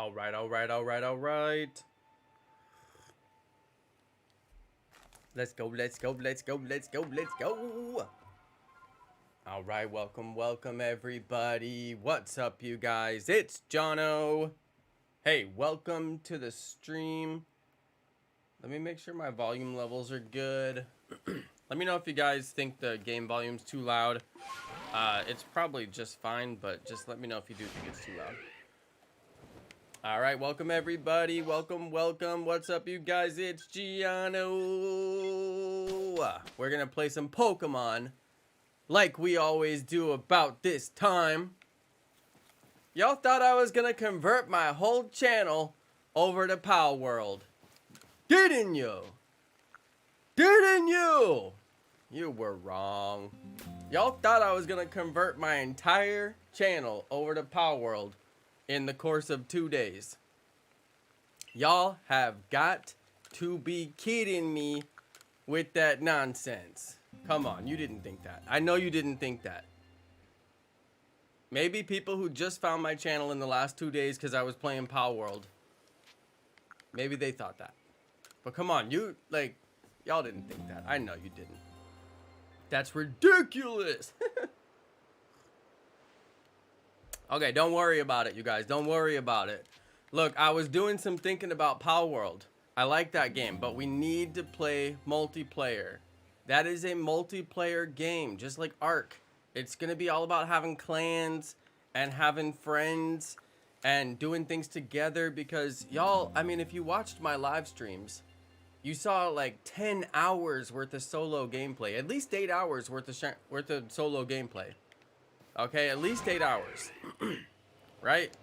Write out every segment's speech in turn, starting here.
All right, all right, all right, all right. Let's go, let's go, let's go, let's go, let's go. All right, welcome, welcome, everybody. What's up, you guys? It's Jonno. Hey, welcome to the stream. Let me make sure my volume levels are good. Let me know if you guys think the game volume's too loud. It's probably just fine, but just let me know if you do think it's too loud. All right, welcome everybody. Welcome, welcome. What's up, you guys? It's Jonno. We're gonna play some Pokemon, like we always do about this time. Y'all thought I was gonna convert my whole channel over to Palworld, didn't you? Didn't you? You were wrong. Y'all thought I was gonna convert my entire channel over to Palworld in the course of 2 days. Y'all have got to be kidding me with that nonsense. Come on, you didn't think that. I know you didn't think that. Maybe people who just found my channel in the last 2 days because I was playing Palworld, maybe they thought that. But come on, you, like, y'all didn't think that. I know you didn't. That's ridiculous. Okay, don't worry about it, you guys. Don't worry about it. Look, I was doing some thinking about Palworld. I like that game, but we need to play multiplayer. That is a multiplayer game, just like Ark. It's going to be all about having clans and having friends and doing things together because, y'all, I mean, if you watched my live streams, you saw like 10 hours worth of solo gameplay. At least 8 hours worth of solo gameplay. Okay, at least 8 hours, right?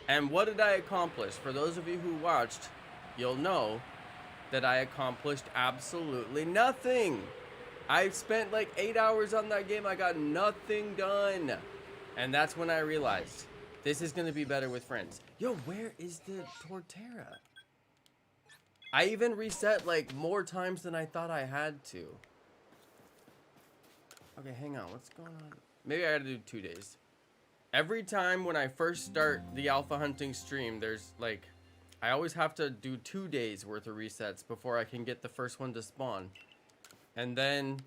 And what did I accomplish? For those of you who watched, you'll know that I accomplished absolutely nothing. I spent like 8 hours on that game. I got nothing done. And that's when I realized this is going to be better with friends. Yo, where is the Torterra? I even reset like more times than I thought I had to. Okay, hang on. What's going on? Maybe I gotta do 2 days. Every time when I first start the alpha hunting stream, there's like, I always have to do 2 days worth of resets before I can get the first one to spawn. And then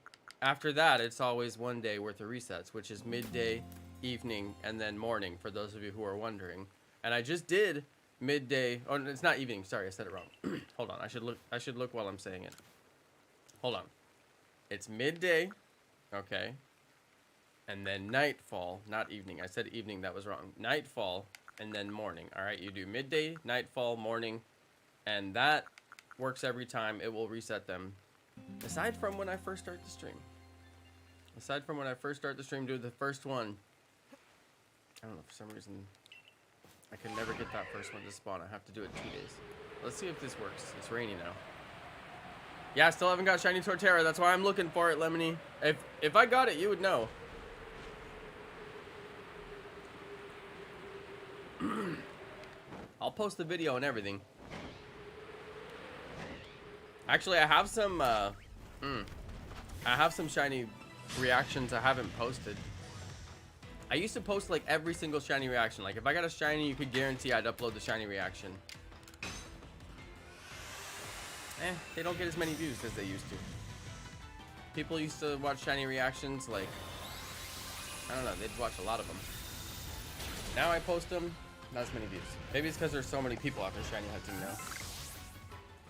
after that, it's always 1 day worth of resets, which is midday, evening, and then morning, for those of you who are wondering. And I just did midday. Oh, it's not evening. Sorry, I said it wrong. Hold on. I should look while I'm saying it. Hold on. It's midday. Okay. And then nightfall, not evening. I said evening, that was wrong. Nightfall, and then morning. All right, you do midday, nightfall, morning, and that works every time. It will reset them. Aside from when I first start the stream. Aside from when I first start the stream, do the first one. I don't know, for some reason, I can never get that first one to spawn. I have to do it 2 days. Let's see if this works. It's rainy now. Yeah, I still haven't got Shiny Torterra. That's why I'm looking for it, Lemony. If I got it, you would know. I'll post the video and everything. Actually, I have some shiny reactions I haven't posted. I used to post like every single shiny reaction. Like if I got a shiny, you could guarantee I'd upload the shiny reaction. They don't get as many views as they used to. People used to watch shiny reactions like, I don't know, they'd watch a lot of them. Now I post them, not as many views. Maybe it's because there's so many people out there shiny hunting now.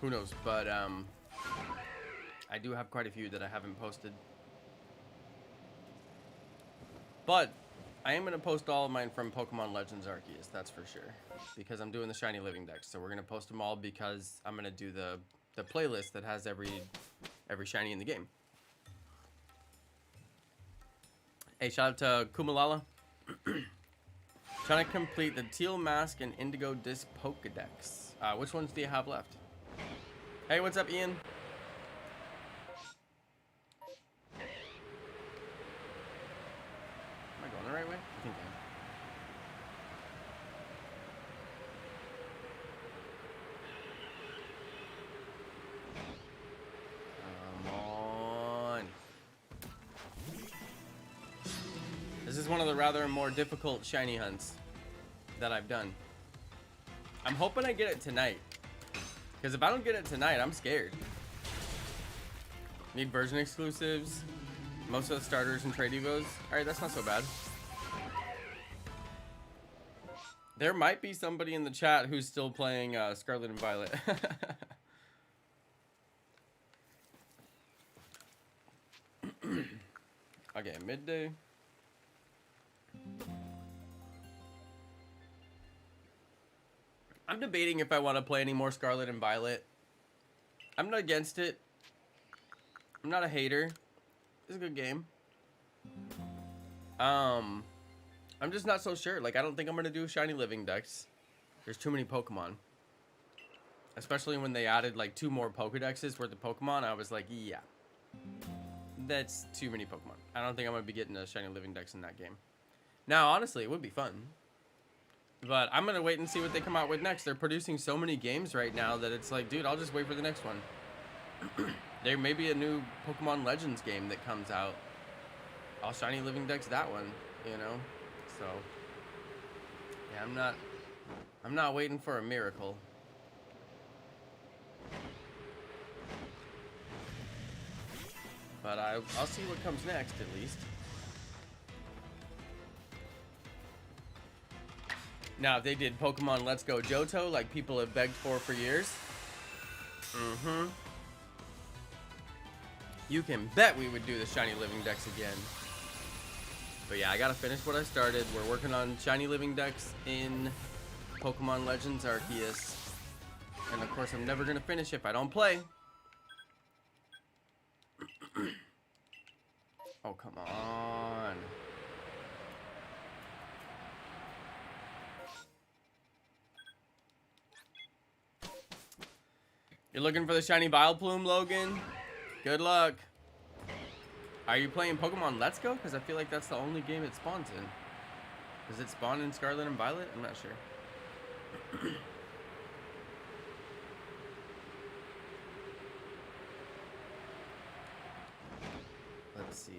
Who knows? But I do have quite a few that I haven't posted. But I am gonna post all of mine from Pokemon Legends Arceus, that's for sure. Because I'm doing the shiny living dex, so we're gonna post them all because I'm gonna do the playlist that has every shiny in the game. Hey, shout out to Kumalala. Trying to complete the Teal Mask and Indigo Disc Pokedex. Which ones do you have left? Hey, what's up, Ian? Am I going the right way? I think I am. Come on. This is one of the rather more difficult shiny hunts that I've done. I'm hoping I get it tonight. Because if I don't get it tonight, I'm scared. Need version exclusives. Most of the starters and trade evos. Alright, that's not so bad. There might be somebody in the chat who's still playing Scarlet and Violet. Okay, midday. I'm debating if I want to play any more Scarlet and Violet. I'm not against it. I'm not a hater. It's a good game. I'm just not so sure. Like, I don't think I'm gonna do Shiny Living Dex. There's too many Pokemon. Especially when they added like 2 more Pokedexes worth of Pokemon. I was like, yeah. That's too many Pokemon. I don't think I'm gonna be getting a Shiny Living Dex in that game. Now, honestly, it would be fun. But I'm gonna wait and see what they come out with next. They're producing so many games right now that it's like, dude, I'll just wait for the next one. There may be a new Pokemon Legends game that comes out. I'll Shiny Living Dex that one, you know? So, yeah, I'm not waiting for a miracle. But I'll see what comes next, at least. Now, if they did Pokemon Let's Go Johto, like people have begged for years, you can bet we would do the Shiny Living Dex again. But yeah, I gotta finish what I started. We're working on Shiny Living Dex in Pokemon Legends Arceus. And of course, I'm never gonna finish if I don't play. Oh, come on. You're looking for the shiny Vileplume, Logan? Good luck. Are you playing Pokemon Let's Go? Because I feel like that's the only game it spawns in. Does it spawn in Scarlet and Violet? I'm not sure.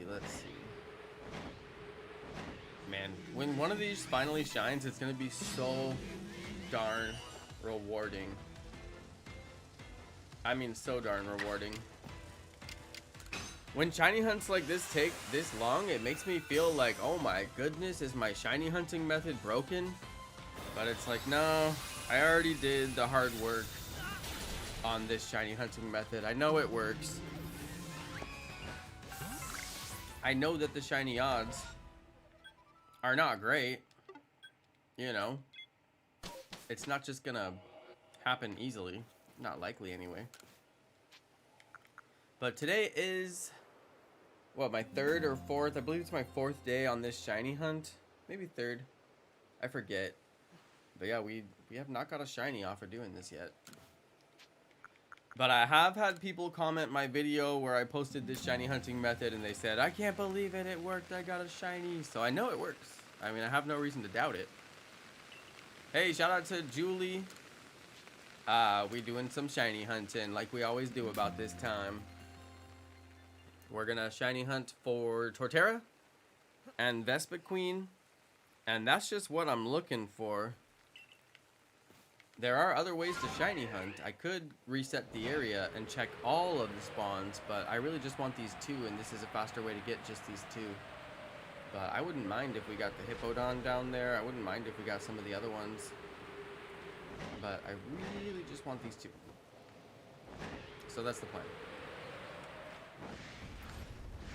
Let's see. Man, when one of these finally shines, it's going to be so darn rewarding. I mean, so darn rewarding. When shiny hunts like this take this long, it makes me feel like, oh my goodness, is my shiny hunting method broken? But it's like, no, I already did the hard work on this shiny hunting method. I know it works. I know that the shiny odds are not great. You know, it's not just gonna happen easily. Not likely anyway. But today is, what, my 3rd or 4th? I believe it's my 4th day on this shiny hunt. Maybe 3rd. I forget. But yeah, we have not got a shiny off of doing this yet. But I have had people comment my video where I posted this shiny hunting method and they said, I can't believe it, it worked, I got a shiny. So I know it works. I mean, I have no reason to doubt it. Hey, shout out to Julie. We doing some shiny hunting like we always do about this time. We're gonna shiny hunt for Torterra and Vespiquen, and that's just what I'm looking for. There are other ways to shiny hunt. I could reset the area and check all of the spawns, but I really just want these 2, and this is a faster way to get just these 2. But I wouldn't mind if we got the Hippodon down there. I wouldn't mind if we got some of the other ones. But I really just want these 2. So that's the plan.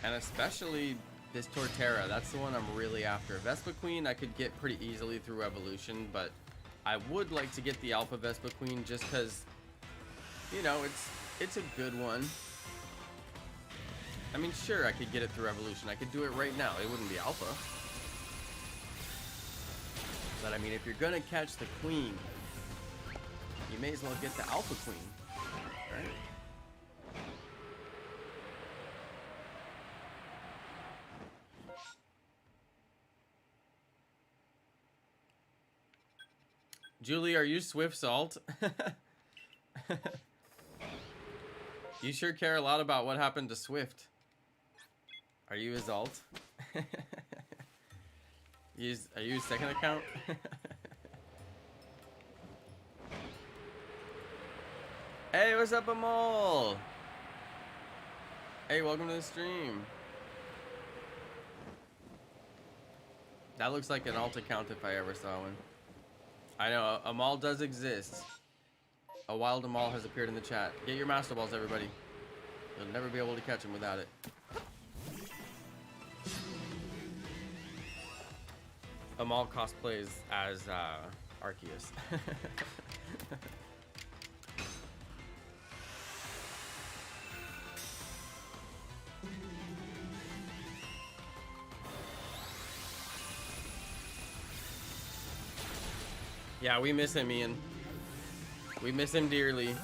And especially this Torterra. That's the one I'm really after. Vespiquen I could get pretty easily through evolution, but I would like to get the Alpha Vespiquen just because, you know, it's a good one. I mean, sure, I could get it through evolution. I could do it right now. It wouldn't be Alpha. But I mean, if you're gonna catch the Queen, you may as well get the Alpha Queen, right? Julie, are you Swift Salt? You sure care a lot about what happened to Swift. Are you his alt? Are you his second account? Hey, what's up, Amal? Hey, welcome to the stream. That looks like an alt account if I ever saw one. I know, Amal does exist. A wild Amal has appeared in the chat. Get your Master Balls, everybody. You'll never be able to catch him without it. Amal cosplays as Arceus. Yeah, we miss him, Ian. We miss him dearly.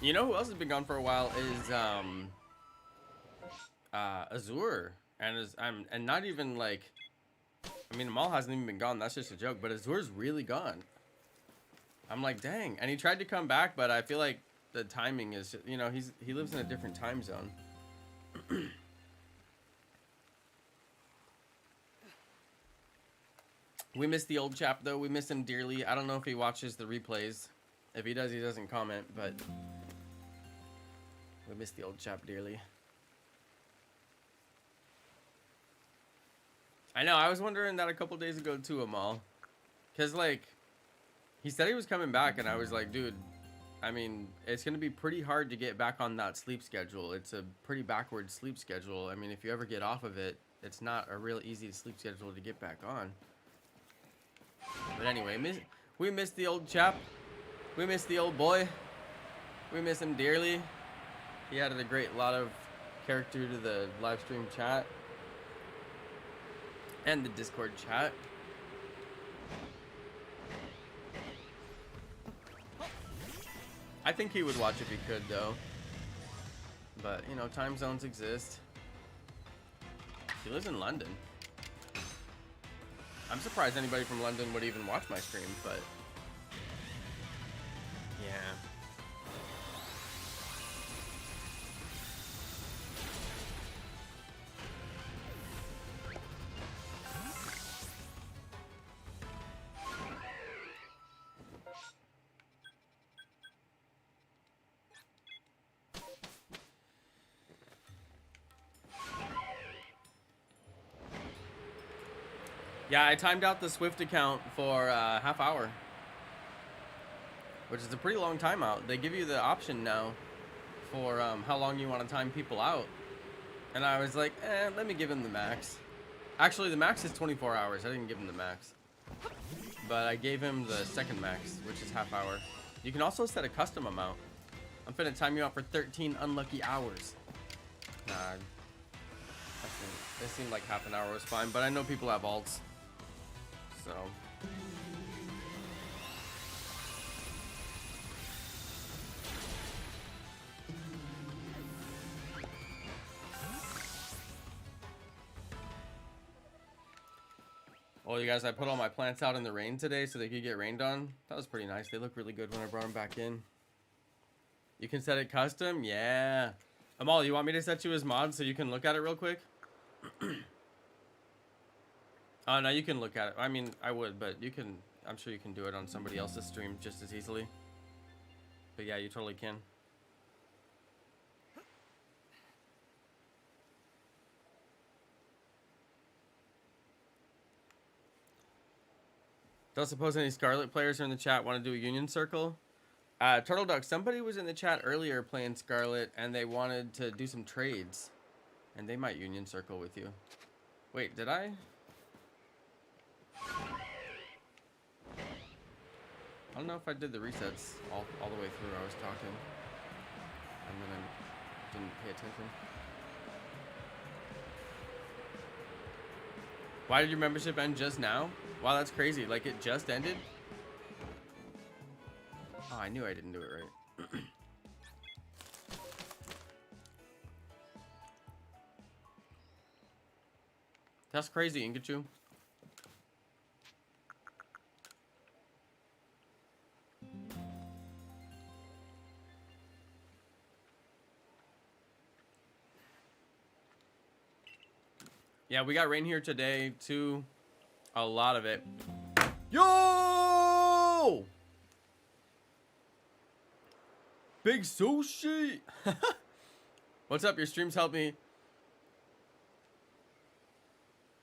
You know who else has been gone for a while is Azure, and not even like, I mean, Amal hasn't even been gone. That's just a joke. But Azure's really gone. I'm like, dang. And he tried to come back, but I feel like the timing is, you know, he lives in a different time zone. We miss the old chap, though. We miss him dearly. I don't know if he watches the replays. If he does, he doesn't comment, but we miss the old chap dearly. I know, I was wondering that a couple days ago, too, Amal. Because, like, he said he was coming back, and I was like, dude, I mean, it's going to be pretty hard to get back on that sleep schedule. It's a pretty backward sleep schedule. I mean, if you ever get off of it, it's not a real easy sleep schedule to get back on. But anyway, we miss the old chap. We miss the old boy. We miss him dearly. He added a great lot of character to the live stream chat and the Discord chat. I think he would watch if he could, though. But, you know, time zones exist. He lives in London. I'm surprised anybody from London would even watch my stream, but yeah. Yeah, I timed out the Swift account for a half hour, which is a pretty long timeout. They give you the option now for how long you want to time people out. And I was like, let me give him the max. Actually, the max is 24 hours. I didn't give him the max. But I gave him the second max, which is half hour. You can also set a custom amount. I'm finna time you out for 13 unlucky hours. Nah, it seemed like half an hour was fine, but I know people have alts. So well, you guys, I put all my plants out in the rain today so they could get rained on. That was pretty nice. They look really good when I brought them back in. You can set it custom? Yeah. Amal, you want me to set you as mod so you can look at it real quick? Oh, no, you can look at it. I mean, I would, but you can, I'm sure you can do it on somebody else's stream just as easily. But yeah, you totally can. Don't suppose any Scarlet players are in the chat want to do a union circle? Turtle Duck, somebody was in the chat earlier playing Scarlet and they wanted to do some trades. And they might union circle with you. Wait, did I? I don't know if I did the resets all the way through. I was talking. And then I didn't pay attention. Why did your membership end just now? Wow, that's crazy. Like, it just ended? Oh, I knew I didn't do it right. That's crazy, Ingachu. Yeah, we got rain here today, too. A lot of it. Yo! Big Sushi. What's up? Your streams helped me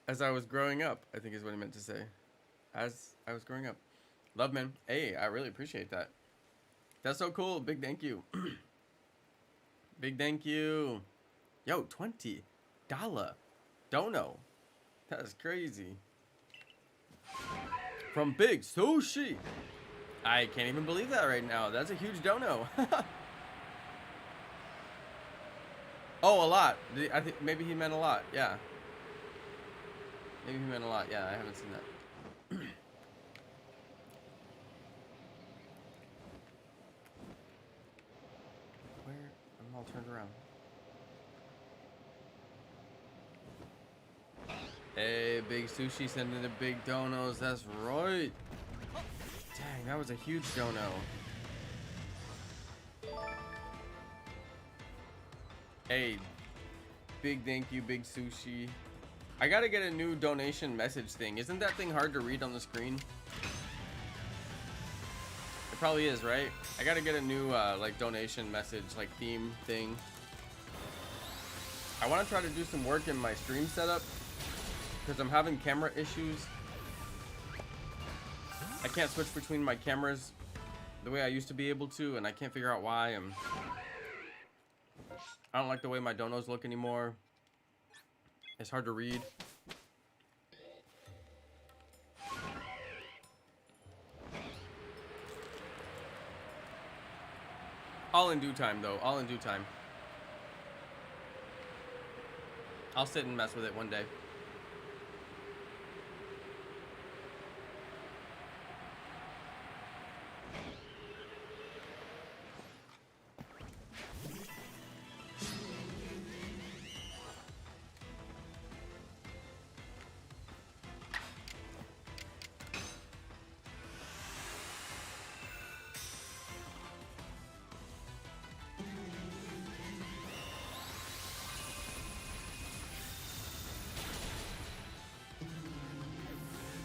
as I was growing up, I think is what he meant to say. As I was growing up. Love, man. Hey, I really appreciate that. That's so cool. Big thank you. Big thank you. Yo, $20. Dono. That's crazy. From Big Sushi. I can't even believe that right now. That's a huge dono. Oh, a lot. I think maybe he meant a lot. Yeah. Maybe he meant a lot. Yeah, I haven't seen that. Where? I'm all turned around. Hey, Big Sushi sending the big donos. That's right. Dang, that was a huge dono. Hey, big thank you, Big Sushi. I gotta get a new donation message thing. Isn't that thing hard to read on the screen? It probably is, right? I gotta get a new like donation message, like theme thing. I want to try to do some work in my stream setup because I'm having camera issues. I can't switch between my cameras the way I used to be able to, and I can't figure out why. I don't like the way my donos look anymore. It's hard to read. All in due time, though. All in due time. I'll sit and mess with it one day.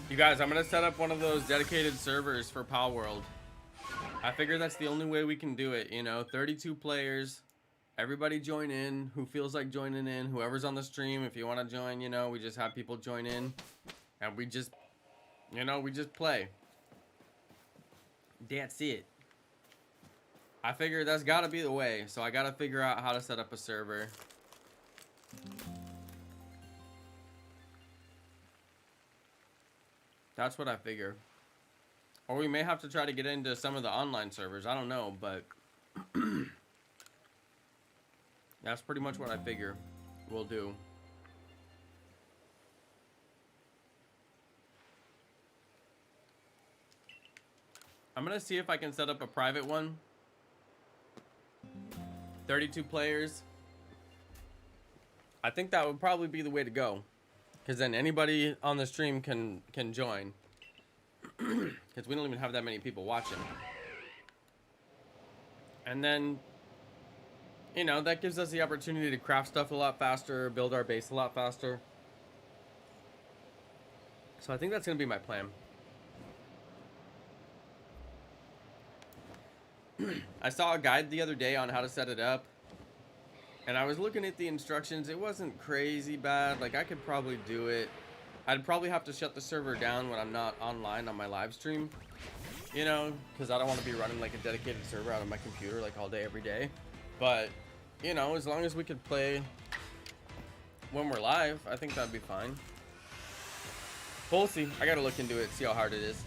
You guys, I'm gonna set up one of those dedicated servers for Palworld. I figure that's the only way we can do it, you know, 32 players, everybody join in, who feels like joining in, whoever's on the stream, if you want to join, you know, we just have people join in, and we just, you know, we just play. That's it. I figure that's gotta be the way, so I gotta figure out how to set up a server. That's what I figure. Or we may have to try to get into some of the online servers. I don't know, but that's pretty much what I figure we'll do. I'm gonna see if I can set up a private one. 32 players. I think that would probably be the way to go. Because then anybody on the stream can join. Because we don't even have that many people watching. And then, you know, that gives us the opportunity to craft stuff a lot faster, build our base a lot faster. So I think that's going to be my plan. I saw a guide the other day on how to set it up. And I was looking at the instructions. It wasn't crazy bad. Like, I could probably do it. I'd probably have to shut the server down when I'm not online on my live stream. You know, because I don't want to be running, like, a dedicated server out of my computer, like, all day, every day. But, you know, as long as we could play when we're live, I think that'd be fine. But we'll see. I gotta look into it, see how hard it is.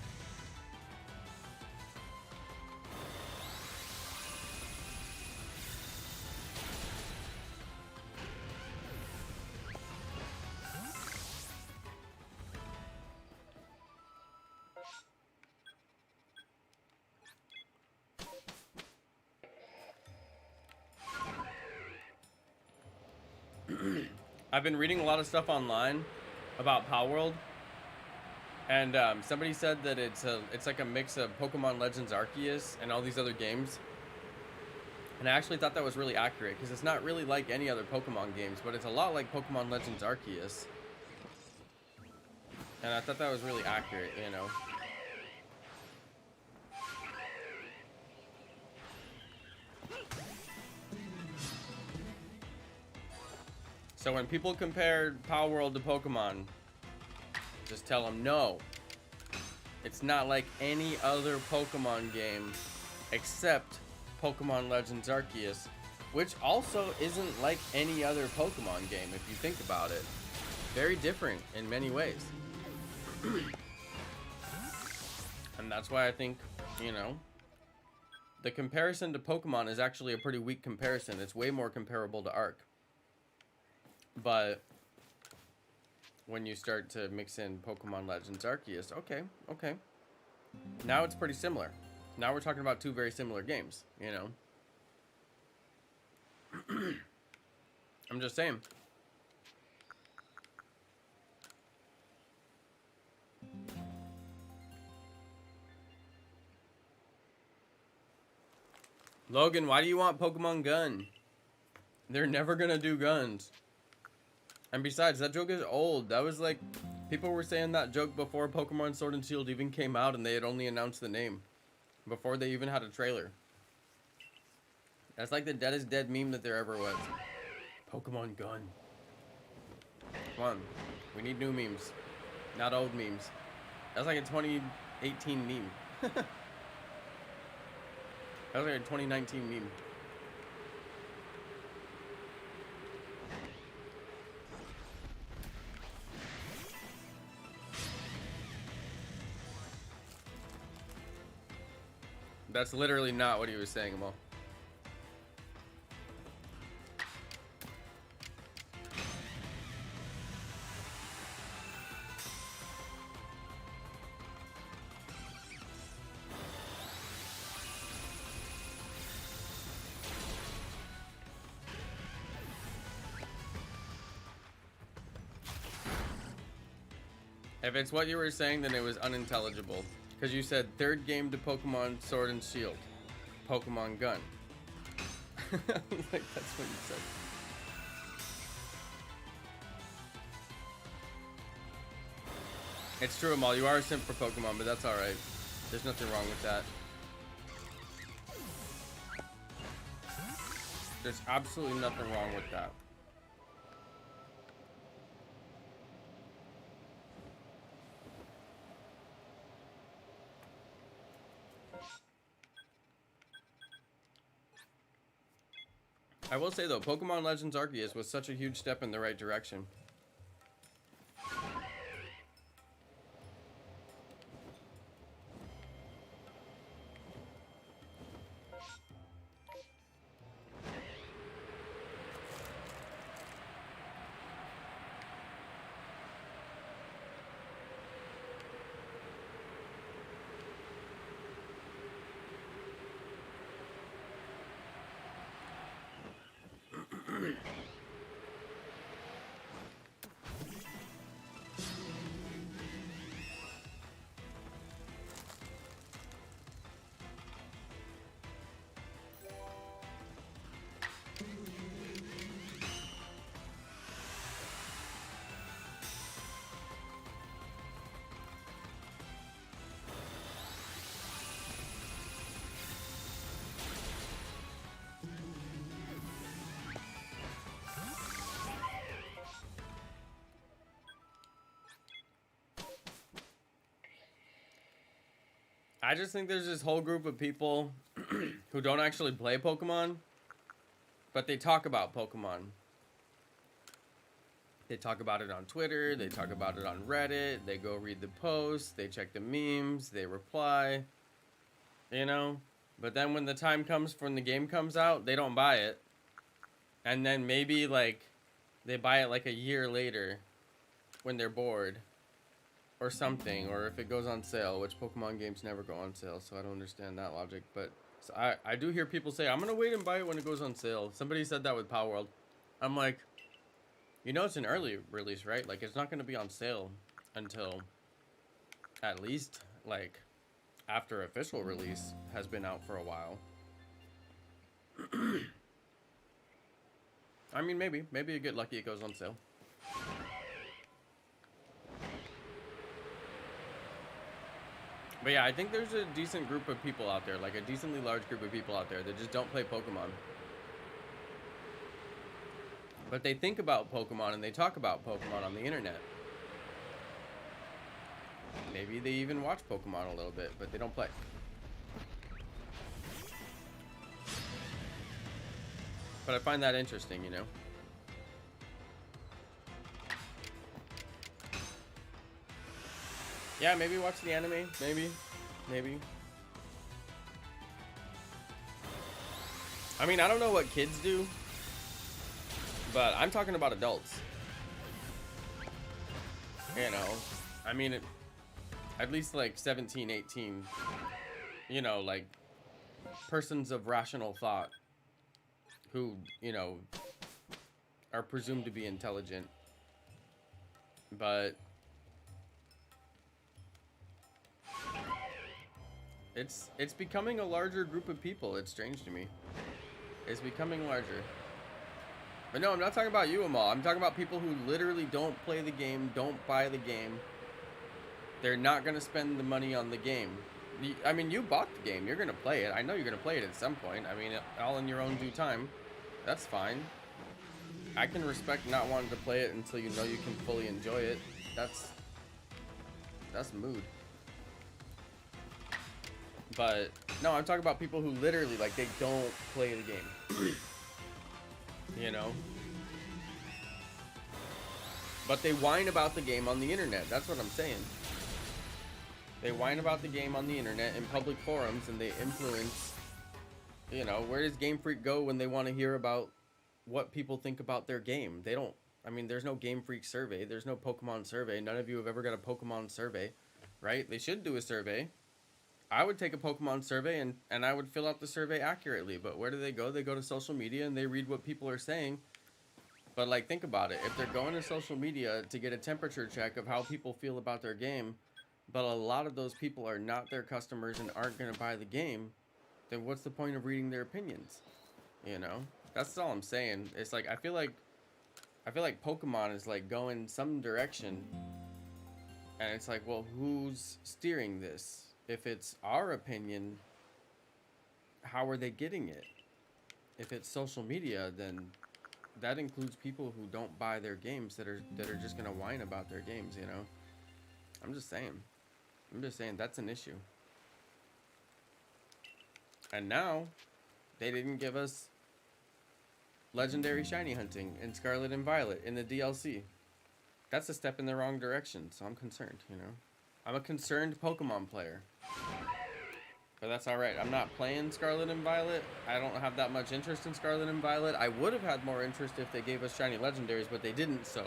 I've been reading a lot of stuff online about Palworld, and somebody said that it's like a mix of Pokemon Legends Arceus and all these other games. And I actually thought that was really accurate because it's not really like any other Pokemon games, but it's a lot like Pokemon Legends Arceus. And I thought that was really accurate, you know. So when people compare Palworld to Pokemon, just tell them no. It's not like any other Pokemon game except Pokemon Legends Arceus, which also isn't like any other Pokemon game if you think about it. Very different in many ways. And that's why I think, you know, the comparison to Pokemon is actually a pretty weak comparison. It's way more comparable to Arc. But when you start to mix in Pokemon Legends Arceus, okay. Now it's pretty similar. Now we're talking about two very similar games, you know. I'm just saying. Logan, why do you want Pokemon Gun? They're never gonna do guns. And besides, that joke is old. That was like, people were saying that joke before Pokemon Sword and Shield even came out, and they had only announced the name. Before they even had a trailer. That's like the deadest dead meme that there ever was. Pokemon Gun. Come on. We need new memes. Not old memes. That's like a 2018 meme. That was like a 2019 meme. That's literally not what he was saying, Amal. If it's what you were saying, then it was unintelligible. Because you said third game to Pokemon Sword and Shield. Pokemon Gun. Like, that's what you said. It's true, Amal. You are a simp for Pokemon, but that's alright. There's nothing wrong with that. There's absolutely nothing wrong with that. I will say though, Pokemon Legends Arceus was such a huge step in the right direction. I just think there's this whole group of people who don't actually play Pokemon, but they talk about Pokemon. They talk about it on Twitter, they talk about it on Reddit, they go read the posts, they check the memes, they reply, you know? But then when the time comes for when the game comes out, they don't buy it. And then maybe, like, they buy it like a year later when they're bored. Or something, or if it goes on sale, which Pokemon games never go on sale, so I don't understand that logic. But so I do hear people say, I'm gonna wait and buy it when it goes on sale. Somebody said that with Palworld. I'm like, you know, it's an early release, right? Like, it's not gonna be on sale until at least, like, after official release has been out for a while. I mean, maybe you get lucky it goes on sale. But yeah, I think there's a decent group of people out there, like a decently large group of people out there that just don't play Pokemon. But they think about Pokemon and they talk about Pokemon on the internet. Maybe they even watch Pokemon a little bit, but they don't play. But I find that interesting, you know? Yeah, maybe watch the anime. Maybe. I mean, I don't know what kids do, but I'm talking about adults. You know, I mean, at least like 17, 18, you know, like persons of rational thought who, you know, are presumed to be intelligent. But it's becoming a larger group of people. It's strange to me. It's becoming larger. But no, I'm not talking about you, Amal. I'm talking about people who literally don't play the game, don't buy the game. They're not going to spend the money on the game. I mean, you bought the game. You're going to play it. I know you're going to play it at some point. I mean, all in your own due time. That's fine. I can respect not wanting to play it until you know you can fully enjoy it. That's mood. But no, I'm talking about people who literally, like, they don't play the game. You know? But they whine about the game on the internet. That's what I'm saying. They whine about the game on the internet in public forums, and they influence, you know, where does Game Freak go when they want to hear about what people think about their game? They don't, I mean, there's no Game Freak survey. There's no Pokemon survey. None of you have ever got a Pokemon survey, right? They should do a survey. I would take a Pokemon survey and I would fill out the survey accurately. But where do they go? They go to social media and they read what people are saying. But, like, think about it. If they're going to social media to get a temperature check of how people feel about their game, but a lot of those people are not their customers and aren't going to buy the game, then what's the point of reading their opinions? You know? That's all I'm saying. It's like, I feel like Pokemon is, like, going some direction. And it's like, well, who's steering this? If it's our opinion, how are they getting it? If it's social media, then that includes people who don't buy their games, that are just gonna whine about their games, you know? I'm just saying that's an issue. And now, they didn't give us legendary shiny hunting in Scarlet and Violet in the DLC. That's a step in the wrong direction, so I'm concerned, you know? I'm a concerned Pokemon player. But that's alright. I'm not playing Scarlet and Violet. I don't have that much interest in Scarlet and Violet. I would have had more interest if they gave us shiny legendaries, but they didn't, so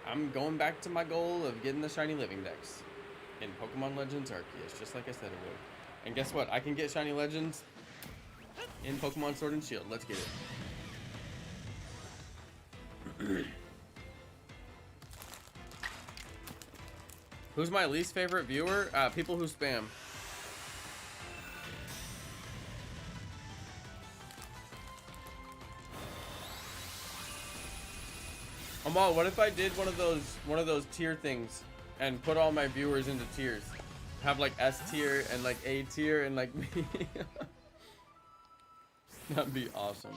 I'm going back to my goal of getting the shiny living dex in Pokemon Legends Arceus, just like I said I would. And guess what? I can get shiny legends in Pokemon Sword and Shield. Let's get it. Who's my least favorite viewer? People who spam. Amal, what if I did one of those tier things and put all my viewers into tiers? Have like S tier and like A tier and like me. That'd be awesome.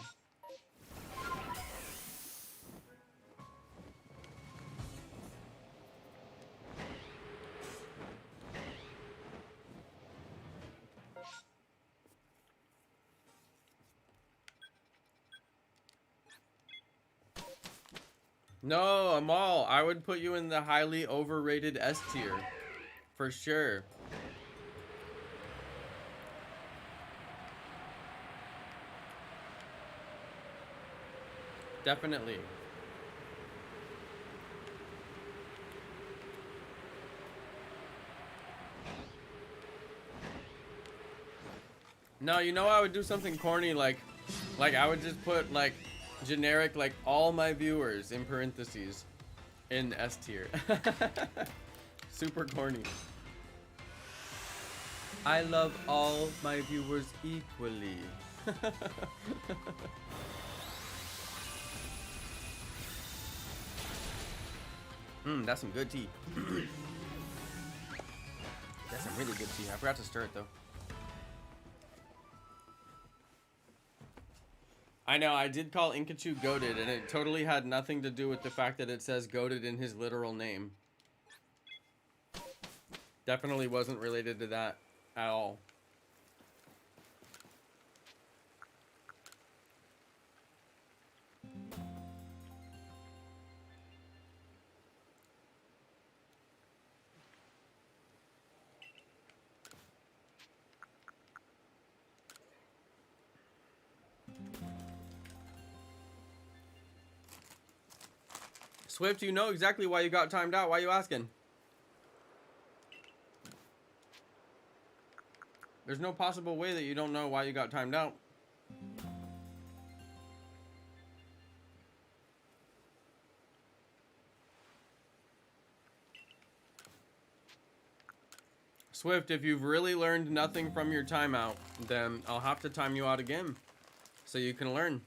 No, Amal, I would put you in the highly overrated S tier. For sure. Definitely. No, you know I would do something corny like I would just put like generic, like all my viewers in parentheses in S tier. Super corny. I love all my viewers equally. That's some good tea. That's some really good tea. I forgot to stir it though. I know, I did call Inkachu goated, and it totally had nothing to do with the fact that it says goated in his literal name. Definitely wasn't related to that at all. Swift, you know exactly why you got timed out. Why are you asking? There's no possible way that you don't know why you got timed out. Swift, if you've really learned nothing from your timeout, then I'll have to time you out again so you can learn.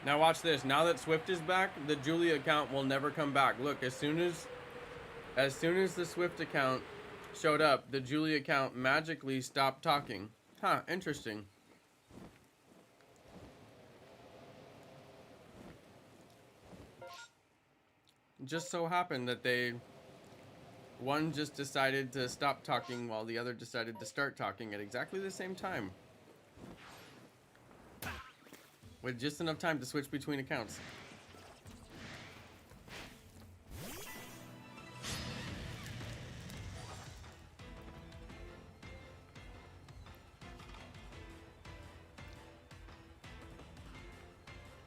Now watch this. Now that Swift is back, the Julie account will never come back. Look, as soon as the Swift account showed up, the Julie account magically stopped talking. Huh, interesting. Just so happened that one just decided to stop talking while the other decided to start talking at exactly the same time. With just enough time to switch between accounts.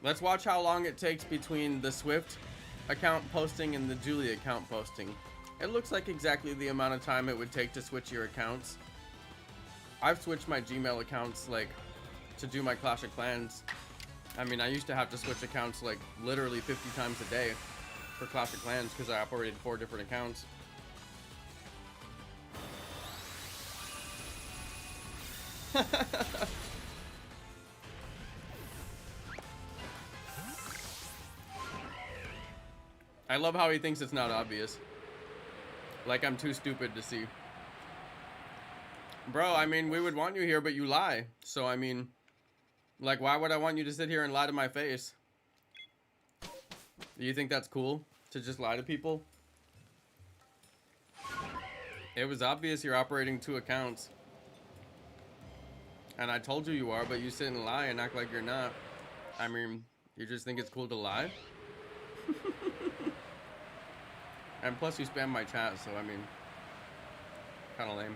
Let's watch how long it takes between the Swift account posting and the Julie account posting. It looks like exactly the amount of time it would take to switch your accounts. I've switched my Gmail accounts like to do my Clash of Clans. I mean, I used to have to switch accounts like literally 50 times a day for Clash of Clans because I operated 4 different accounts. I love how he thinks it's not obvious. Like I'm too stupid to see. Bro, I mean, we would want you here, but you lie. So, I mean, like, why would I want you to sit here and lie to my face? Do you think that's cool to just lie to people? It was obvious you're operating 2 accounts. And I told you you are, but you sit and lie and act like you're not. I mean, you just think it's cool to lie? And plus you spam my chat, so I mean, kinda lame.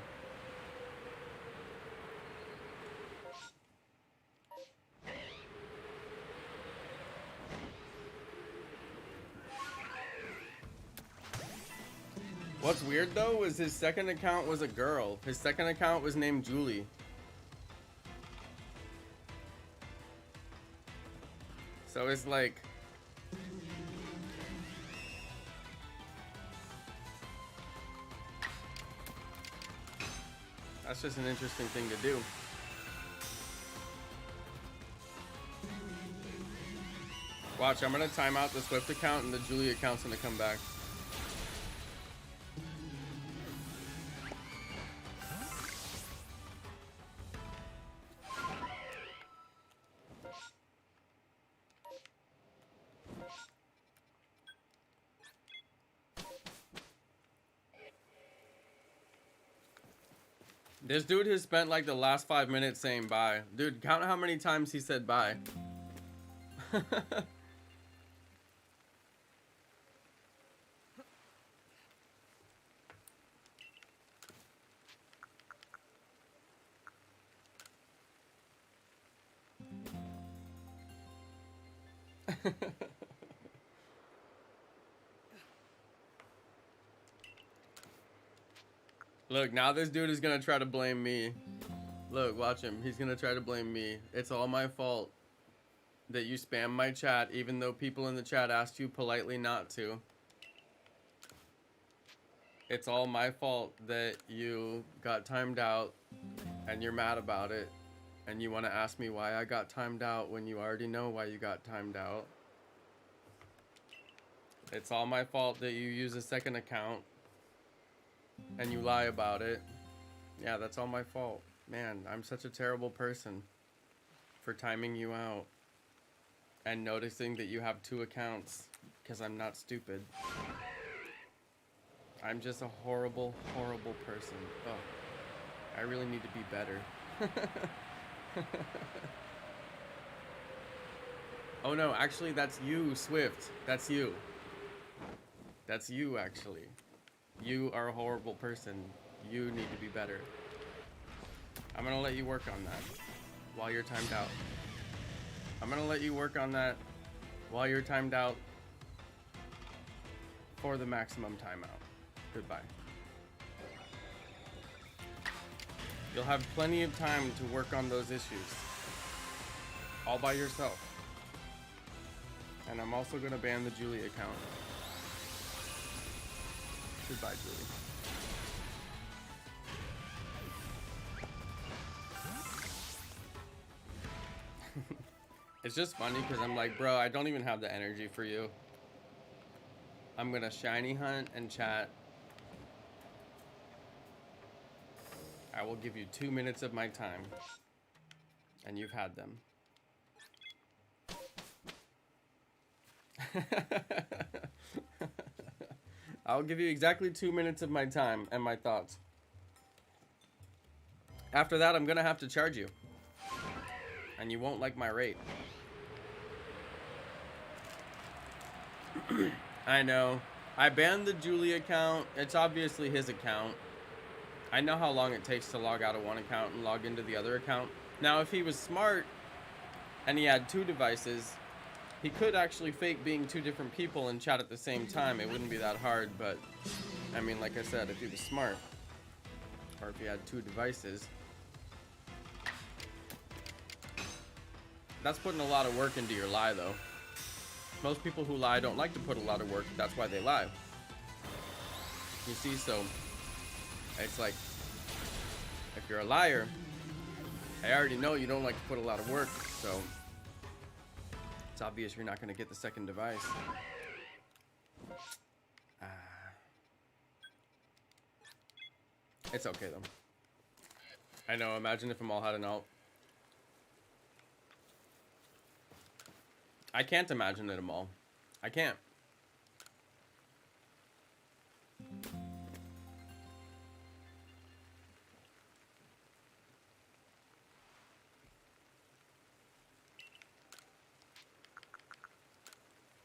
What's weird though is his second account was a girl. His second account was named Julie. So it's like, that's just an interesting thing to do. Watch, I'm gonna time out the Swift account and the Julie account's gonna come back. This dude has spent like the last 5 minutes saying bye. Dude, count how many times he said bye. Look, now this dude is gonna try to blame me. Look, watch him. He's gonna try to blame me. It's all my fault that you spam my chat, even though people in the chat asked you politely not to. It's all my fault that you got timed out and you're mad about it. And you want to ask me why I got timed out when you already know why you got timed out. It's all my fault that you use a second account and you lie about it. Yeah, that's all my fault. Man, I'm such a terrible person for timing you out and noticing that you have 2 accounts because I'm not stupid. I'm just a horrible, horrible person. Oh, I really need to be better. Oh no, actually that's you, Swift. That's you. That's you, actually. You are a horrible person. You need to be better. I'm gonna let you work on that while you're timed out. I'm gonna let you work on that while you're timed out for the maximum timeout. Goodbye. You'll have plenty of time to work on those issues all by yourself. And I'm also gonna ban the Julie account. Goodbye, Julie. It's just funny because I'm like, bro, I don't even have the energy for you. I'm gonna shiny hunt and chat. I will give you 2 minutes of my time. And you've had them. I'll give you exactly 2 minutes of my time and my thoughts. After that, I'm gonna have to charge you. And you won't like my rate. I know. I banned the Julie account. It's obviously his account. I know how long it takes to log out of one account and log into the other account. Now, if he was smart and he had 2 devices, he could actually fake being 2 different people and chat at the same time. It wouldn't be that hard, but I mean, like I said, if he was smart, or if he had 2 devices, that's putting a lot of work into your lie, though. Most people who lie don't like to put a lot of work. That's why they lie. You see, so it's like, if you're a liar, I already know you don't like to put a lot of work, so it's obvious you're not going to get the second device. It's okay, though. I know, imagine if Amal had an alt. I can't imagine it, Amal. I can't.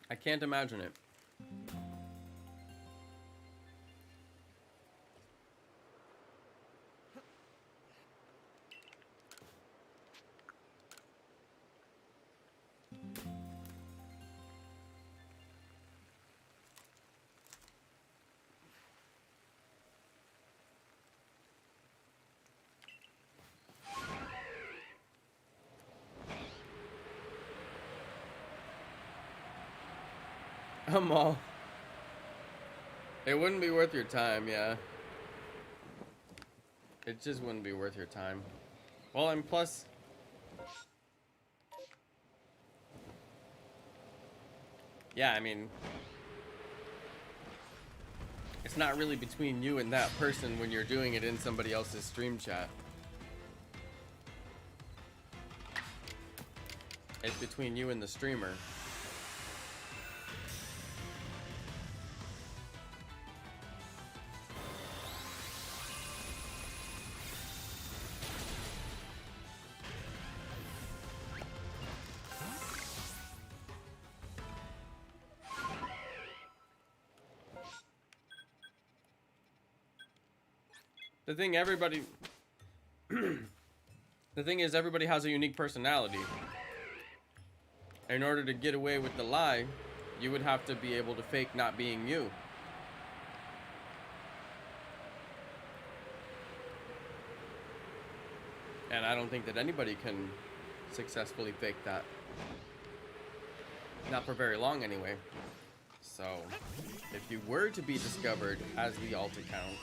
I can't imagine it. Amal. It wouldn't be worth your time, yeah. It just wouldn't be worth your time. Well, and plus, yeah, I mean, it's not really between you and that person when you're doing it in somebody else's stream chat. It's between you and the streamer. The thing is everybody has a unique personality. In order to get away with the lie, you would have to be able to fake not being you. And I don't think that anybody can successfully fake that. Not for very long anyway. So, if you were to be discovered as the alt account,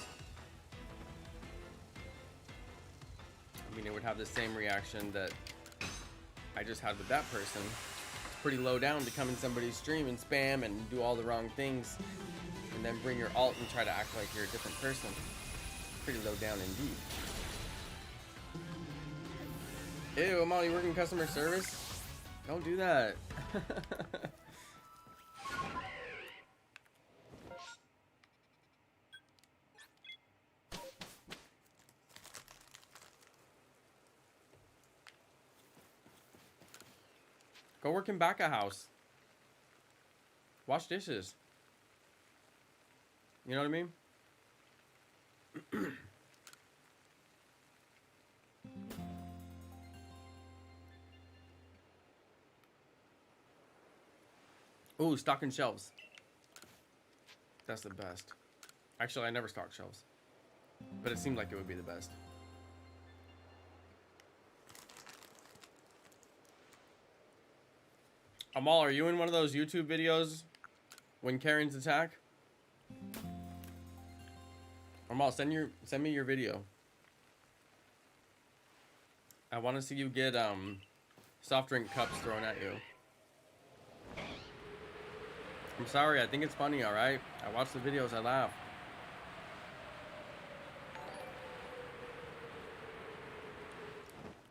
I mean, it would have the same reaction that I just had with that person. It's pretty low down to come in somebody's stream and spam and do all the wrong things and then bring your alt and try to act like you're a different person. Pretty low down indeed. Ew, I'm only working customer service? Don't do that. Go work in back a house. Wash dishes. You know what I mean? Ooh, stocking shelves. That's the best. Actually, I never stock shelves. But it seemed like it would be the best. Amal, are you in one of those YouTube videos when Karens attack? Amal, send me your video. I want to see you get soft drink cups thrown at you. I'm sorry, I think it's funny, alright? I watch the videos, I laugh.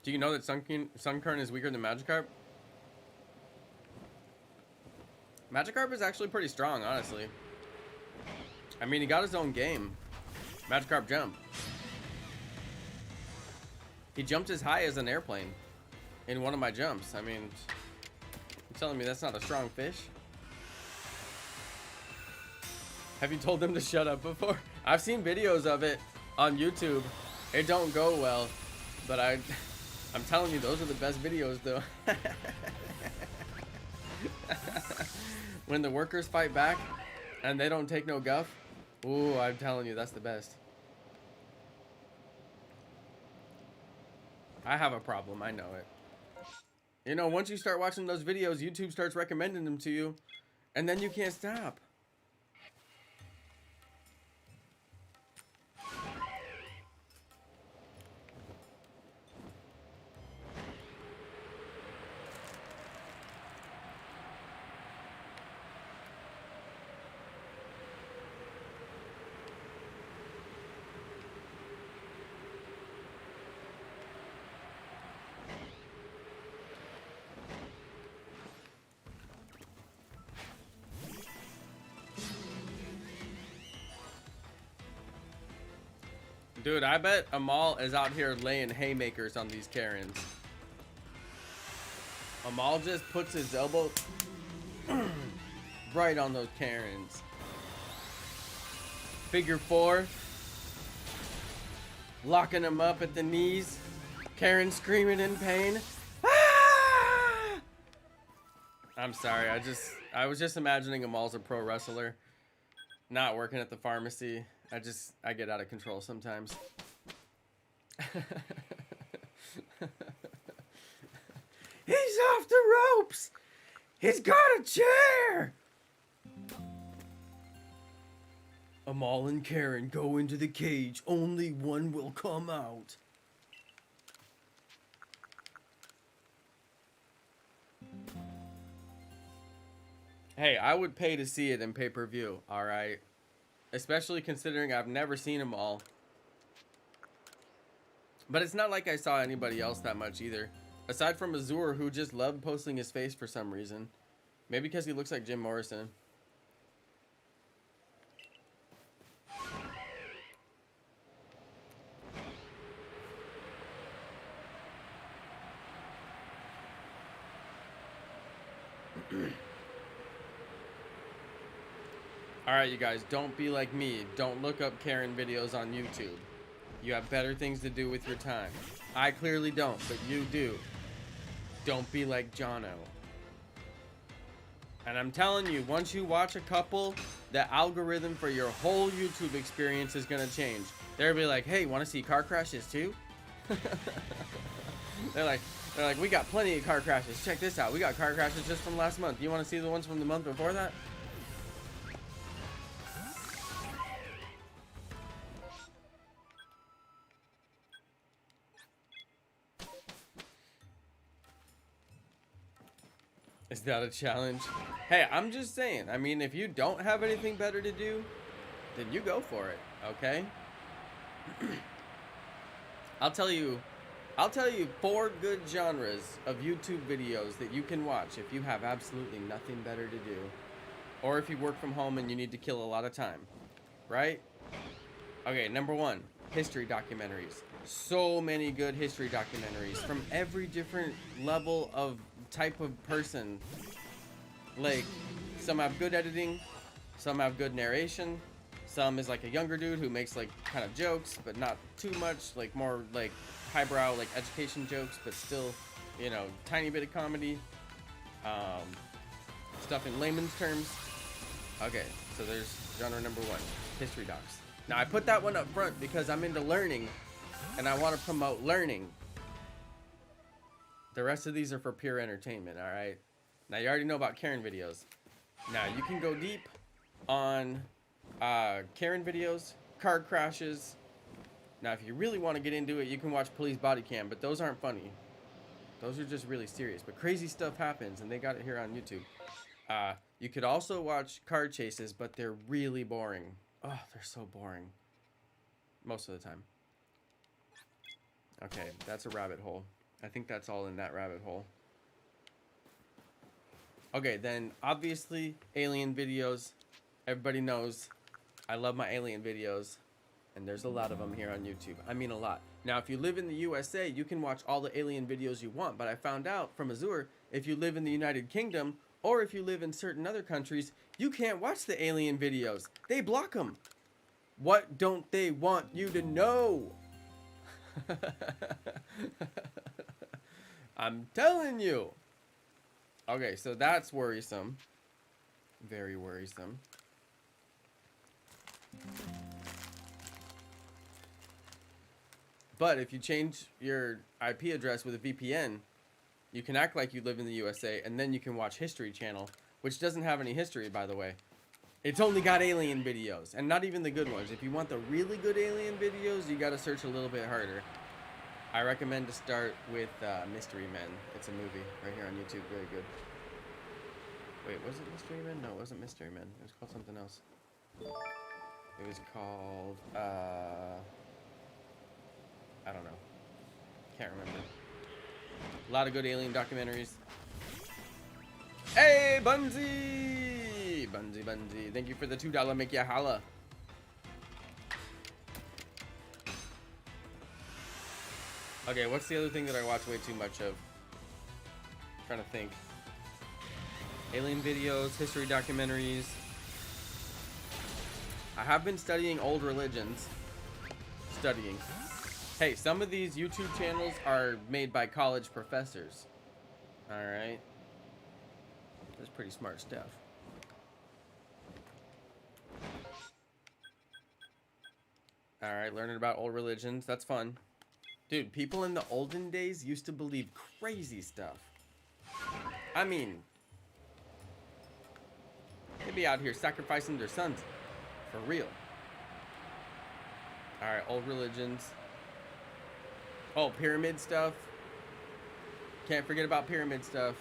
Do you know that Sunkern is weaker than Magikarp? Magikarp is actually pretty strong, honestly. I mean, he got his own game. Magikarp jump. He jumped as high as an airplane in one of my jumps. I mean, you're telling me that's not a strong fish? Have you told them to shut up before? I've seen videos of it on YouTube. It don't go well, but I'm telling you, those are the best videos, though. When the workers fight back and they don't take no guff, ooh, I'm telling you, that's the best. I have a problem, I know it. You know, once you start watching those videos, YouTube starts recommending them to you, and then you can't stop. Dude, I bet Amal is out here laying haymakers on these Karens. Amal just puts his elbow right on those Karens. Figure four. Locking them up at the knees. Karen screaming in pain. Ah! I'm sorry, I was just imagining Amal's a pro wrestler. Not working at the pharmacy. I get out of control sometimes. He's off the ropes! He's got a chair! Amal and Karen go into the cage. Only one will come out. Hey, I would pay to see it in pay-per-view, alright? Especially considering I've never seen them all. But it's not like I saw anybody else that much either. Aside from Azur, who just loved posting his face for some reason. Maybe because he looks like Jim Morrison. Alright, you guys, don't be like me. Don't look up Karen videos on YouTube. You have better things to do with your time. I clearly don't, but you do. Don't be like Jonno. And I'm telling you, once you watch a couple, the algorithm for your whole YouTube experience is gonna change. They'll be like, hey, wanna see car crashes too? They're like, we got plenty of car crashes. Check this out. We got car crashes just from last month. You wanna see the ones from the month before that? Is that a challenge? Hey, I'm just saying. I mean, if you don't have anything better to do, then you go for it, okay? I'll tell you 4 good genres of YouTube videos that you can watch if you have absolutely nothing better to do. Or if you work from home and you need to kill a lot of time, right? Okay, number 1, history documentaries. So many good history documentaries from every different level of type of person. Like, some have good editing, some have good narration, some is like a younger dude who makes like kind of jokes, but not too much, like more like highbrow, like education jokes, but still, you know, tiny bit of comedy. Stuff in layman's terms. Okay, so there's genre number 1, history docs. Now I put that one up front because I'm into learning and I want to promote learning. The rest of these are for pure entertainment, all right? Now you already know about Karen videos. Now you can go deep on Karen videos, car crashes. Now if you really want to get into it, you can watch Police Body Cam, but those aren't funny. Those are just really serious, but crazy stuff happens and they got it here on YouTube. You could also watch car chases, but they're really boring. Oh, they're so boring. Most of the time. Okay, that's a rabbit hole. I think that's all in that rabbit hole. Okay, then obviously alien videos. Everybody knows I love my alien videos, and there's a lot of them here on YouTube. I mean a lot. Now, if you live in the USA, you can watch all the alien videos you want, but I found out from Azure, if you live in the United Kingdom, or if you live in certain other countries, you can't watch the alien videos. They block them. What don't they want you to know? I'm telling you. Okay, so that's worrisome. Very worrisome. But if you change your IP address with a VPN, you can act like you live in the USA, and then you can watch History Channel, which doesn't have any history, by the way. It's only got alien videos, and not even the good ones. If you want the really good alien videos, you gotta search a little bit harder. I recommend to start with Mystery Men. It's a movie right here on YouTube. Very good. Wait, was it Mystery Men? No, it wasn't Mystery Men. It was called something else. It was called, I don't know. Can't remember. A lot of good alien documentaries. Hey, Bunzy! Bunzy. Thank you for the $2 make ya holla. Okay, what's the other thing that I watch way too much of? I'm trying to think. Alien videos, history documentaries. I have been studying old religions. Hey, some of these YouTube channels are made by college professors. Alright. That's pretty smart stuff. Alright, learning about old religions. That's fun. Dude, people in the olden days used to believe crazy stuff. I mean, they'd be out here sacrificing their sons. For real. Alright, old religions. Oh, pyramid stuff. Can't forget about pyramid stuff.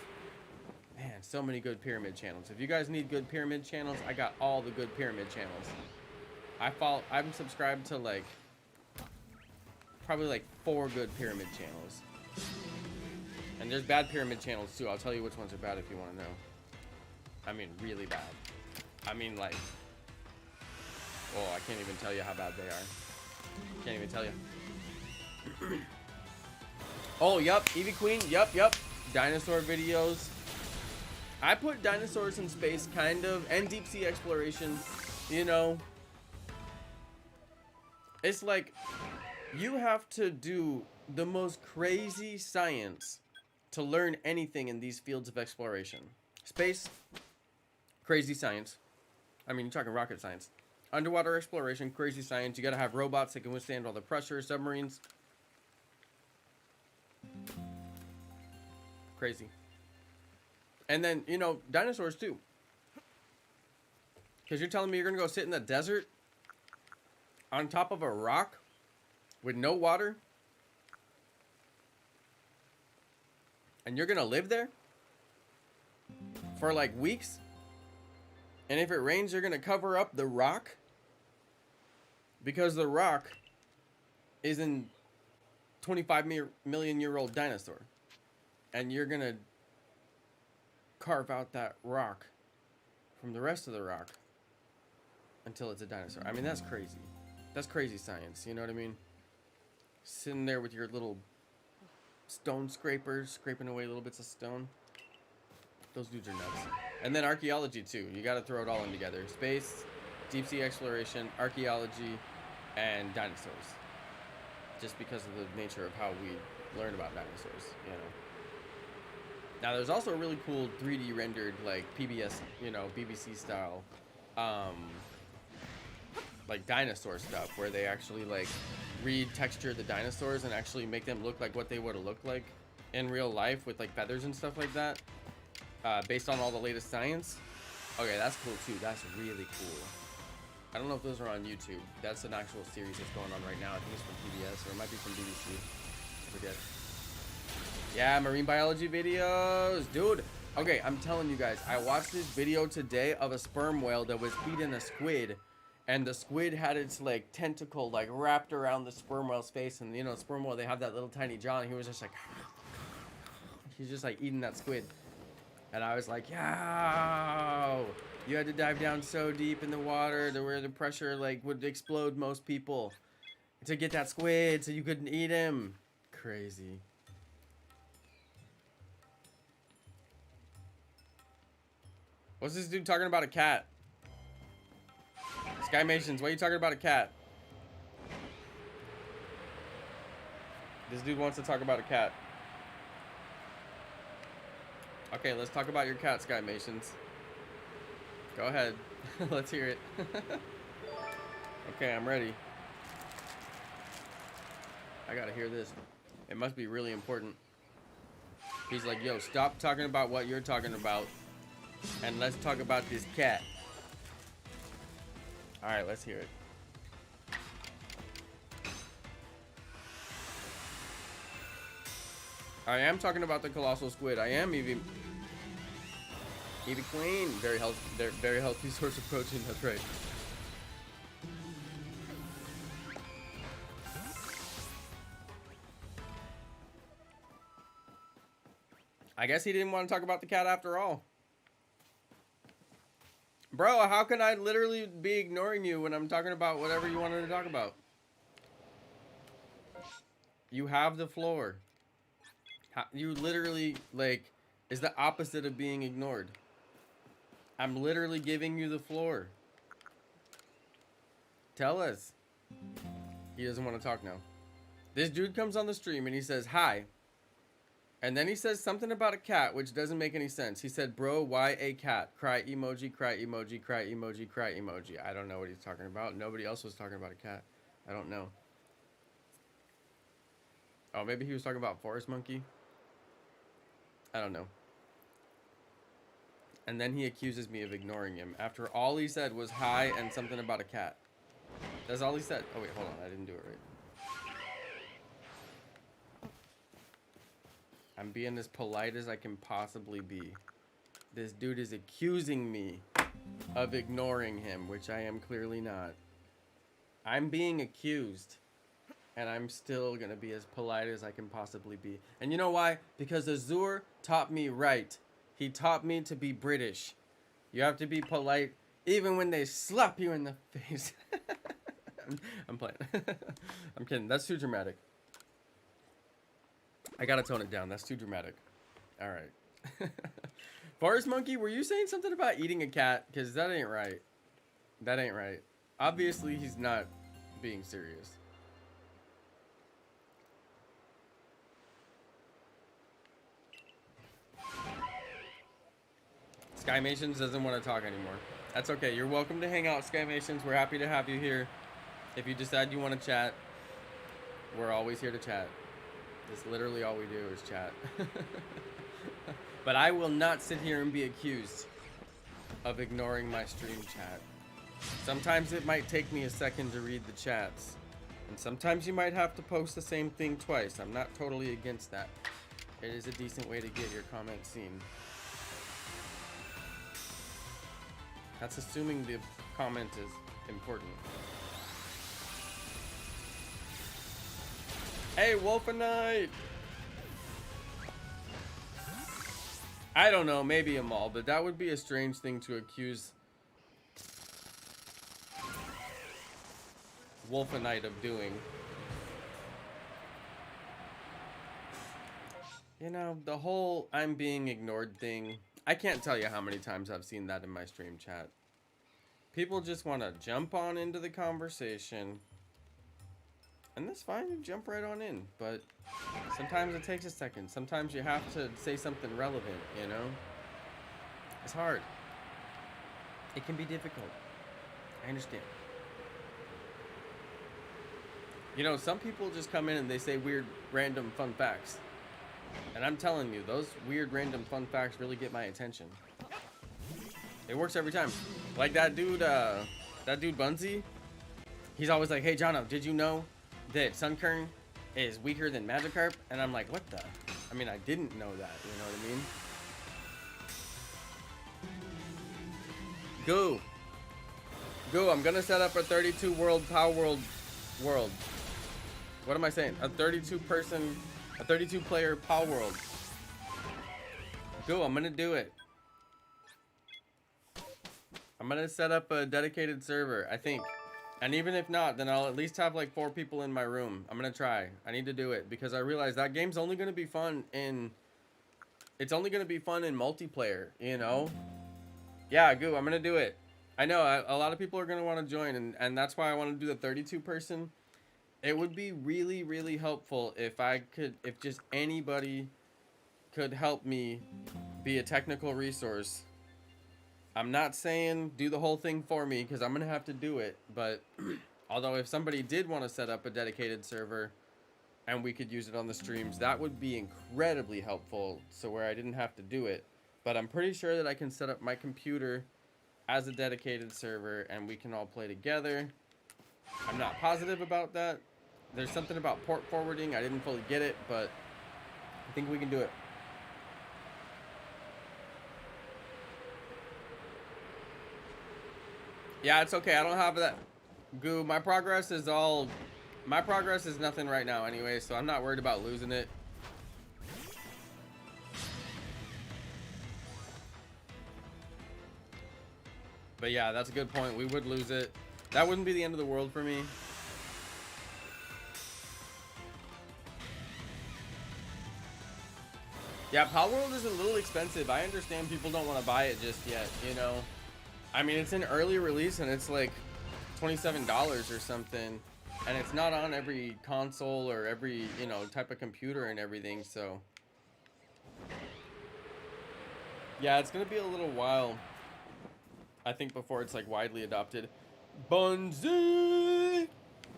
Man, so many good pyramid channels. If you guys need good pyramid channels, I got all the good pyramid channels. I'm subscribed to like probably like 4 good pyramid channels. And there's bad pyramid channels too. I'll tell you which ones are bad if you want to know. I mean, really bad. I mean, like, oh, I can't even tell you how bad they are. Can't even tell you. Oh, yup, Eevee Queen, yup. Dinosaur videos. I put dinosaurs in space, kind of, and deep sea exploration. You know, it's like you have to do the most crazy science to learn anything in these fields of exploration. Space, crazy science. I mean, you're talking rocket science. Underwater exploration, crazy science. You gotta have robots that can withstand all the pressure, submarines. Crazy. And then, you know, dinosaurs too. Because you're telling me you're gonna go sit in the desert on top of a rock with no water? And you're gonna live there? for like weeks. And if it rains, you're gonna cover up the rock, because the rock is a 25 million-year-old dinosaur, and you're gonna carve out that rock from the rest of the rock until it's a dinosaur. I mean, that's crazy. That's crazy science. You know what I mean? Sitting there with your little stone scrapers, scraping away little bits of stone. Those dudes are nuts. And then archaeology too. You got to throw it all in together. Space, deep sea exploration, archaeology, and dinosaurs. Just because of the nature of how we learn about dinosaurs, you know. Now there's also a really cool 3D rendered, like PBS, you know, BBC style, like dinosaur stuff, where they actually like retexture the dinosaurs and actually make them look like what they would have looked like in real life with like feathers and stuff like that, based on all the latest science. Okay, that's cool too. That's really cool. I don't know if those are on YouTube. That's an actual series that's going on right now. I think it's from PBS, or it might be from BBC. I forget. Yeah, marine biology videos, dude. Okay, I'm telling you guys, I watched this video today of a sperm whale that was eating a squid, and the squid had its like tentacle like wrapped around the sperm whale's face, and you know, sperm whale, they have that little tiny jaw, and he was just like, he's just like eating that squid. And I was like, yo, you had to dive down so deep in the water to where the pressure like would explode most people to get that squid so you couldn't eat him. Crazy. What's this dude talking about a cat? Skymations, why are you talking about a cat? This dude wants to talk about a cat. Okay, let's talk about your cat, Skymations. Go ahead. Let's hear it. Okay, I'm ready. I gotta hear this. It must be really important. He's like, yo, stop talking about what you're talking about, and let's talk about this cat. All right, let's hear it. I am talking about the colossal squid. I am Evie Queen. Very healthy source of protein. That's right. I guess he didn't want to talk about the cat after all. Bro, how can I literally be ignoring you when I'm talking about whatever you wanted to talk about? You have the floor. You literally, like, is the opposite of being ignored. I'm literally giving you the floor. Tell us. He doesn't want to talk now. This dude comes on the stream and he says, hi. And then he says something about a cat, which doesn't make any sense. He said, bro, why a cat? Cry emoji, cry emoji, cry emoji, cry emoji. I don't know what he's talking about. Nobody else was talking about a cat. I don't know. Oh, maybe he was talking about forest monkey. I don't know. And then he accuses me of ignoring him after all he said was hi and something about a cat. That's all he said. Oh, wait, hold on. I didn't do it right. I'm being as polite as I can possibly be. This dude is accusing me of ignoring him, which I am clearly not. I'm being accused, and I'm still gonna be as polite as I can possibly be. And you know why? Because Azur taught me right. He taught me to be British. You have to be polite even when they slap you in the face. I'm playing. I'm kidding. That's too dramatic. I gotta tone it down. That's too dramatic. All right. Forest monkey, were you saying something about eating a cat? Because that ain't right. That ain't right. Obviously, he's not being serious. Skymations doesn't want to talk anymore. That's okay. You're welcome to hang out, Skymations. We're happy to have you here. If you decide you want to chat, we're always here to chat. That's literally all we do is chat. But I will not sit here and be accused of ignoring my stream chat. Sometimes it might take me a second to read the chats. And sometimes you might have to post the same thing twice. I'm not totally against that. It is a decent way to get your comments seen. That's assuming the comment is important. Hey, Wolfenite! I don't know, maybe a mall, but that would be a strange thing to accuse Wolfenite of doing. You know, the whole I'm being ignored thing, I can't tell you how many times I've seen that in my stream chat. People just want to jump on into the conversation. And that's fine, you jump right on in. But sometimes it takes a second. Sometimes you have to say something relevant, you know? It's hard. It can be difficult. I understand. You know, some people just come in and they say weird, random, fun facts. And I'm telling you, those weird, random, fun facts really get my attention. It works every time. Like that dude Bunzi, he's always like, hey, Jonno, did you know that Sunkern is weaker than Magikarp? And I'm like, what the? I mean, I didn't know that, you know what I mean? Go, I'm gonna set up a 32 world Palworld world. What am I saying? A 32 player Palworld. Go, I'm gonna do it. I'm gonna set up a dedicated server, I think. And even if not, then I'll at least have like 4 people in my room. I'm gonna try. I need to do it because I realize that game's only gonna be fun in... It's only gonna be fun in multiplayer, you know? Yeah, I'm gonna do it. I know, a lot of people are gonna wanna join, and that's why I wanna do the 32 person. It would be really, really helpful if if just anybody could help me be a technical resource. I'm not saying do the whole thing for me because I'm going to have to do it. But although if somebody did want to set up a dedicated server and we could use it on the streams, that would be incredibly helpful. So where I didn't have to do it. But I'm pretty sure that I can set up my computer as a dedicated server and we can all play together. I'm not positive about that. There's something about port forwarding. I didn't fully get it, but I think we can do it. Yeah, it's okay. I don't have that. Goo, my progress is nothing right now anyway, so I'm not worried about losing it. But yeah, that's a good point. We would lose it. That wouldn't be the end of the world for me. Yeah, Palworld is a little expensive. I understand people don't want to buy it just yet, you know. I mean, it's an early release and it's like $27 or something. And it's not on every console or every, you know, type of computer and everything, so. Yeah, it's going to be a little while, I think, before it's like widely adopted. Bunzi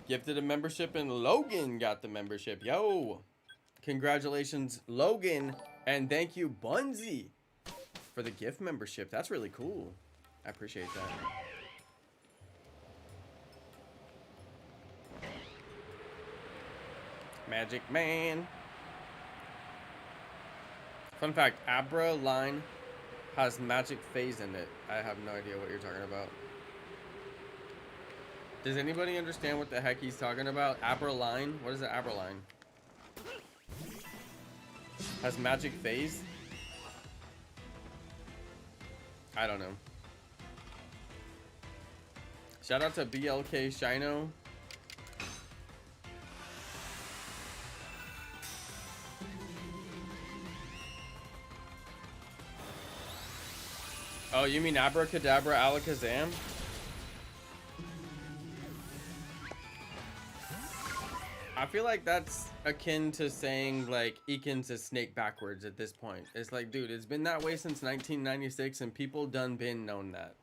gifted a membership and Logan got the membership. Yo, congratulations, Logan. And thank you, Bunzi, for the gift membership. That's really cool. I appreciate that. Magic Man. Fun fact, Abra line has magic phase in it. I have no idea what you're talking about. Does anybody understand what the heck he's talking about? Abra line? What is the Abra line? Has magic phase? I don't know. Shout out to BLK Shino. Oh, you mean Abracadabra Alakazam? I feel like that's akin to saying like Eakins is snake backwards at this point. It's like, dude, it's been that way since 1996 and people done been known that.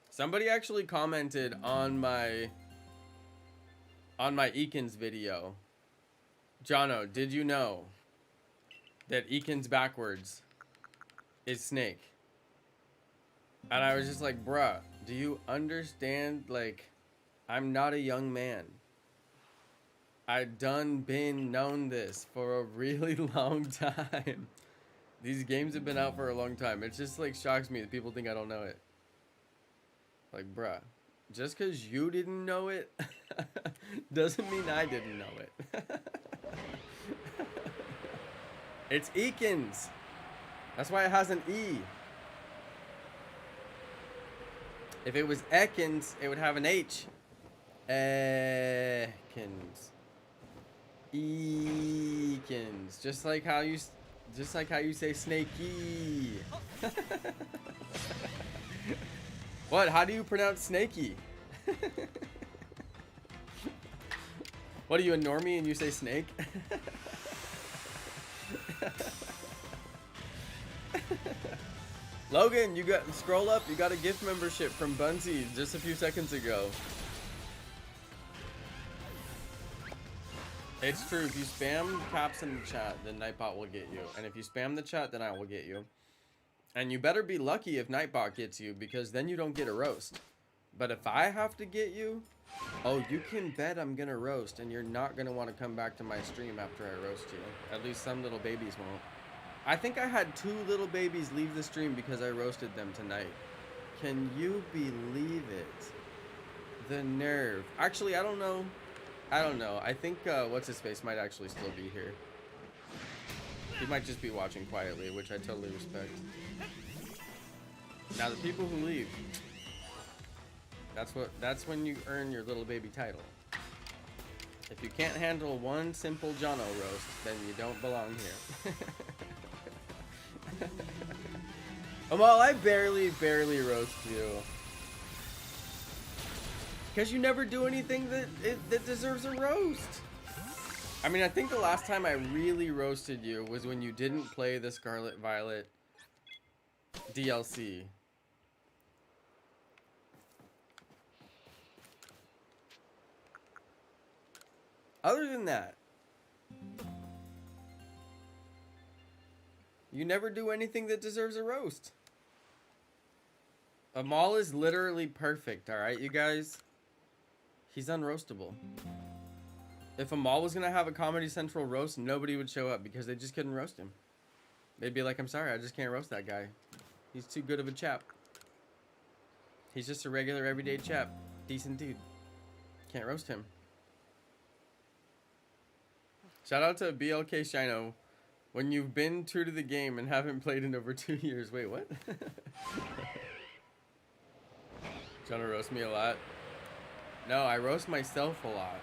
Somebody actually commented on my Eakins video. Jonno, did you know that Eakins backwards is snake? And I was just like, bruh, do you understand? Like, I'm not a young man. I done been known this for a really long time. These games have been out for a long time. It just like shocks me that people think I don't know it. Like, bruh, just because you didn't know it doesn't mean I didn't know it. It's Ekins. That's why it has an E. If it was Ekins, it would have an H. Ekins. Ekins. Just like how you say snakey. What? How do you pronounce snakey? What, are you a normie and you say snake? Logan, you got, scroll up, you got a gift membership from Bunsey just a few seconds ago. It's true, if you spam caps in the chat, then Nightbot will get you. And if you spam the chat, then I will get you. And you better be lucky if Nightbot gets you, because then you don't get a roast. But if I have to get you, oh, you can bet I'm gonna roast, and you're not gonna want to come back to my stream after I roast you. At least some little babies won't. I think I had 2 little babies leave the stream because I roasted them tonight. Can you believe it? The nerve. Actually, I don't know. I think what's his face might actually still be here. He might just be watching quietly, which I totally respect. Now the people who leave, that's when you earn your little baby title. If you can't handle one simple Jonno roast, then you don't belong here. Amal, I barely roast you. Because you never do anything that deserves a roast. I mean, I think the last time I really roasted you was when you didn't play the Scarlet Violet DLC. Other than that, you never do anything that deserves a roast. Amal is literally perfect, alright, you guys? He's unroastable. If Amal was gonna have a Comedy Central roast, nobody would show up because they just couldn't roast him. They'd be like, I'm sorry, I just can't roast that guy. He's too good of a chap. He's just a regular, everyday chap. Decent dude. Can't roast him. Shout out to BLK Shino. When you've been true to the game and haven't played in over 2 years. Wait, what? Trying to roast me a lot? No, I roast myself a lot.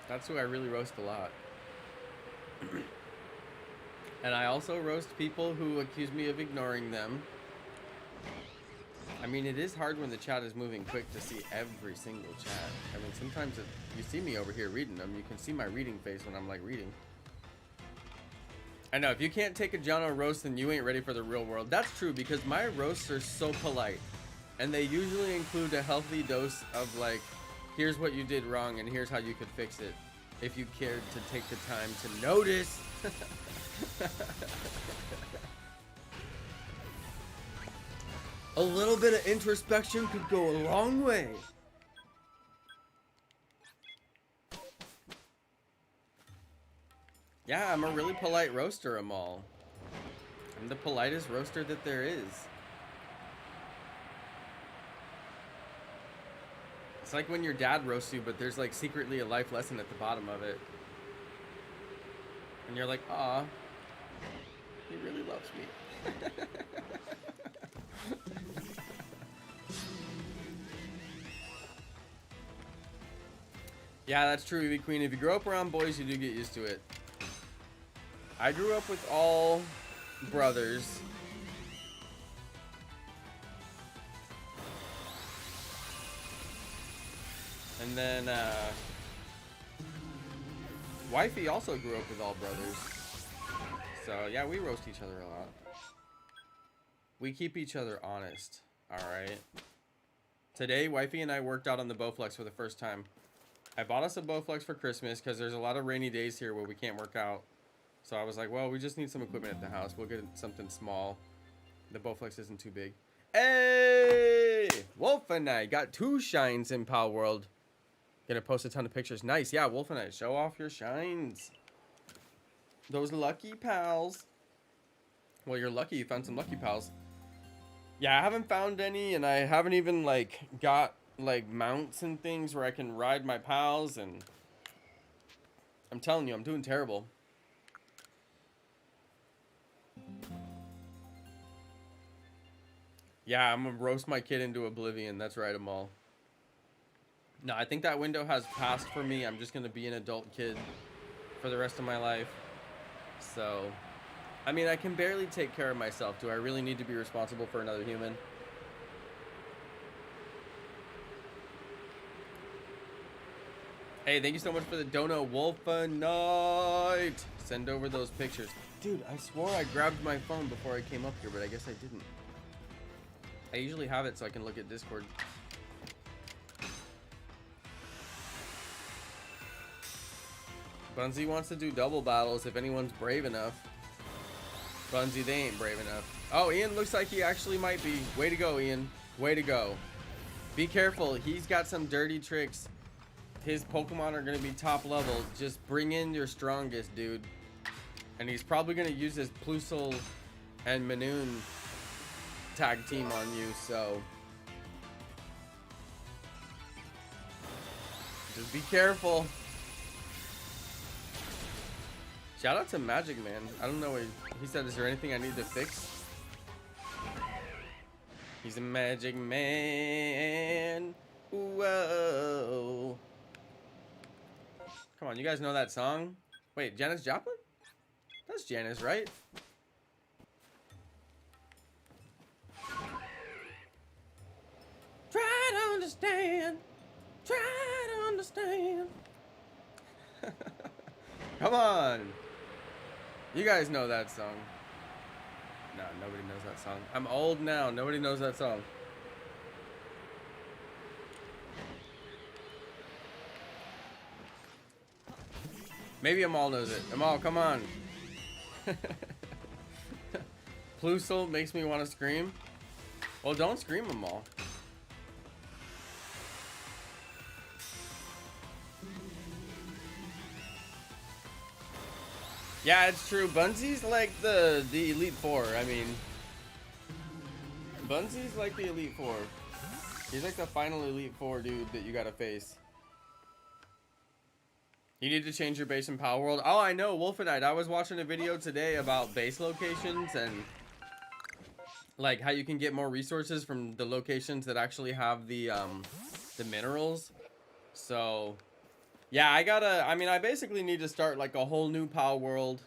That's who I really roast a lot. And I also roast people who accuse me of ignoring them. I mean, it is hard when the chat is moving quick to see every single chat. I mean, sometimes if you see me over here reading them, you can see my reading face when I'm like reading. I know, if you can't take a Jonno roast, then you ain't ready for the real world. That's true, because my roasts are so polite. And they usually include a healthy dose of like, here's what you did wrong and here's how you could fix it. If you cared to take the time to notice. A little bit of introspection could go a long way. Yeah, I'm a really polite roaster, Amal. I'm the politest roaster that there is. It's like when your dad roasts you, but there's like secretly a life lesson at the bottom of it. And you're like, aw, he really loves me. Yeah, that's true, Evie Queen. If you grow up around boys, you do get used to it. I grew up with all brothers. And then, wifey also grew up with all brothers. So, yeah, we roast each other a lot. We keep each other honest, alright? Today, wifey and I worked out on the Bowflex for the first time. I bought us a Bowflex for Christmas because there's a lot of rainy days here where we can't work out. So I was like, well, we just need some equipment at the house. We'll get something small. The Bowflex isn't too big. Hey! Wolf and I got 2 shines in Palworld. Gonna post a ton of pictures. Nice. Yeah, Wolf and I, show off your shines. Those lucky pals. Well, you're lucky you found some lucky pals. Yeah, I haven't found any, and I haven't even, like, got, like, mounts and things where I can ride my pals, and I'm telling you, I'm doing terrible. Yeah, I'm gonna roast my kid into oblivion. That's right, Amal. No, I think that window has passed for me. I'm just gonna be an adult kid for the rest of my life. So, I mean, I can barely take care of myself. Do I really need to be responsible for another human? Hey, thank you so much for the dono, Wolfenite. Send over those pictures. Dude, I swore I grabbed my phone before I came up here, but I guess I didn't. I usually have it so I can look at Discord. Bunzy wants to do double battles if anyone's brave enough. Bunzy, they ain't brave enough. Oh, Ian looks like he actually might be. Way to go, Ian. Way to go. Be careful. He's got some dirty tricks. His Pokemon are going to be top level. Just bring in your strongest, dude. And he's probably going to use his Pluto and Manoon tag team on you, so just be careful. Shout out to Magic Man. I don't know what he said. Is there anything I need to fix? He's a Magic Man. Whoa. Come on, you guys know that song? Wait, Janis Joplin? That's Janis, right? Try to understand. Try to understand. Come on. You guys know that song. No, nobody knows that song. I'm old now. Nobody knows that song. Maybe Amal knows it. Amal, come on. Pluto makes me want to scream. Well, don't scream, Amal. Yeah, it's true. Bunzy's like the Elite Four. I mean, Bunzy's like the Elite Four. He's like the final Elite Four dude that you gotta face. You need to change your base in Palworld. Oh, I know, Wolfenite. I was watching a video today about base locations and like how you can get more resources from the locations that actually have the minerals. So yeah, I basically need to start like a whole new Palworld.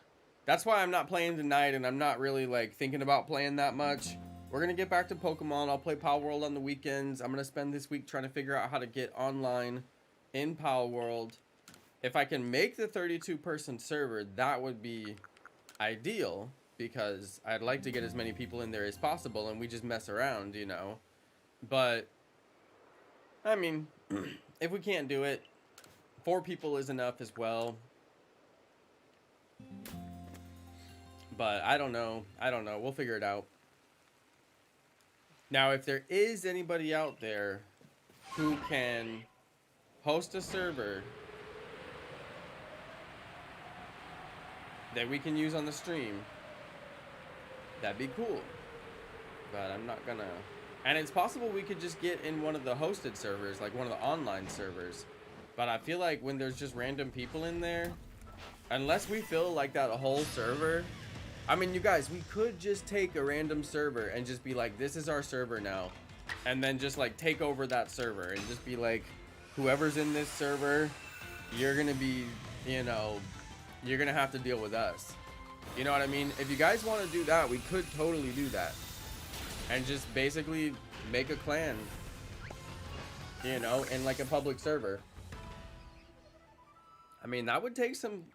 That's why I'm not playing tonight, and I'm not really like thinking about playing that much. We're gonna get back to Pokemon. I'll play Palworld on the weekends. I'm gonna spend this week trying to figure out how to get online in Palworld. If I can make the 32-person server, that would be ideal, because I'd like to get as many people in there as possible, and we just mess around, you know. But I mean, if we can't do it, 4 people is enough as well. But I don't know. We'll figure it out. Now, if there is anybody out there who can host a server that we can use on the stream, that'd be cool. But I'm not gonna. And it's possible we could just get in one of the hosted servers, like one of the online servers. But I feel like when there's just random people in there, unless we fill like that whole server, I mean, you guys, we could just take a random server and just be like, this is our server now. And then just like take over that server and just be like, whoever's in this server, you're gonna be, you know, you're gonna have to deal with us. You know what I mean? If you guys want to do that, we could totally do that. And just basically make a clan, you know, in like a public server. I mean, that would take some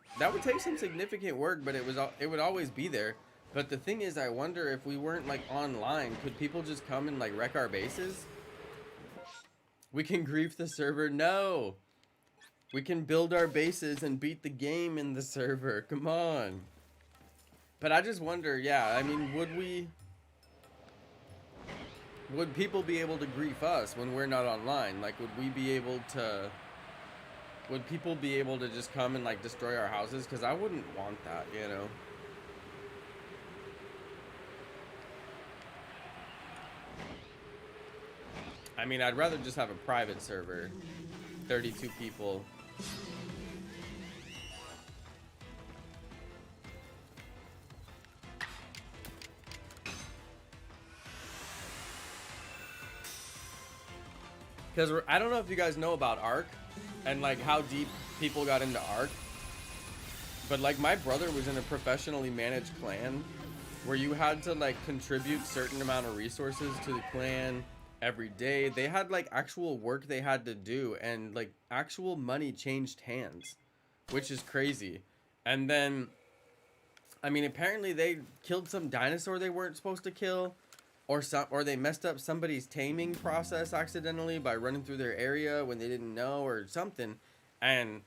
significant work, but it would always be there. But the thing is, I wonder if we weren't like online, could people just come and like wreck our bases? We can grief the server. No, we can build our bases and beat the game in the server. Come on. But I just wonder, yeah, I mean, would people be able to grief us when we're not online? Like, would people be able to just come and like destroy our houses? Because I wouldn't want that, you know. I mean, I'd rather just have a private server. 32 people. Because I don't know if you guys know about Ark and like how deep people got into Ark. But like my brother was in a professionally managed clan where you had to like contribute certain amount of resources to the clan every day. They had like actual work they had to do, and like actual money changed hands, which is crazy. And then, I mean, apparently they killed some dinosaur they weren't supposed to kill, or they messed up somebody's taming process accidentally by running through their area when they didn't know or something. And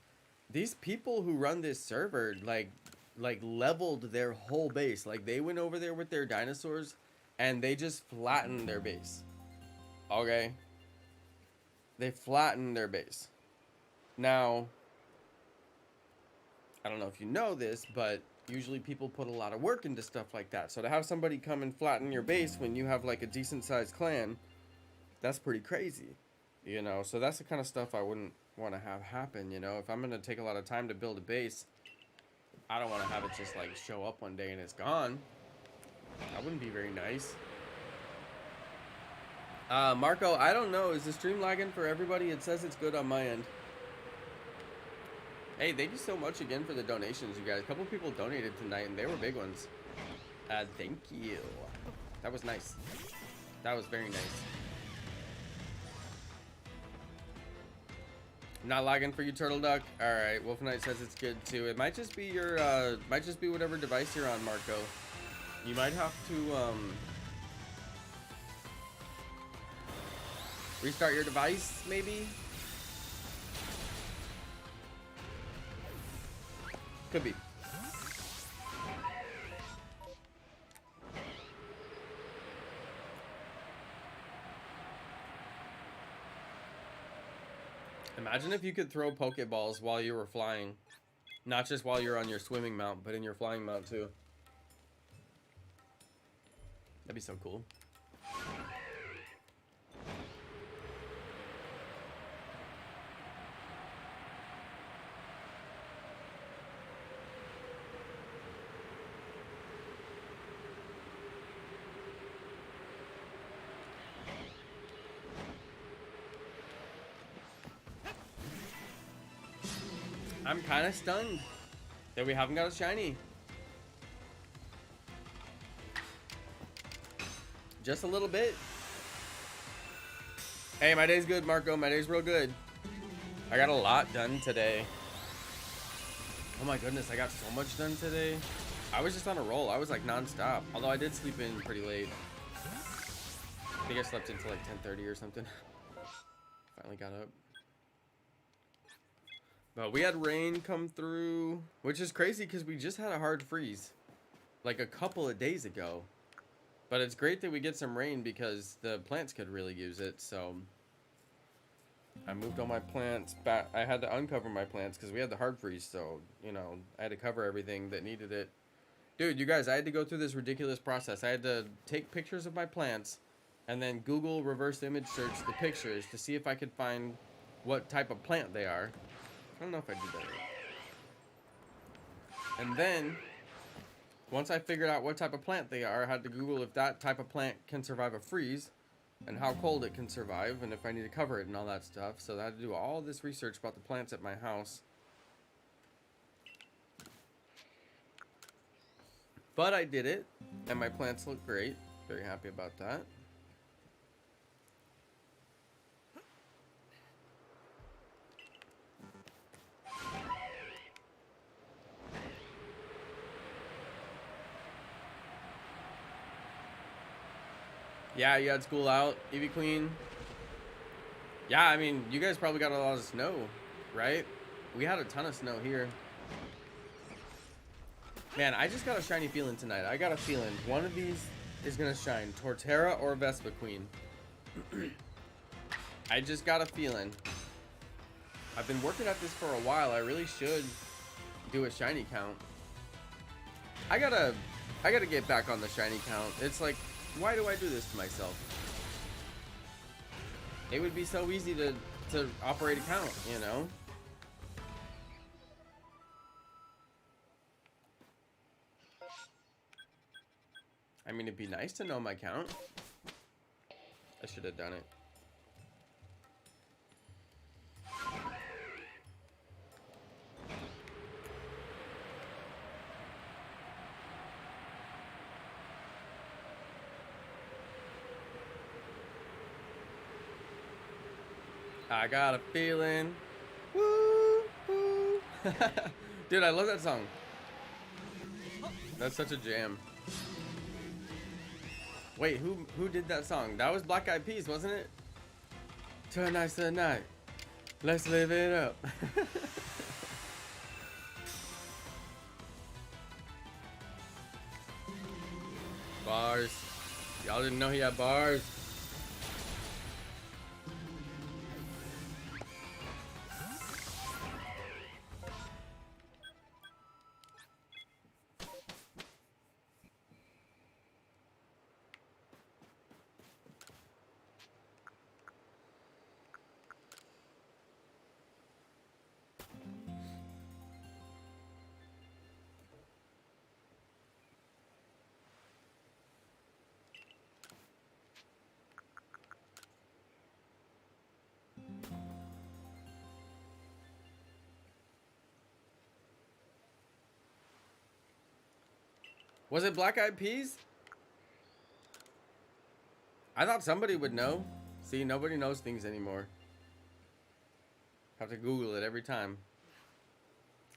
these people who run this server like leveled their whole base. Like they went over there with their dinosaurs and they just flattened their base. Okay, they flattened their base. Now, I don't know if you know this, but usually people put a lot of work into stuff like that. So to have somebody come and flatten your base when you have like a decent sized clan, that's pretty crazy, you know? So that's the kind of stuff I wouldn't want to have happen, you know? If I'm going to take a lot of time to build a base, I don't want to have it just like show up one day and it's gone. That wouldn't be very nice. Marco, I don't know. Is the stream lagging for everybody? It says it's good on my end. Hey, thank you so much again for the donations, you guys. A couple people donated tonight, and they were big ones. Thank you. That was nice. That was very nice. Not lagging for you, Turtle Duck. All right, Wolf Knight says it's good too. It might just be your, might just be whatever device you're on, Marco. You might have to restart your device, maybe. Could be. Imagine if you could throw Pokeballs while you were flying. Not just while you're on your swimming mount, but in your flying mount too. That'd be so cool. I'm kind of stunned that we haven't got a shiny. Just a little bit. Hey, my day's good, Marco. My day's real good. I got a lot done today. Oh my goodness, I got so much done today. I was just on a roll. I was like non-stop. Although I did sleep in pretty late. I think I slept until like 10:30 or something. Finally got up. But we had rain come through, which is crazy because we just had a hard freeze like a couple of days ago. But it's great that we get some rain because the plants could really use it. So I moved all my plants back. I had to uncover my plants because we had the hard freeze. So, you know, I had to cover everything that needed it. Dude, you guys, I had to go through this ridiculous process. I had to take pictures of my plants and then Google reverse image search the pictures to see if I could find what type of plant they are. I don't know if I did that right. And then, once I figured out what type of plant they are, I had to Google if that type of plant can survive a freeze and how cold it can survive and if I need to cover it and all that stuff. So I had to do all this research about the plants at my house. But I did it, and my plants look great. Very happy about that. Yeah, you had school out, Eevee Queen. Yeah, I mean, you guys probably got a lot of snow, right? We had a ton of snow here. Man, I just got a shiny feeling tonight. I got a feeling one of these is gonna shine. Torterra or Vespa Queen. I just got a feeling. I've been working at this for a while. I really should do a shiny count. I gotta get back on the shiny count. It's like, why do I do this to myself? it would be so easy to operate account, you know? I mean, it'd be nice to know my count. I should have done it. I got a feeling. Woo, woo. Dude, I love that song. That's such a jam. Wait, who did that song? That was Black Eyed Peas, wasn't it? Tonight's the night. Let's live it up. Bars. Y'all didn't know he had bars. Was it Black Eyed Peas? I thought somebody would know. See, nobody knows things anymore. Have to Google it every time.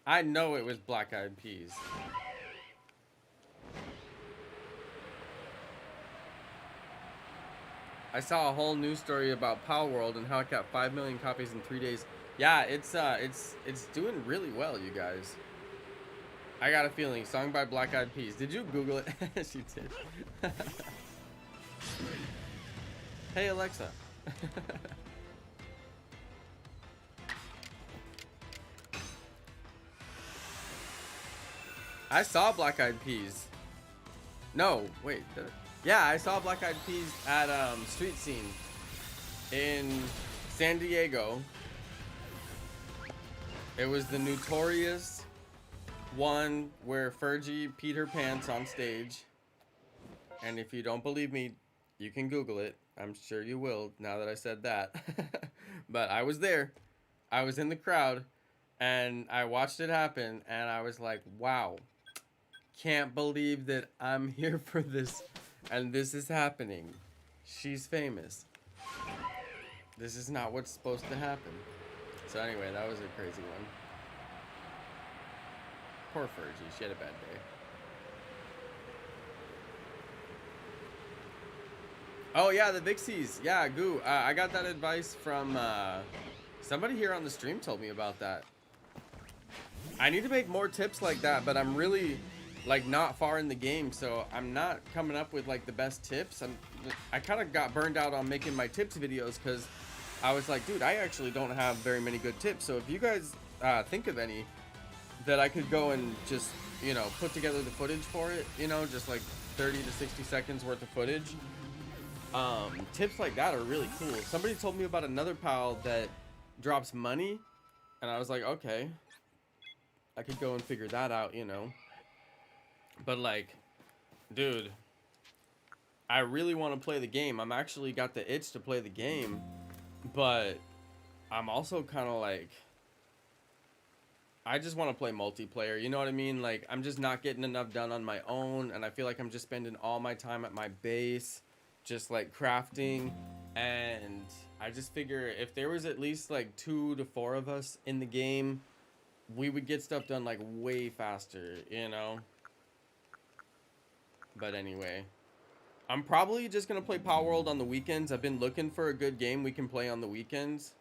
I know it was Black Eyed Peas. I saw a whole news story about Palworld and how it got 5 million copies in 3 days. Yeah, it's doing really well, you guys. I got a feeling. Song by Black Eyed Peas. Did you Google it? She did. Hey, Alexa. I saw Black Eyed Peas. No, wait. Yeah, I saw Black Eyed Peas at Street Scene in San Diego. It was the notorious one where Fergie peed her pants on stage. And if you don't believe me, you can Google it. I'm sure you will now that I said that. But I was there. I was in the crowd and I watched it happen and I was like, wow. Can't believe that I'm here for this and this is happening. She's famous. This is not what's supposed to happen. So anyway, that was a crazy one. Poor Fergie, she had a bad day. Oh yeah, the Vixies. Yeah, Goo. I got that advice from somebody here on the stream told me about that. I need to make more tips like that, but I'm really like not far in the game, so I'm not coming up with like the best tips. I kind of got burned out on making my tips videos because I was like, dude, I actually don't have very many good tips. So if you guys think of any that I could go and just, you know, put together the footage for it, you know, just like 30 to 60 seconds worth of footage. Tips like that are really cool. Somebody told me about another pal that drops money, and I was like, okay, I could go and figure that out, you know. But like, dude, I really want to play the game. I'm actually got the itch to play the game, but I'm also kind of like, I just want to play multiplayer, you know what I mean? Like, I'm just not getting enough done on my own, and I feel like I'm just spending all my time at my base, just like crafting, and I just figure if there was at least like 2 to 4 of us in the game, we would get stuff done like way faster, you know? But anyway, I'm probably just gonna play Palworld on the weekends. I've been looking for a good game we can play on the weekends.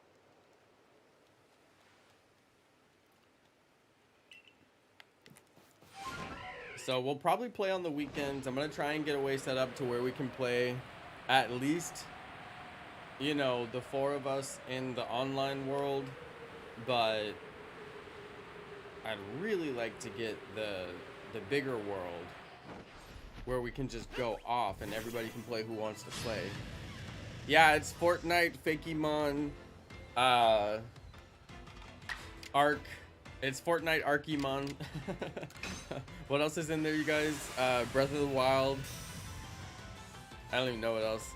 So we'll probably play on the weekends. I'm gonna try and get a way set up to where we can play at least, you know, the 4 of us in the online world, but I'd really like to get the bigger world where we can just go off and everybody can play who wants to play. Yeah, it's Fortnite, Fakemon, Arc. It's Fortnite, Archimon. What else is in there, you guys? Breath of the Wild. I don't even know what else.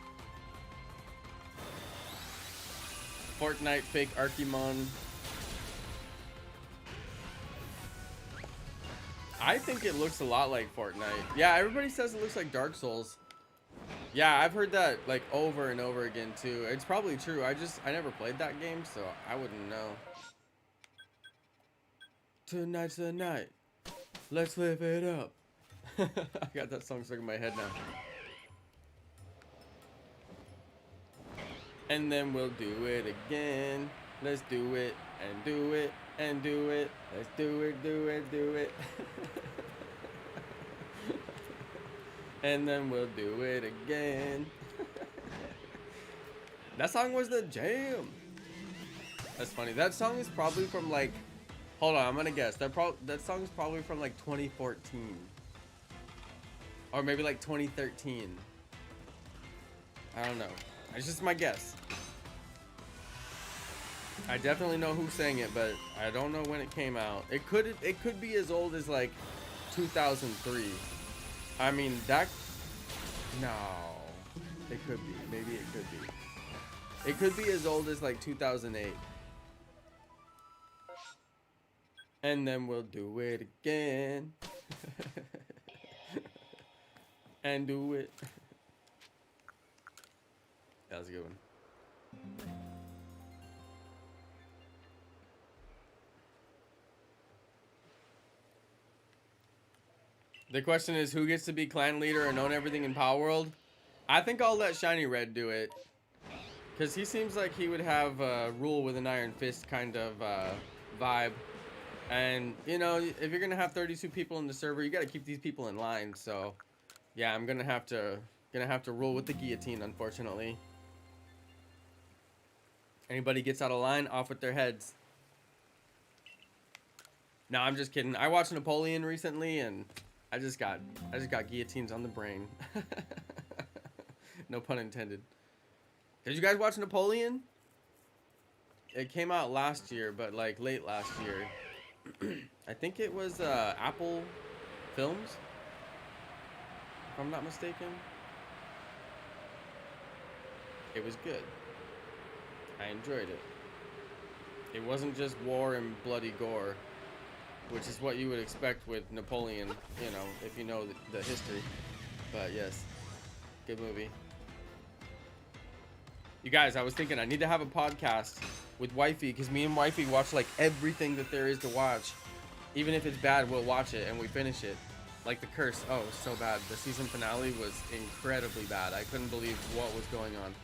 Fortnite, fake Archimon. I think it looks a lot like Fortnite. Yeah, everybody says it looks like Dark Souls. Yeah, I've heard that like over and over again too. It's probably true. I never played that game, so I wouldn't know. Tonight's the night. Let's live it up. I got that song stuck in my head now. And then we'll do it again. Let's do it and do it and do it. Let's do it, do it, do it. And then we'll do it again. That song was the jam. That's funny. That song is probably from like, hold on, I'm gonna guess. That song is probably from like 2014. Or maybe like 2013. I don't know. It's just my guess. I definitely know who sang it, but I don't know when it came out. It could be as old as like 2003. I mean, that... No. It could be. Maybe it could be. It could be as old as like 2008. And then we'll do it again. And do it. That was a good one. The question is, who gets to be clan leader and own everything in Palworld? I think I'll let Shiny Red do it. Because he seems like he would have a rule with an iron fist kind of vibe. And, you know, if you're going to have 32 people in the server, you got to keep these people in line. So, yeah, I'm going to have to rule with the guillotine, unfortunately. Anybody gets out of line, off with their heads. No, I'm just kidding. I watched Napoleon recently, and I just got guillotines on the brain. No pun intended. Did you guys watch Napoleon? It came out last year, but like late last year. I think it was Apple Films, if I'm not mistaken. It was good. I enjoyed it. It wasn't just war and bloody gore, which is what you would expect with Napoleon, you know, if you know the history. But yes, good movie. You guys, I was thinking I need to have a podcast with Wifey, because me and Wifey watch like everything that there is to watch. Even if it's bad, we'll watch it and we finish it. Like The Curse. Oh, it was so bad. The season finale was incredibly bad. I couldn't believe what was going on.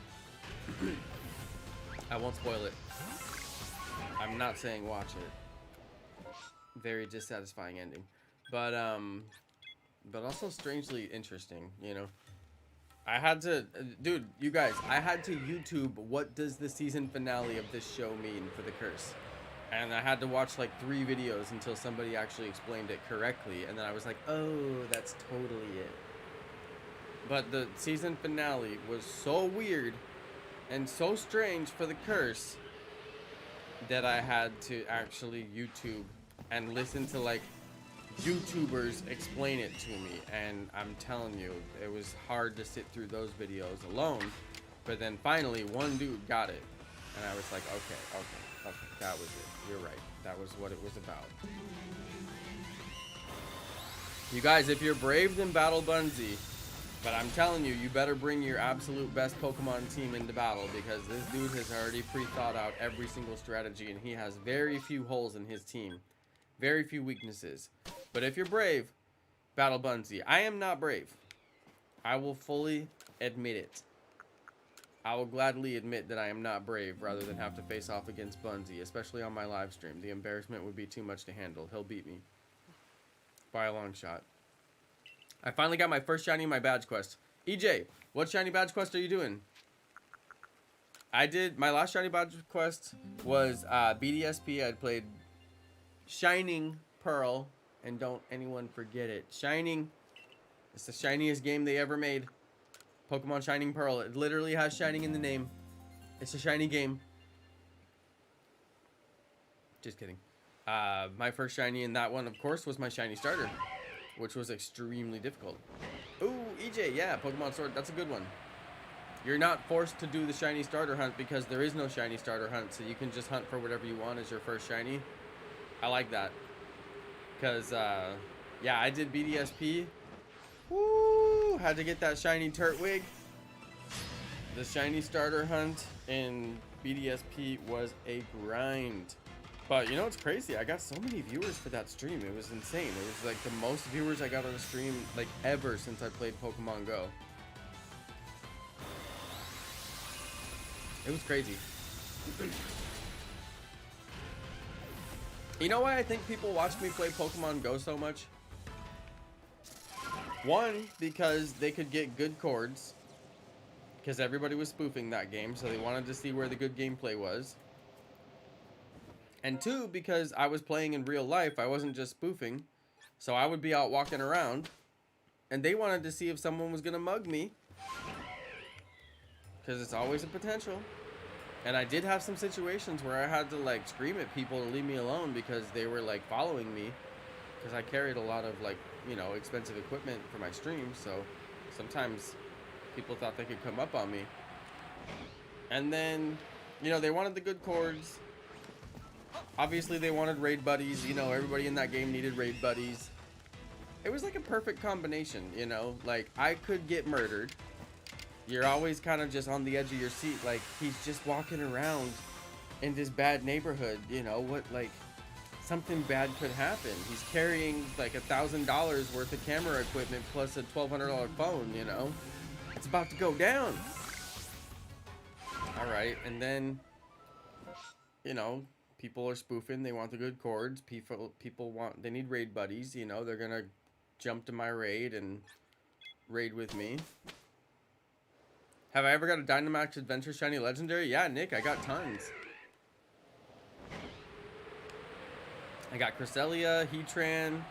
I won't spoil it. I'm not saying watch it. Very dissatisfying ending. But also strangely interesting, you know. I had to, dude, you guys, I had to YouTube what does the season finale of this show mean for The Curse. And I had to watch like 3 videos until somebody actually explained it correctly. And then I was like, oh, that's totally it. But the season finale was so weird and so strange for The Curse that I had to actually YouTube and listen to like YouTubers explain it to me, and I'm telling you, it was hard to sit through those videos alone. But then finally one dude got it, and I was like, okay, that was it. You're right, that was what it was about. You guys, if you're brave, then battle Bunzi. But I'm telling you, you better bring your absolute best Pokemon team into battle, because this dude has already pre-thought out every single strategy, and he has very few holes in his team. Very few weaknesses. But if you're brave, battle Bunzi. I am not brave. I will fully admit it. I will gladly admit that I am not brave rather than have to face off against Bunzi, especially on my live stream. The embarrassment would be too much to handle. He'll beat me by a long shot. I finally got my first shiny in my badge quest. EJ, what shiny badge quest are you doing? I did, my last shiny badge quest was BDSP. I'd played Shining Pearl, and don't anyone forget it. Shining, it's the shiniest game they ever made. Pokemon Shining Pearl. It literally has shining in the name. It's a shiny game. Just kidding. My first shiny in that one, of course, was my shiny starter, which was extremely difficult. Ooh, EJ, yeah, Pokemon Sword. That's a good one. You're not forced to do the shiny starter hunt because there is no shiny starter hunt, so you can just hunt for whatever you want as your first shiny. I like that. Because, yeah, I did BDSP. Woo! Had to get that shiny Turtwig. The shiny starter hunt in BDSP was a grind. But you know what's crazy? I got so many viewers for that stream. It was insane. It was like the most viewers I got on a stream like ever since I played Pokemon Go. It was crazy. You know why I think people watch me play Pokemon Go so much? One, because they could get good chords. Because everybody was spoofing that game, so they wanted to see where the good gameplay was. And two, because I was playing in real life, I wasn't just spoofing. So I would be out walking around, and they wanted to see if someone was going to mug me. Because it's always a potential. And I did have some situations where I had to like scream at people to leave me alone because they were like following me. Because I carried a lot of like, you know, expensive equipment for my streams. So sometimes people thought they could come up on me. And then, you know, they wanted the good chords. Obviously they wanted raid buddies. You know, everybody in that game needed raid buddies. It was like a perfect combination, you know. Like, I could get murdered. You're always kind of just on the edge of your seat. Like, he's just walking around in this bad neighborhood, you know. What, like, something bad could happen. He's carrying like $1,000 worth of camera equipment plus a $1,200 phone, you know. It's about to go down. All right, and then, you know, people are spoofing. They want the good chords. People want, they need raid buddies, you know. They're gonna jump to my raid and raid with me. Have I ever got a Dynamax Adventure Shiny Legendary? Yeah, Nick, I got tons. I got Cresselia, Heatran,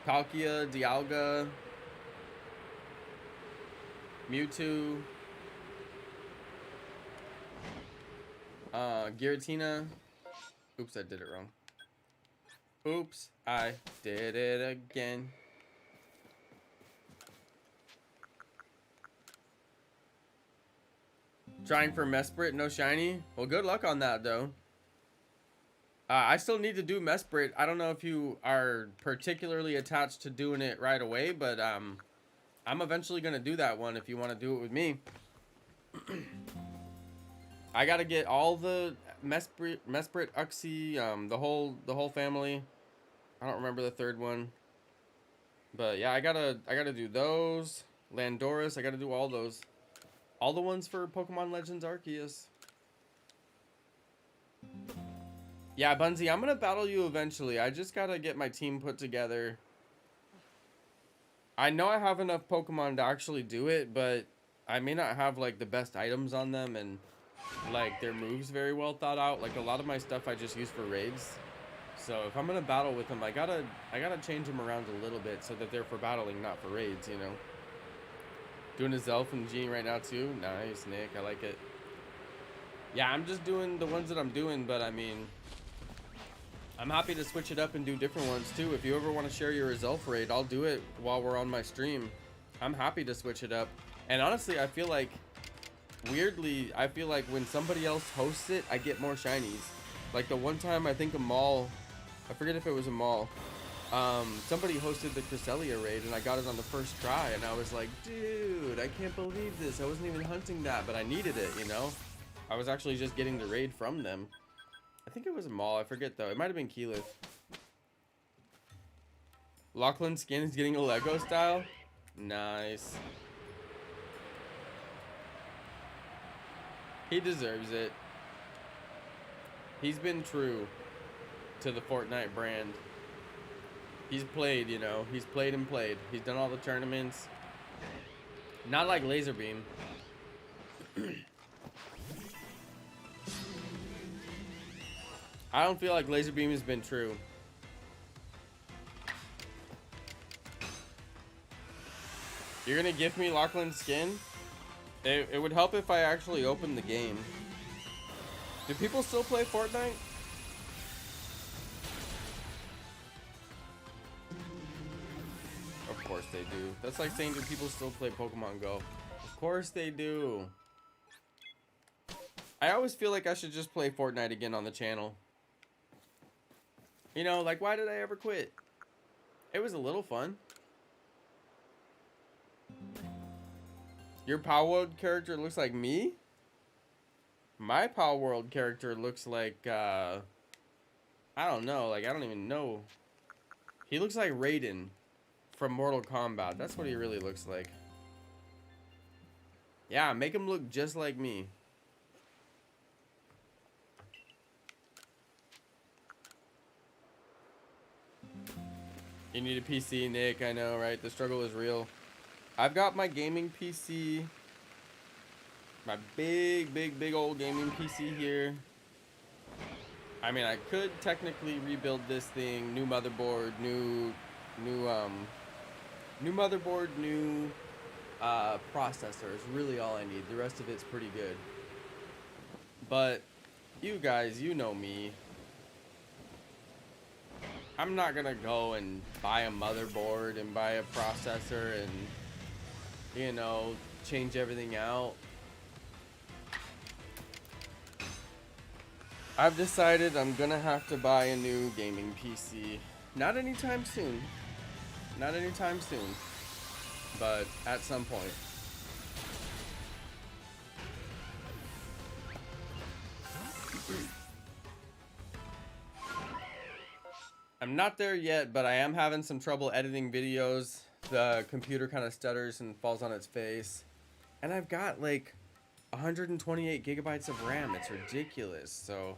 Palkia, Dialga, Mewtwo, Giratina. Oops, I did it wrong. Oops, I did it again. Trying for Mesprit, no shiny? Well, good luck on that, though. I still need to do Mesprit. I don't know if you are particularly attached to doing it right away, but I'm eventually going to do that one if you want to do it with me. I got to get all the Mesprit, Uxie, the whole family. I don't remember the third one. But yeah, I got to do those. Landorus, I got to do all those. All the ones for Pokemon Legends Arceus. Yeah, Bunzy, I'm going to battle you eventually. I just got to get my team put together. I know I have enough Pokemon to actually do it, but I may not have, like, the best items on them and, like, their moves very well thought out. Like, a lot of my stuff I just use for raids. So if I'm going to battle with them, I gotta change them around a little bit so that they're for battling, not for raids, you know. Doing a Zelf and Genie right now, too. Nice, Nick. I like it. Yeah, I'm just doing the ones that I'm doing, but, I mean, I'm happy to switch it up and do different ones too. If you ever want to share your Zelf raid, I'll do it while we're on my stream. I'm happy to switch it up. And honestly, I feel like, weirdly, I feel like when somebody else hosts it, I get more shinies. Like the one time, I think a mall, I forget if it was a mall, somebody hosted the Cresselia raid and I got it on the first try and I was like, dude, I can't believe this. I wasn't even hunting that, but I needed it, you know? I was actually just getting the raid from them. I think it was a mall. I forget, though. It might have been Keyleth. Lachlan's skin is getting a Lego style? Nice. He deserves it. He's been true to the Fortnite brand. He's played, you know. He's played and played. He's done all the tournaments. Not like Laserbeam. I don't feel like Laserbeam has been true. You're gonna gift me Lachlan's skin? It would help if I actually opened the game. Do people still play Fortnite? Of course they do. That's like saying, do people still play Pokemon Go? Of course they do. I always feel like I should just play Fortnite again on the channel. You know, like, why did I ever quit? It was a little fun. Your Palworld character looks like me? My Palworld character looks like, I don't know. Like, I don't even know. He looks like Raiden from Mortal Kombat. That's what he really looks like. Yeah, make him look just like me. You need a PC, Nick. I know, right? The struggle is real. I've got my gaming PC. My big old gaming PC here. I mean, I could technically rebuild this thing. New motherboard, new motherboard, new processor is really all I need. The rest of it's pretty good. But you guys, you know me. I'm not gonna go and buy a motherboard and buy a processor and, you know, change everything out. I've decided I'm gonna have to buy a new gaming PC. Not anytime soon. Not anytime soon. But at some point. I'm not there yet, but I am having some trouble editing videos. The computer kind of stutters and falls on its face. And I've got like 128 gigabytes of RAM. It's ridiculous. So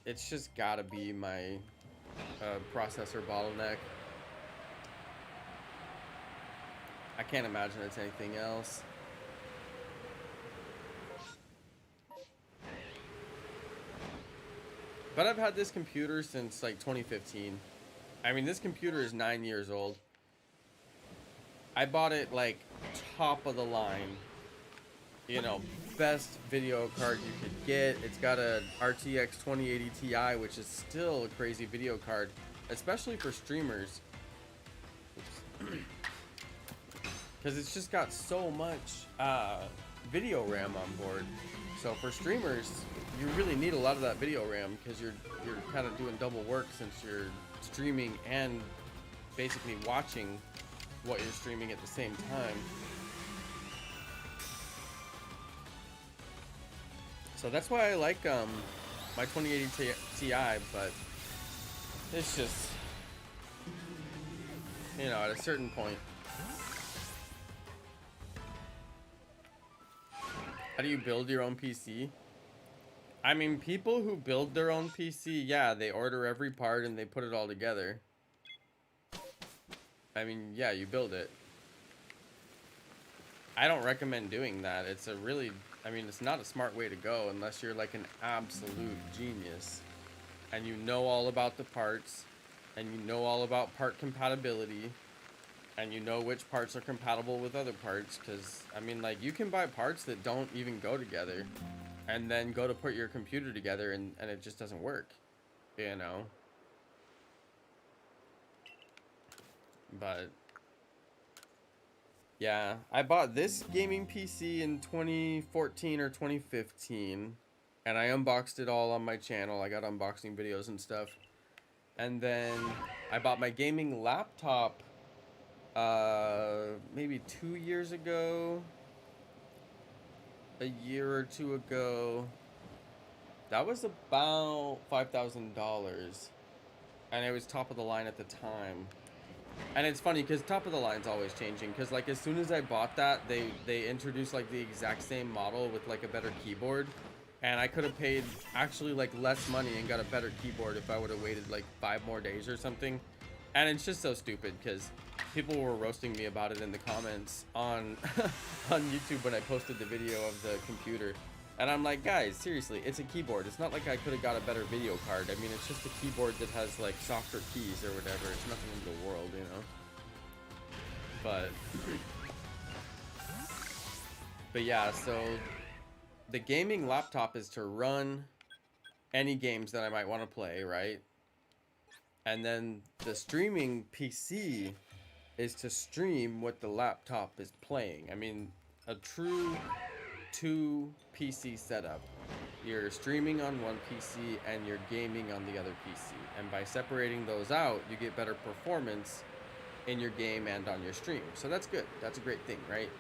it's just gotta be my processor bottleneck. I can't imagine it's anything else. But I've had this computer since like 2015. I mean, this computer is 9 years old. I bought it like top of the line. You know, best video card you could get. It's got a RTX 2080 Ti, which is still a crazy video card, especially for streamers. Because it's just got so much video RAM on board. So for streamers, you really need a lot of that video RAM because you're kind of doing double work since you're streaming and basically watching what you're streaming at the same time. So that's why I like my 2080 Ti, but it's just, you know, at a certain point. How do you build your own PC? I mean, people who build their own PC, yeah, they order every part and they put it all together. I mean, yeah, you build it. I don't recommend doing that. It's a really, I mean, it's not a smart way to go unless you're like an absolute genius and you know all about the parts and you know all about part compatibility and you know which parts are compatible with other parts. Because, I mean, like, you can buy parts that don't even go together and then go to put your computer together and it just doesn't work, you know? But yeah, I bought this gaming PC in 2014 or 2015 and I unboxed it all on my channel. I got unboxing videos and stuff. And then I bought my gaming laptop maybe 2 years ago, a year or two ago. That was about $5,000 and it was top of the line at the time. And it's funny because top of the line's always changing, because like as soon as I bought that, they introduced like the exact same model with like a better keyboard, and I could have paid actually like less money and got a better keyboard if I would have waited like 5 more days or something. And it's just so stupid because people were roasting me about it in the comments on on YouTube when I posted the video of the computer. And I'm like, guys, seriously, it's a keyboard. It's not like I could have got a better video card. I mean, it's just a keyboard that has like softer keys or whatever. It's nothing in the world, you know. But yeah, so the gaming laptop is to run any games that I might want to play, right? And then the streaming PC is to stream what the laptop is playing. I mean, a true 2 PC setup. You're streaming on one PC and you're gaming on the other PC. And by separating those out, you get better performance in your game and on your stream. So that's good. That's a great thing, right?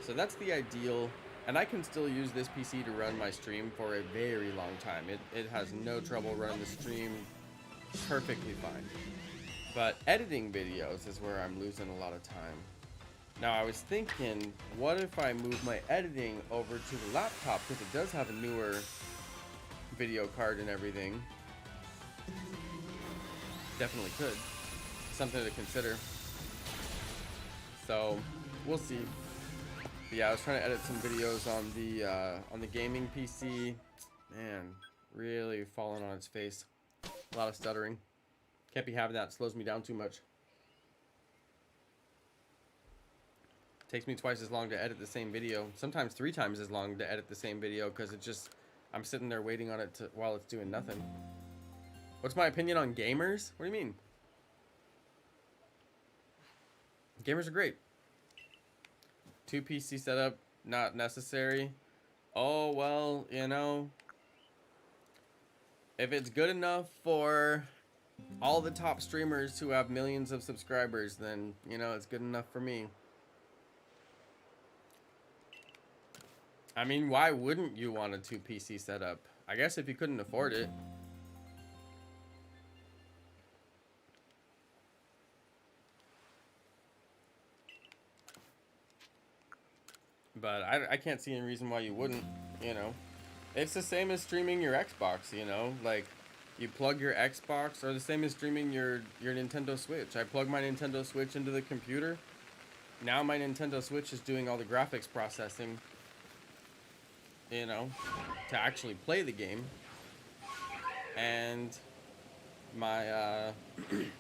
So that's the ideal. And I can still use this PC to run my stream for a very long time. It has no trouble running the stream perfectly fine. But editing videos is where I'm losing a lot of time. Now I was thinking, what if I move my editing over to the laptop, because it does have a newer video card and everything. Definitely could. Something to consider. So we'll see. But yeah, I was trying to edit some videos on the gaming PC. Man, really falling on its face. A lot of stuttering. Can't be having that. It slows me down too much. Takes me twice as long to edit the same video. Sometimes 3 times as long to edit the same video, because it just, I'm sitting there waiting on it while it's doing nothing. What's my opinion on gamers? What do you mean? Gamers are great. 2 PC setup, not necessary. Oh, well, you know, if it's good enough for all the top streamers who have millions of subscribers, then, you know, it's good enough for me. I mean, why wouldn't you want a 2 PC setup? I guess if you couldn't afford it. But I can't see any reason why you wouldn't, you know. It's the same as streaming your Xbox, you know. Like, you plug your Xbox, or the same as streaming your Nintendo Switch. I plug my Nintendo Switch into the computer. Now my Nintendo Switch is doing all the graphics processing, you know, to actually play the game. And my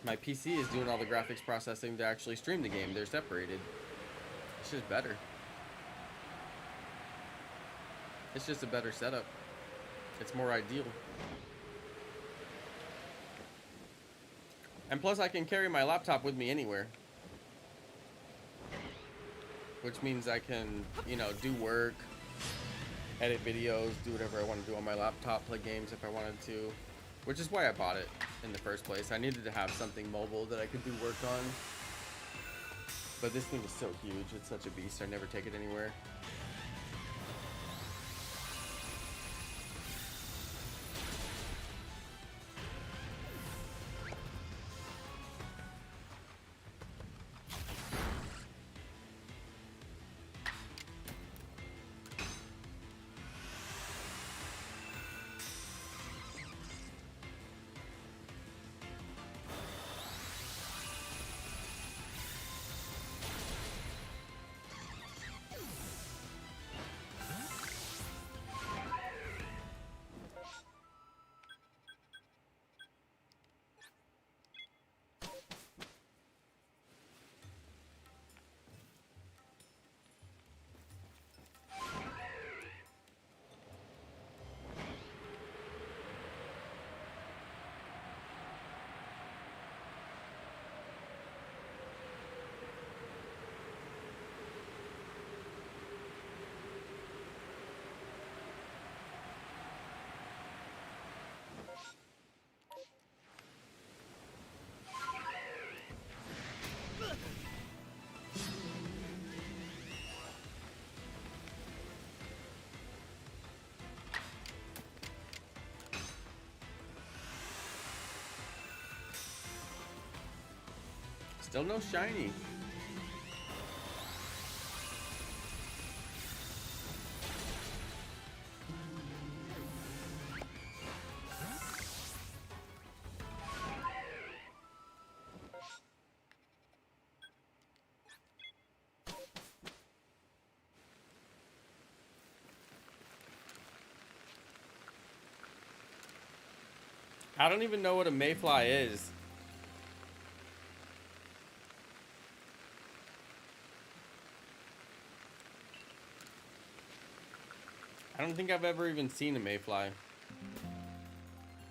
my PC is doing all the graphics processing to actually stream the game. They're separated. It's just better. It's just a better setup. It's more ideal. And plus I can carry my laptop with me anywhere. Which means I can, you know, do work, edit videos, do whatever I want to do on my laptop, play games if I wanted to. Which is why I bought it in the first place. I needed to have something mobile that I could do work on. But this thing is so huge. It's such a beast. I never take it anywhere. Still no shiny. I don't even know what a mayfly is. I don't think I've ever even seen a mayfly.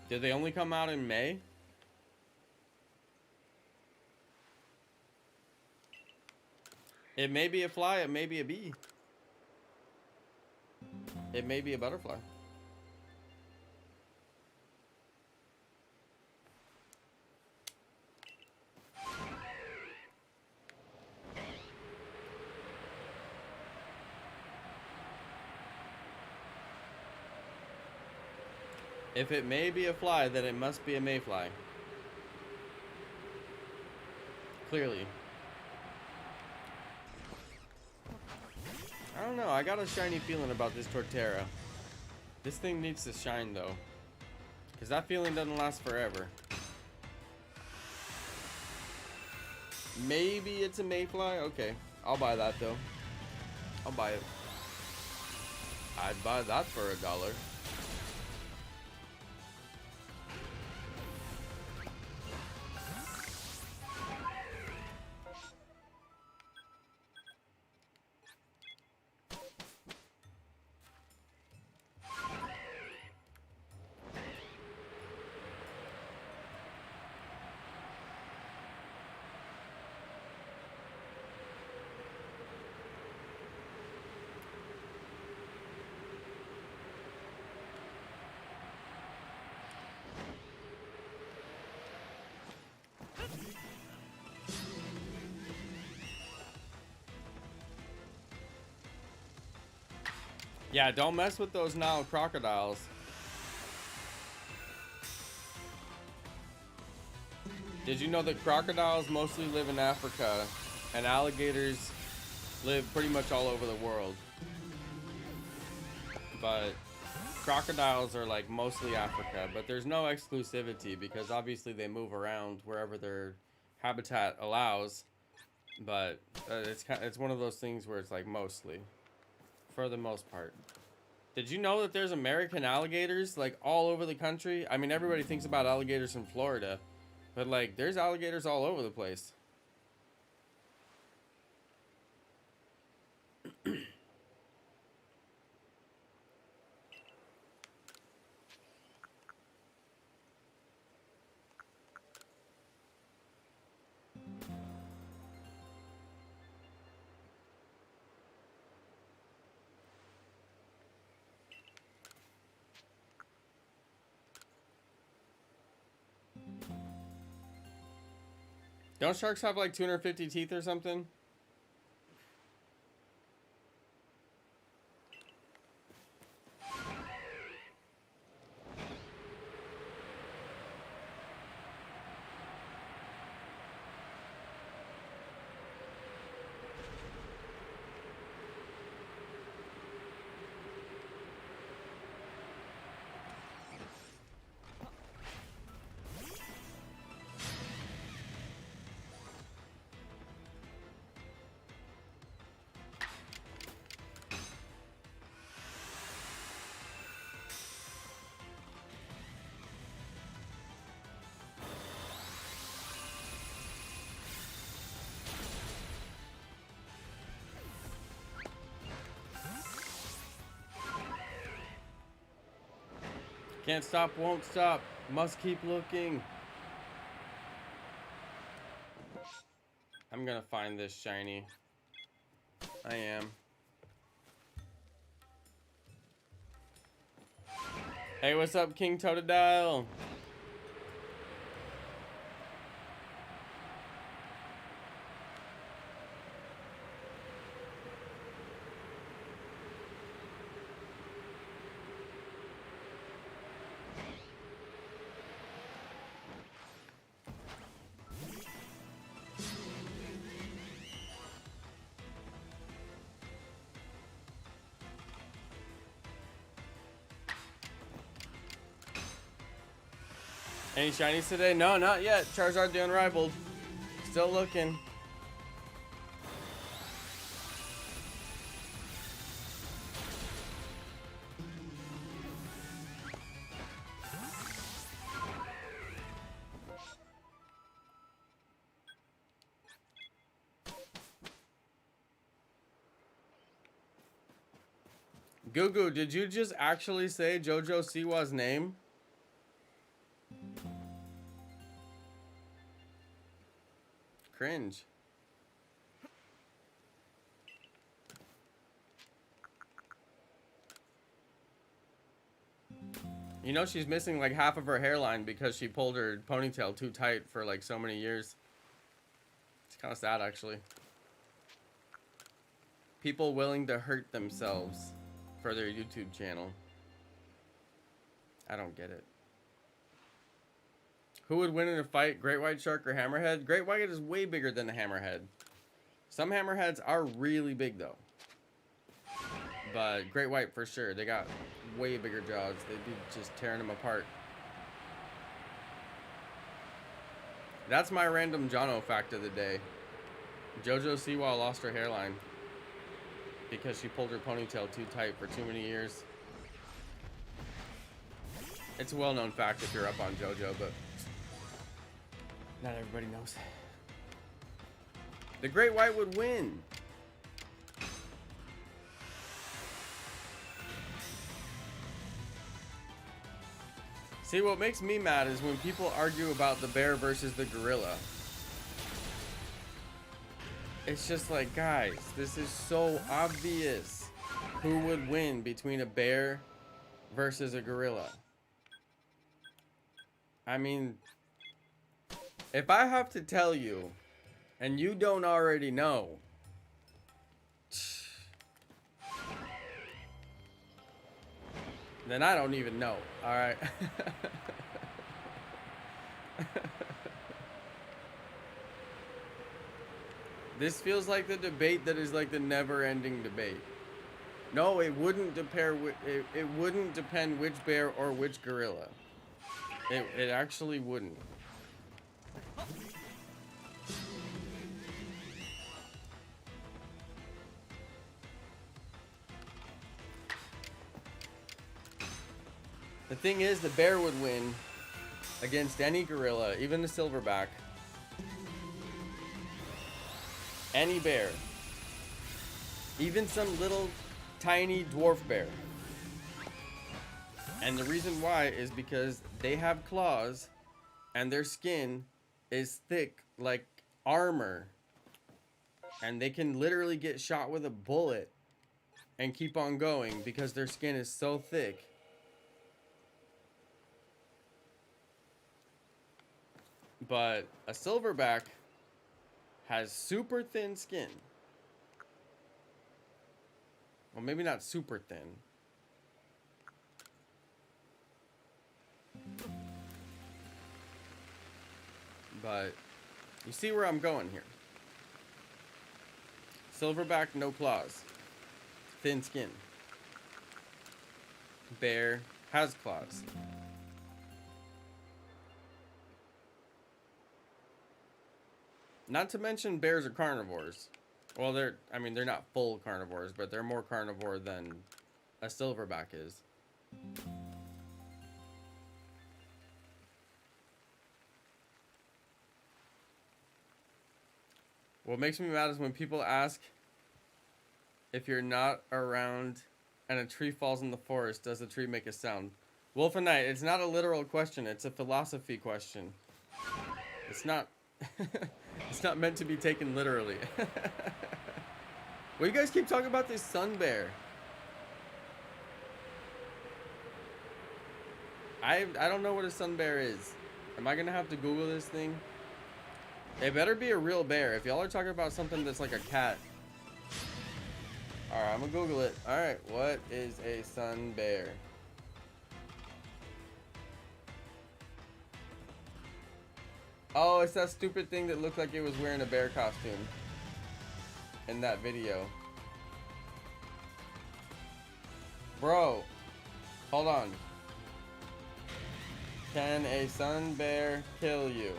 Did they only come out in May? It may be a fly, it may be a bee. It may be a butterfly. If it may be a fly, then it must be a mayfly. Clearly. I don't know, I got a shiny feeling about this Torterra. This thing needs to shine though. Because that feeling doesn't last forever. Maybe it's a mayfly? Okay, I'll buy that though. I'll buy it. I'd buy that for $1. Yeah, don't mess with those Nile crocodiles. Did you know that crocodiles mostly live in Africa and alligators live pretty much all over the world? But crocodiles are like mostly Africa, but there's no exclusivity because obviously they move around wherever their habitat allows. But it's one of those things where it's like mostly. For the most part. Did you know that there's American alligators like all over the country? I mean, everybody thinks about alligators in Florida, but like there's alligators all over the place. Don't sharks have like 250 teeth or something? Can't stop, won't stop. Must keep looking. I'm gonna find this shiny. I am. Hey, what's up, King Totodile? Any shinies today? No, not yet. Charizard the Unrivaled. Still looking. Gugu, did you just actually say Jojo Siwa's name? Cringe. You know she's missing like half of her hairline because she pulled her ponytail too tight for like so many years. It's kind of sad actually. People willing to hurt themselves for their YouTube channel. I don't get it. Who would win in a fight, great white shark or hammerhead? Great white is way bigger than the hammerhead. Some hammerheads are really big though. But great white for sure. They got way bigger jaws. They'd be just tearing them apart. That's my random Jonno fact of the day. Jojo Siwa lost her hairline because she pulled her ponytail too tight for too many years. It's a well-known fact if you're up on JoJo, but not everybody knows. The great white would win. See, what makes me mad is when people argue about the bear versus the gorilla. It's just like, guys, this is so obvious. Who would win between a bear versus a gorilla? I mean, if I have to tell you, and you don't already know, then I don't even know, alright? This feels like the debate that is like the never-ending debate. No, it wouldn't it wouldn't depend which bear or which gorilla. It actually wouldn't. The thing is, the bear would win against any gorilla, even the silverback. Any bear. Even some little tiny dwarf bear. And the reason why is because they have claws and their skin is thick like armor. And they can literally get shot with a bullet and keep on going because their skin is so thick. But a silverback has super thin skin. Well, maybe not super thin. But you see where I'm going here. Silverback, no claws. Thin skin. Bear has claws. Not to mention bears are carnivores. Well, they're not full carnivores, but they're more carnivore than a silverback is. What makes me mad is when people ask if you're not around and a tree falls in the forest, does the tree make a sound? Wolf and Knight, it's not a literal question, it's a philosophy question. It's not it's not meant to be taken literally. Well, you guys keep talking about this sun bear. I don't know what a sun bear is. Am I gonna have to Google this thing? It better be a real bear. If y'all are talking about something that's like a cat. Alright, I'm gonna Google it. Alright, what is a sun bear? Oh, it's that stupid thing that looked like it was wearing a bear costume in that video. Bro, hold on. Can a sun bear kill you?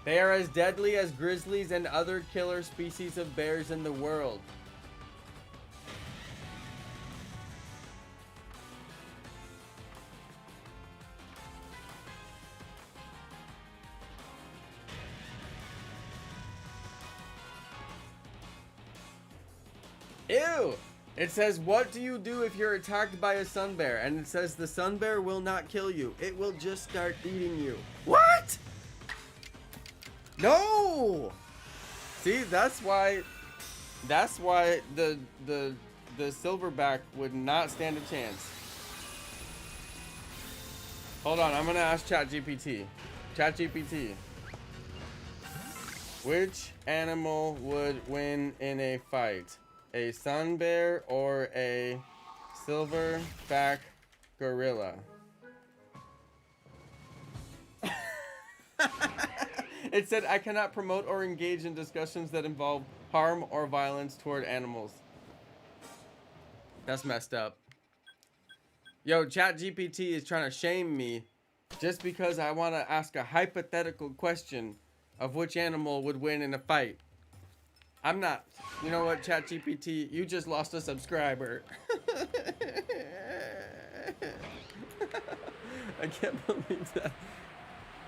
They are as deadly as grizzlies and other killer species of bears in the world. Ew! It says, what do you do if you're attacked by a sun bear? And it says the sun bear will not kill you. It will just start eating you. What? No! See, that's why the silverback would not stand a chance. Hold on, I'm gonna ask ChatGPT. ChatGPT. Which animal would win in a fight? A sun bear or a silverback gorilla? It said, I cannot promote or engage in discussions that involve harm or violence toward animals. That's messed up. Yo, ChatGPT is trying to shame me just because I want to ask a hypothetical question of which animal would win in a fight. I'm not. You know what, ChatGPT? You just lost a subscriber. I can't believe that.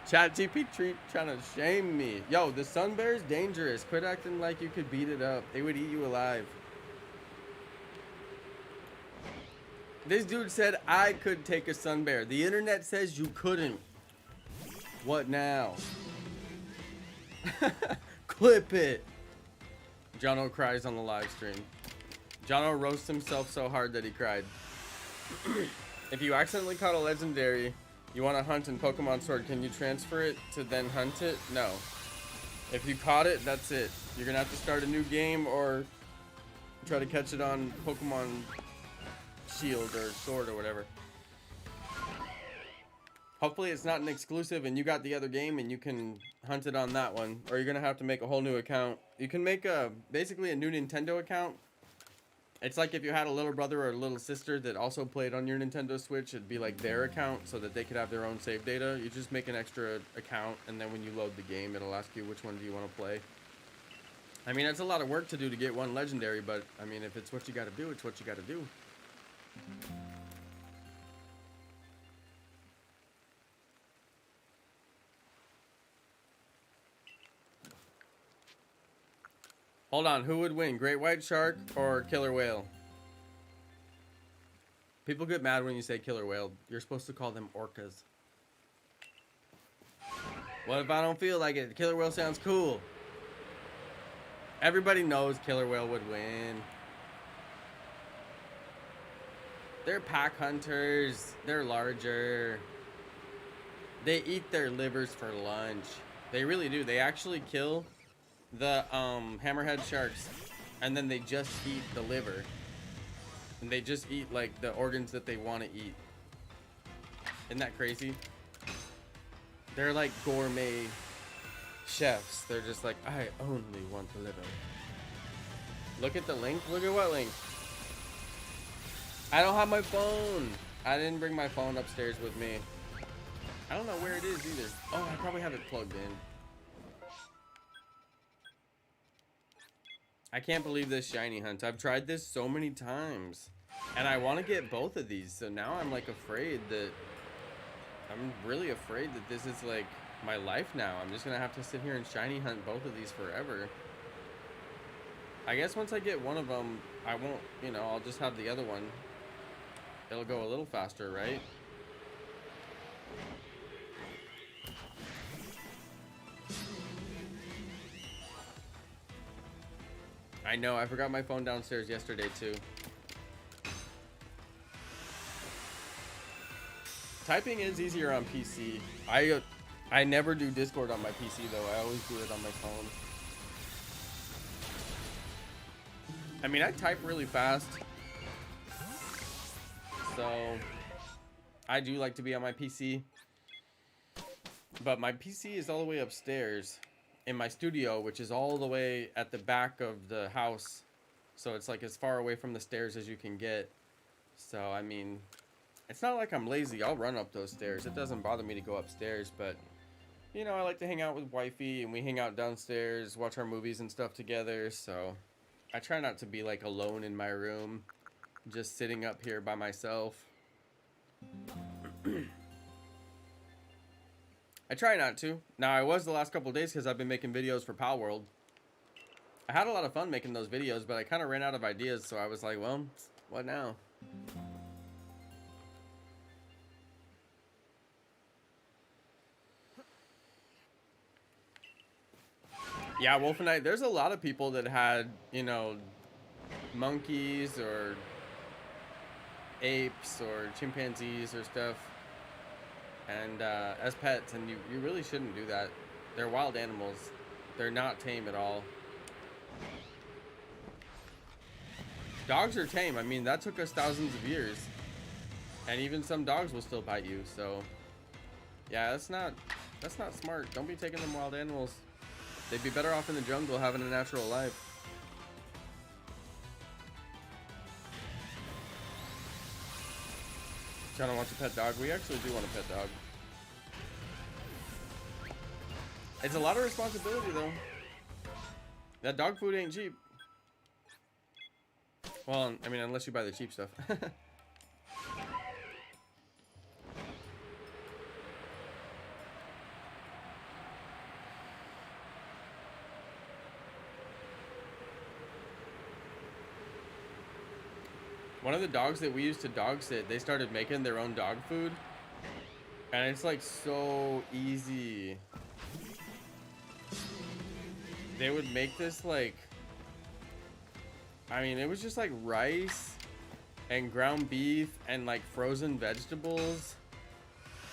ChatGPT trying to shame me. Yo, the sun bear is dangerous. Quit acting like you could beat it up. They would eat you alive. This dude said I could take a sun bear. The internet says you couldn't. What now? Clip it. Jonno cries on the live stream. Jonno roasts himself so hard that he cried. If you accidentally caught a legendary you want to hunt in Pokemon Sword, can you transfer it to then hunt it? No. If you caught it, that's it. You're going to have to start a new game or try to catch it on Pokemon Shield or Sword or whatever. Hopefully it's not an exclusive and you got the other game and you can hunt it on that one. Or you're going to have to make a whole new account. You can make basically a new Nintendo account. It's like if you had a little brother or a little sister that also played on your Nintendo Switch, it'd be like their account so that they could have their own save data. You just make an extra account and then when you load the game, it'll ask you which one do you want to play. I mean, it's a lot of work to do to get one legendary, but I mean, if it's what you got to do, it's what you got to do. Hold on, who would win? Great white shark or killer whale? People get mad when you say killer whale. You're supposed to call them orcas. What if I don't feel like it? Killer whale sounds cool. Everybody knows killer whale would win. They're pack hunters. They're larger. They eat their livers for lunch. They really do. They actually kill the hammerhead sharks and then they just eat the liver. And they just eat like the organs that they want to eat. Isn't that crazy? They're like gourmet chefs. They're just like, I only want the liver. Look at the link. Look at what link? I don't have my phone. I didn't bring my phone upstairs with me. I don't know where it is either. Oh, I probably have it plugged in. I can't believe this shiny hunt. I've tried this so many times. And I want to get both of these. So now I'm like afraid that... I'm really afraid that this is like my life now. I'm just going to have to sit here and shiny hunt both of these forever. I guess once I get one of them, I won't, you know, I'll just have the other one. It'll go a little faster, right? I know, I forgot my phone downstairs yesterday too. Typing is easier on PC. I never do Discord on my PC though. I always do it on my phone. I mean, I type really fast. So I do like to be on my PC. But my PC is all the way upstairs in my studio, which is all the way at the back of the house. So it's like as far away from the stairs as you can get. So, I mean, it's not like I'm lazy. I'll run up those stairs. It doesn't bother me to go upstairs, but, you know, I like to hang out with wifey, and we hang out downstairs, watch our movies and stuff together. So I try not to be like alone in my room, just sitting up here by myself. I try not to. Now, I was the last couple of days because I've been making videos for Palworld. I had a lot of fun making those videos, but I kind of ran out of ideas, so I was like, well, what now? Yeah, Wolf and I, there's a lot of people that had, you know, monkeys or apes or chimpanzees or stuff, and as pets, and you really shouldn't do that. They're wild animals. They're not tame at all. Dogs are tame. I mean, that took us thousands of years, and even some dogs will still bite you. So, yeah, that's not smart. Don't be taking them wild animals. They'd be better off in the jungle having a natural life. Jonno wants a pet dog. We actually do want a pet dog. It's a lot of responsibility, though. That dog food ain't cheap. Well, I mean, unless you buy the cheap stuff. One of the dogs that we used to dog sit, they started making their own dog food. And it's like so easy. They would make this like, I mean, it was just like rice and ground beef and like frozen vegetables.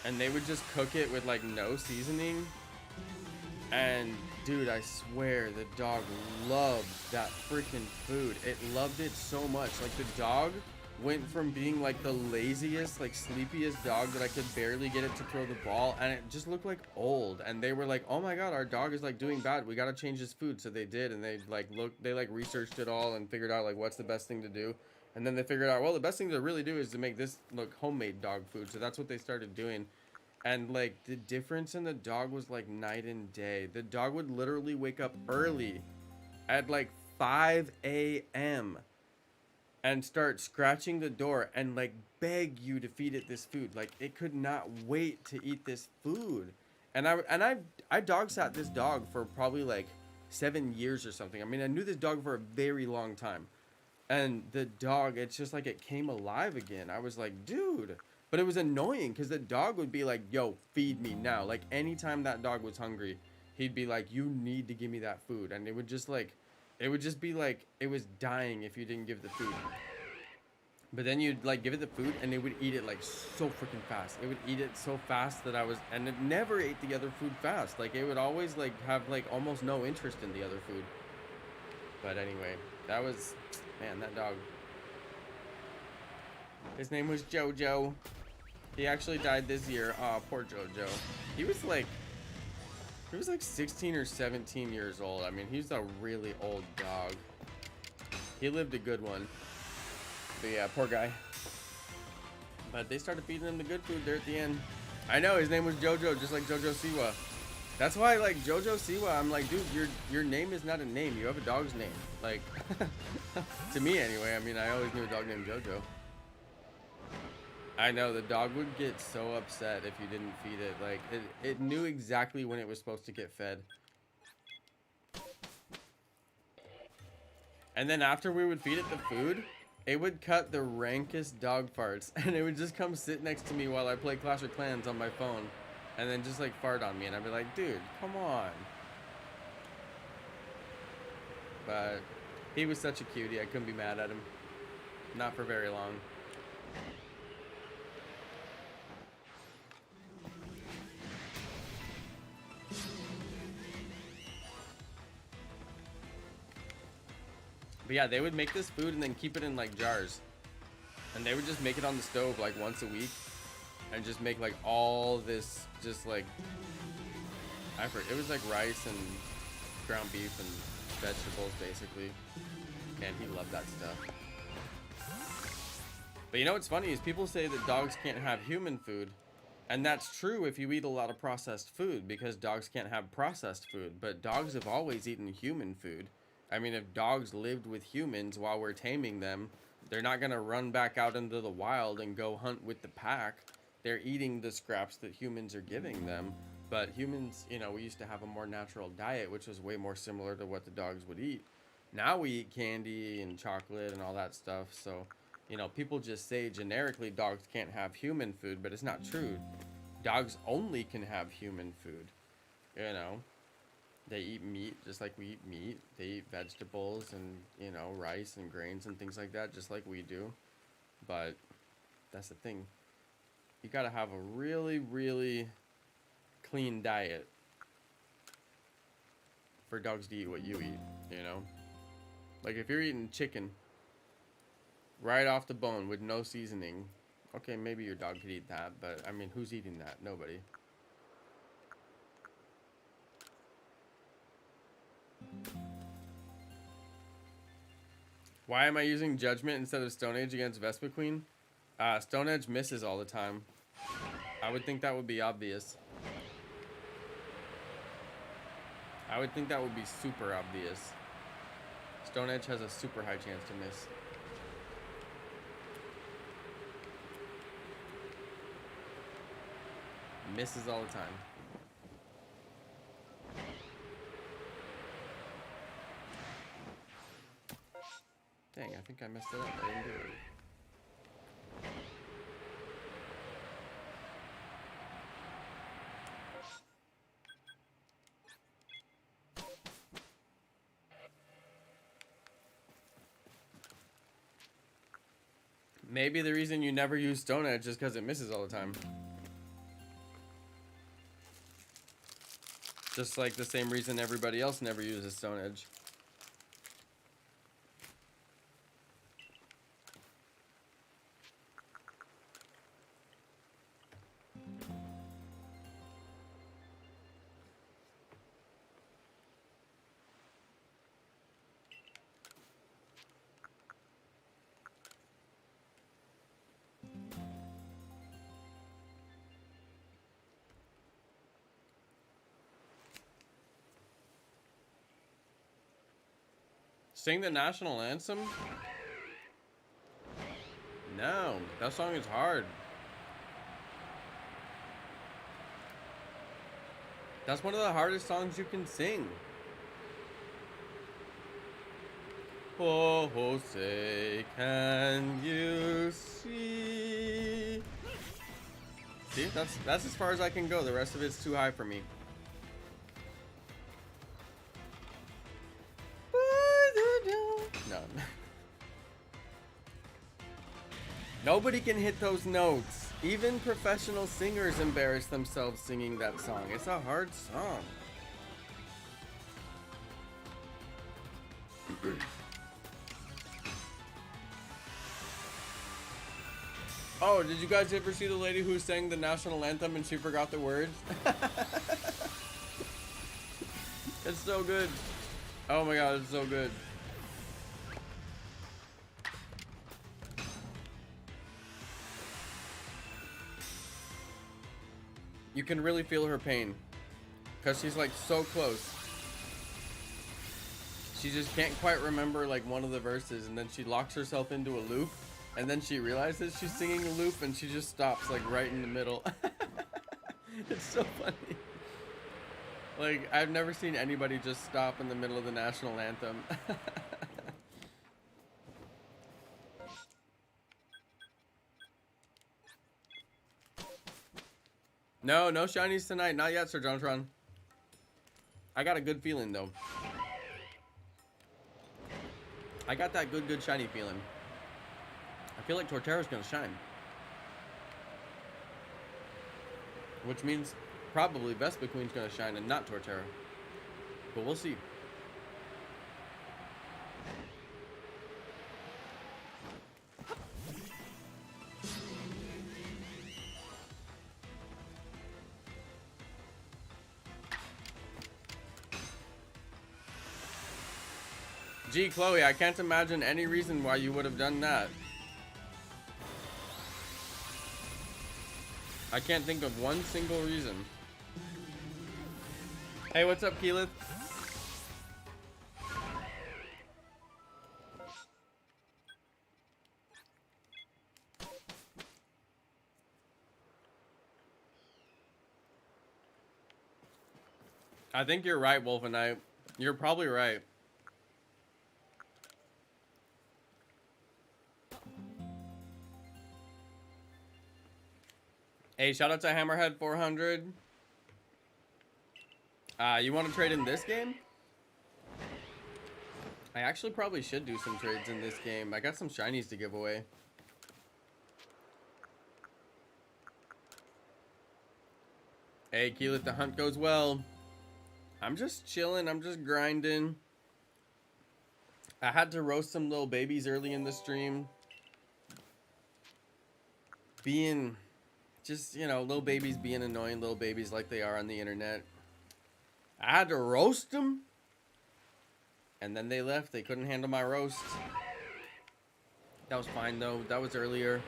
And they would just cook it with like no seasoning. And dude, I swear the dog loved that freaking food. It loved it so much. Like the dog went from being like the laziest, like sleepiest dog that I could barely get it to throw the ball, and it just looked like old. And they were like, oh my god, our dog is like doing bad, we gotta change his food. So they did, and they like researched it all and figured out like what's the best thing to do. And then they figured out, well, the best thing to really do is to make this look homemade dog food. So that's what they started doing. And like the difference in the dog was like night and day. The dog would literally wake up early at like 5 a.m. and start scratching the door and like beg you to feed it this food. Like it could not wait to eat this food. And I dog sat this dog for probably like 7 years or something. I mean, I knew this dog for a very long time. And the dog, it's just like it came alive again. I was like, dude. But it was annoying because the dog would be like, yo, feed me now. Like anytime that dog was hungry, he'd be like, you need to give me that food. And it would just be like it was dying if you didn't give the food. But then you'd like give it the food and it would eat it like so freaking fast. It would eat it so fast that and it never ate the other food fast. Like it would always like have like almost no interest in the other food. But anyway, that was, man, that dog. His name was Jojo. He actually died this year. Aw, poor Jojo. He was like 16 or 17 years old. I mean, he's a really old dog. He lived a good one. But yeah, poor guy. But they started feeding him the good food there at the end. I know, his name was Jojo, just like Jojo Siwa. That's why, like, Jojo Siwa, I'm like, dude, your name is not a name. You have a dog's name. Like, to me anyway. I mean, I always knew a dog named Jojo. I know, the dog would get so upset if you didn't feed it. Like, it knew exactly when it was supposed to get fed. And then after we would feed it the food, it would cut the rankest dog farts. And it would just come sit next to me while I play Clash of Clans on my phone. And then just, like, fart on me. And I'd be like, dude, come on. But he was such a cutie. I couldn't be mad at him. Not for very long. But yeah, they would make this food and then keep it in like jars. And they would just make it on the stove like once a week. And just make like all this, just like, it was like rice and ground beef and vegetables basically. And he loved that stuff. But you know what's funny is people say that dogs can't have human food. And that's true if you eat a lot of processed food, because dogs can't have processed food. But dogs have always eaten human food. I mean, if dogs lived with humans while we're taming them, they're not going to run back out into the wild and go hunt with the pack. They're eating the scraps that humans are giving them. But humans, you know, we used to have a more natural diet, which was way more similar to what the dogs would eat. Now we eat candy and chocolate and all that stuff. So, you know, people just say generically dogs can't have human food, but it's not true. Dogs only can have human food. You know, they eat meat just like we eat meat. They eat vegetables and, you know, rice and grains and things like that just like we do. But that's the thing. You gotta have a really, really clean diet for dogs to eat what you eat, you know? Like if you're eating chicken right off the bone with no seasoning, okay, maybe your dog could eat that, but I mean, who's eating that? Nobody. Why am I using Judgment instead of Stone Age against Vespa Queen? Stone Edge misses all the time. I would think that would be obvious. I would think that would be super obvious. Stone Edge has a super high chance to miss. Misses all the time. Dang, I think I messed it up. I didn't do it. Maybe the reason you never use Stone Edge is because it misses all the time. Just like the same reason everybody else never uses Stone Edge. Sing the national anthem? No, that song is hard. That's one of the hardest songs you can sing. Oh, Jose, can you see? See, that's as far as I can go. The rest of it's too high for me. No. Nobody can hit those notes. Even professional singers embarrass themselves singing that song. It's a hard song. Oh, did you guys ever see the lady who sang the national anthem and she forgot the words? It's so good. Oh my god, it's so good. You can really feel her pain because she's like so close. She just can't quite remember like one of the verses, and then she locks herself into a loop, and then she realizes she's singing a loop and she just stops like right in the middle. It's so funny. Like, I've never seen anybody just stop in the middle of the national anthem. No shinies tonight. Not yet, Sir Jontron. I got a good feeling, though. I got that good shiny feeling. I feel like Torterra's gonna shine. Which means probably Vespa Queen's gonna shine and not Torterra. But we'll see. Gee, Chloe, I can't imagine any reason why you would have done that. I can't think of one single reason. Hey, what's up, Keyleth? I think you're right, Wolf and I. You're probably right. Hey, shout out to Hammerhead 400. You want to trade in this game? I actually probably should do some trades in this game. I got some shinies to give away. Hey, Keelet, the hunt goes well. I'm just chilling. I'm just grinding. I had to roast some little babies early in the stream. Being just, you know, little babies being annoying little babies like they are on the internet. I had to roast them. And then they left. They couldn't handle my roast. That was fine, though. That was earlier.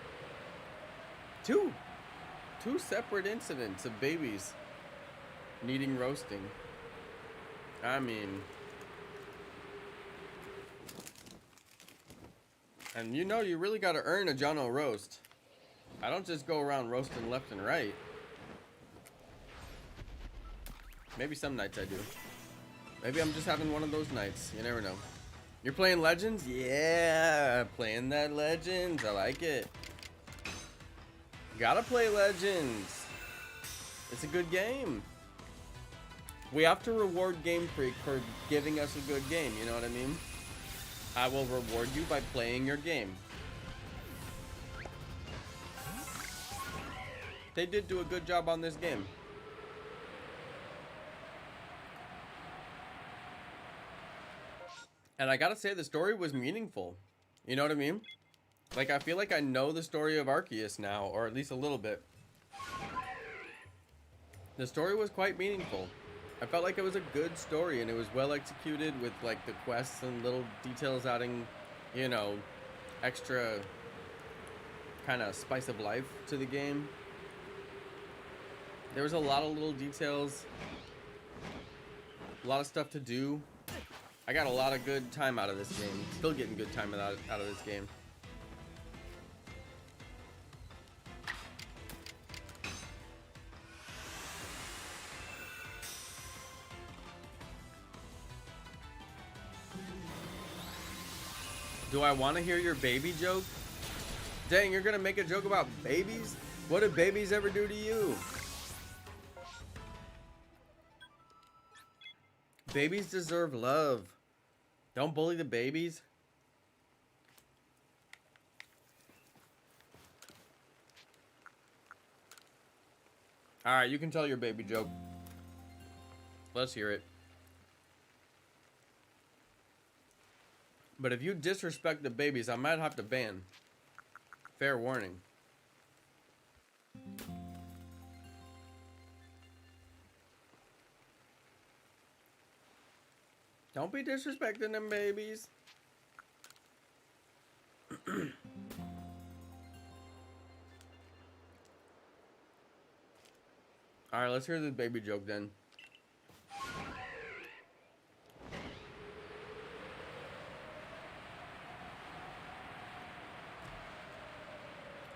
Two separate incidents of babies needing roasting. I mean... And you know you really gotta earn a Jonno roast. I don't just go around roasting left and right. Maybe some nights I do. Maybe I'm just having one of those nights. You never know. You're playing Legends? Yeah, playing that Legends. I like it. Gotta play Legends. It's a good game. We have to reward Game Freak for giving us a good game. You know what I mean? I will reward you by playing your game. They did do a good job on this game. And I gotta say, the story was meaningful. You know what I mean? Like, I feel like I know the story of Arceus now, or at least a little bit. The story was quite meaningful. I felt like it was a good story, and it was well executed with, like, the quests and little details adding, you know, extra kind of spice of life to the game. There was a lot of little details, a lot of stuff to do. I got a lot of good time out of this game. Still getting good time out of this game. Do I want to hear your baby joke? Dang, you're gonna make a joke about babies? What did babies ever do to you? Babies deserve love. Don't bully the babies. Alright, you can tell your baby joke. Let's hear it. But if you disrespect the babies, I might have to ban. Fair warning. Don't be disrespecting them babies. Alright, let's hear this baby joke then.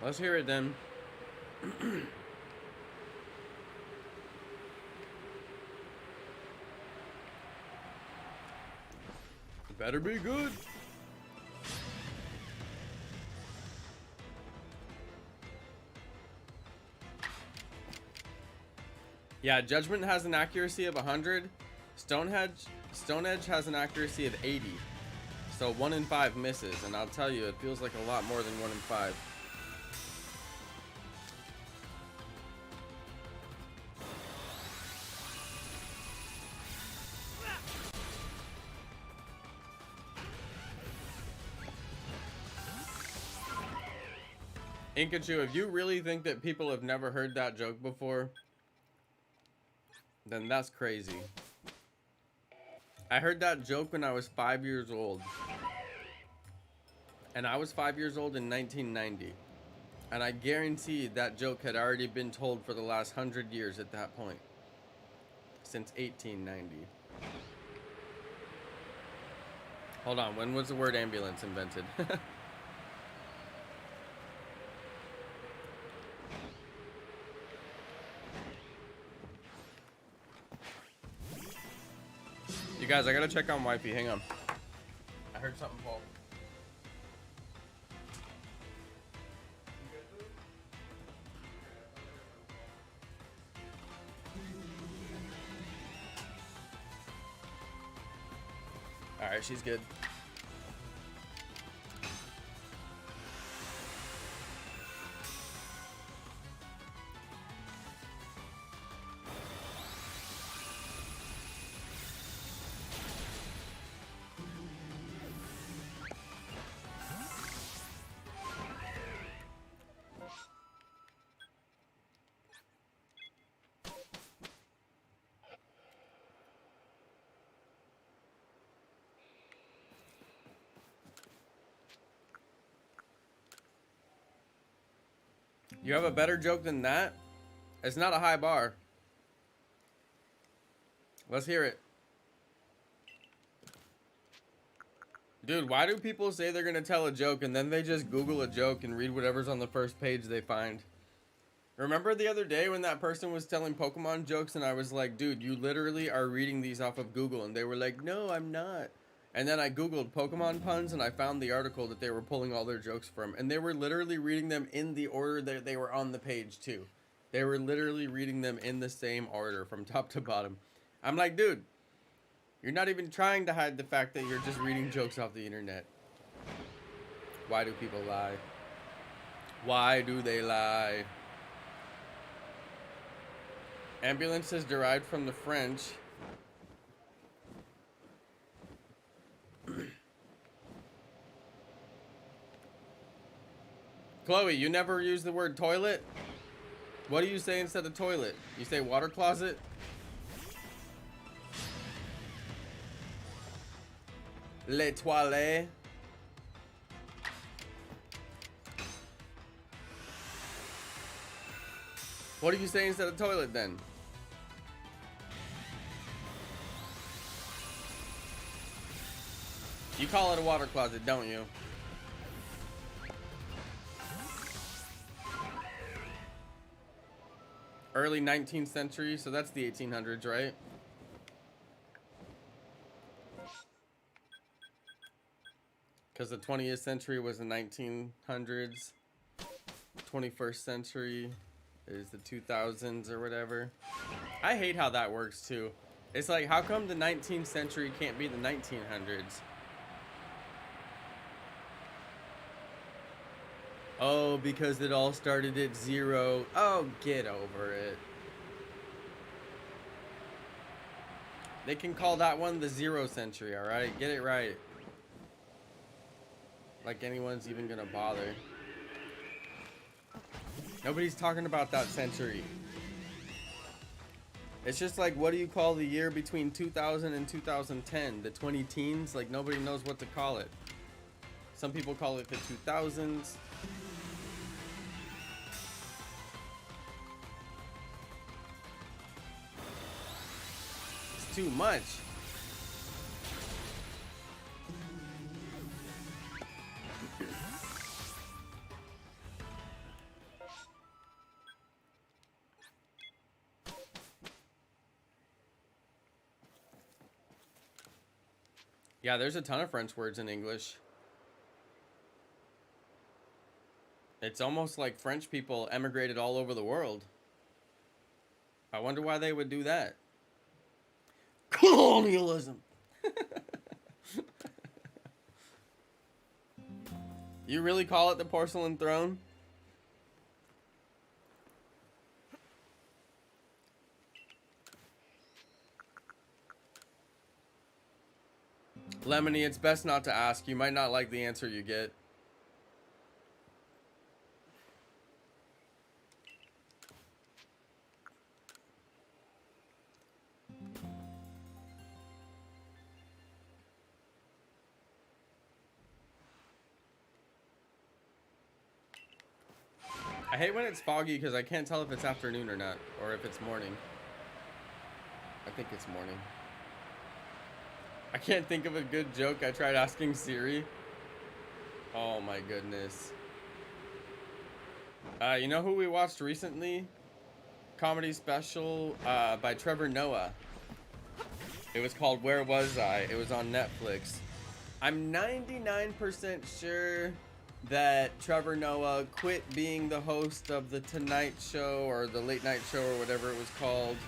Let's hear it then. Better be good. Yeah, Judgment has an accuracy of 100. Stonehenge has an accuracy of 80. So 1 in 5 misses, and I'll tell you, it feels like a lot more than 1 in 5. Inkachu, if you really think that people have never heard that joke before, then that's crazy. I heard that joke when I was 5 years old. And I was 5 years old in 1990. And I guarantee that joke had already been told for the last 100 years at that point. Since 1890. Hold on, when was the word ambulance invented? You guys, I gotta check on wifey. Hang on. I heard something fall. Alright, she's good. You have a better joke than that? It's not a high bar. Let's hear it. Dude, why do people say they're gonna tell a joke and then they just Google a joke and read whatever's on the first page they find? Remember the other day when that person was telling Pokemon jokes and I was like, dude, you literally are reading these off of Google, and they were like, no, I'm not. And then I Googled Pokemon puns and I found the article that they were pulling all their jokes from, and they were literally reading them in the order that they were on the page too. They were literally reading them in the same order from top to bottom. I'm like, dude, you're not even trying to hide the fact that you're just reading jokes off the internet. Why do people lie? Why do they lie? Ambulance is derived from the French. Chloe, you never use the word toilet? What do you say instead of toilet? You say water closet? Les toilettes. What do you say instead of toilet then? You call it a water closet, don't you? Early 19th century, so that's the 1800s, right? Because the 20th century was the 1900s. 21st century is the 2000s or whatever. I hate how that works too. It's like, how come the 19th century can't be the 1900s? Oh, because it all started at 0. Oh, get over it. They can call that one the 0 century, alright? Get it right. Like anyone's even gonna bother. Nobody's talking about that century. It's just like, what do you call the year between 2000 and 2010? The 20 teens? Like, nobody knows what to call it. Some people call it the 2000s. It's too much. Yeah, there's a ton of French words in English. It's almost like French people emigrated all over the world. I wonder why they would do that. Colonialism. You really call it the porcelain throne? Lemony, it's best not to ask. You might not like the answer you get. I hate when it's foggy because I can't tell if it's afternoon or not, or if it's morning. I think it's morning. I can't think of a good joke. I tried asking Siri. Oh my goodness. You know who we watched recently? Comedy special by Trevor Noah. It was called Where Was I? It was on Netflix. I'm 99% sure that Trevor Noah quit being the host of the Tonight Show or the Late Night Show or whatever it was called.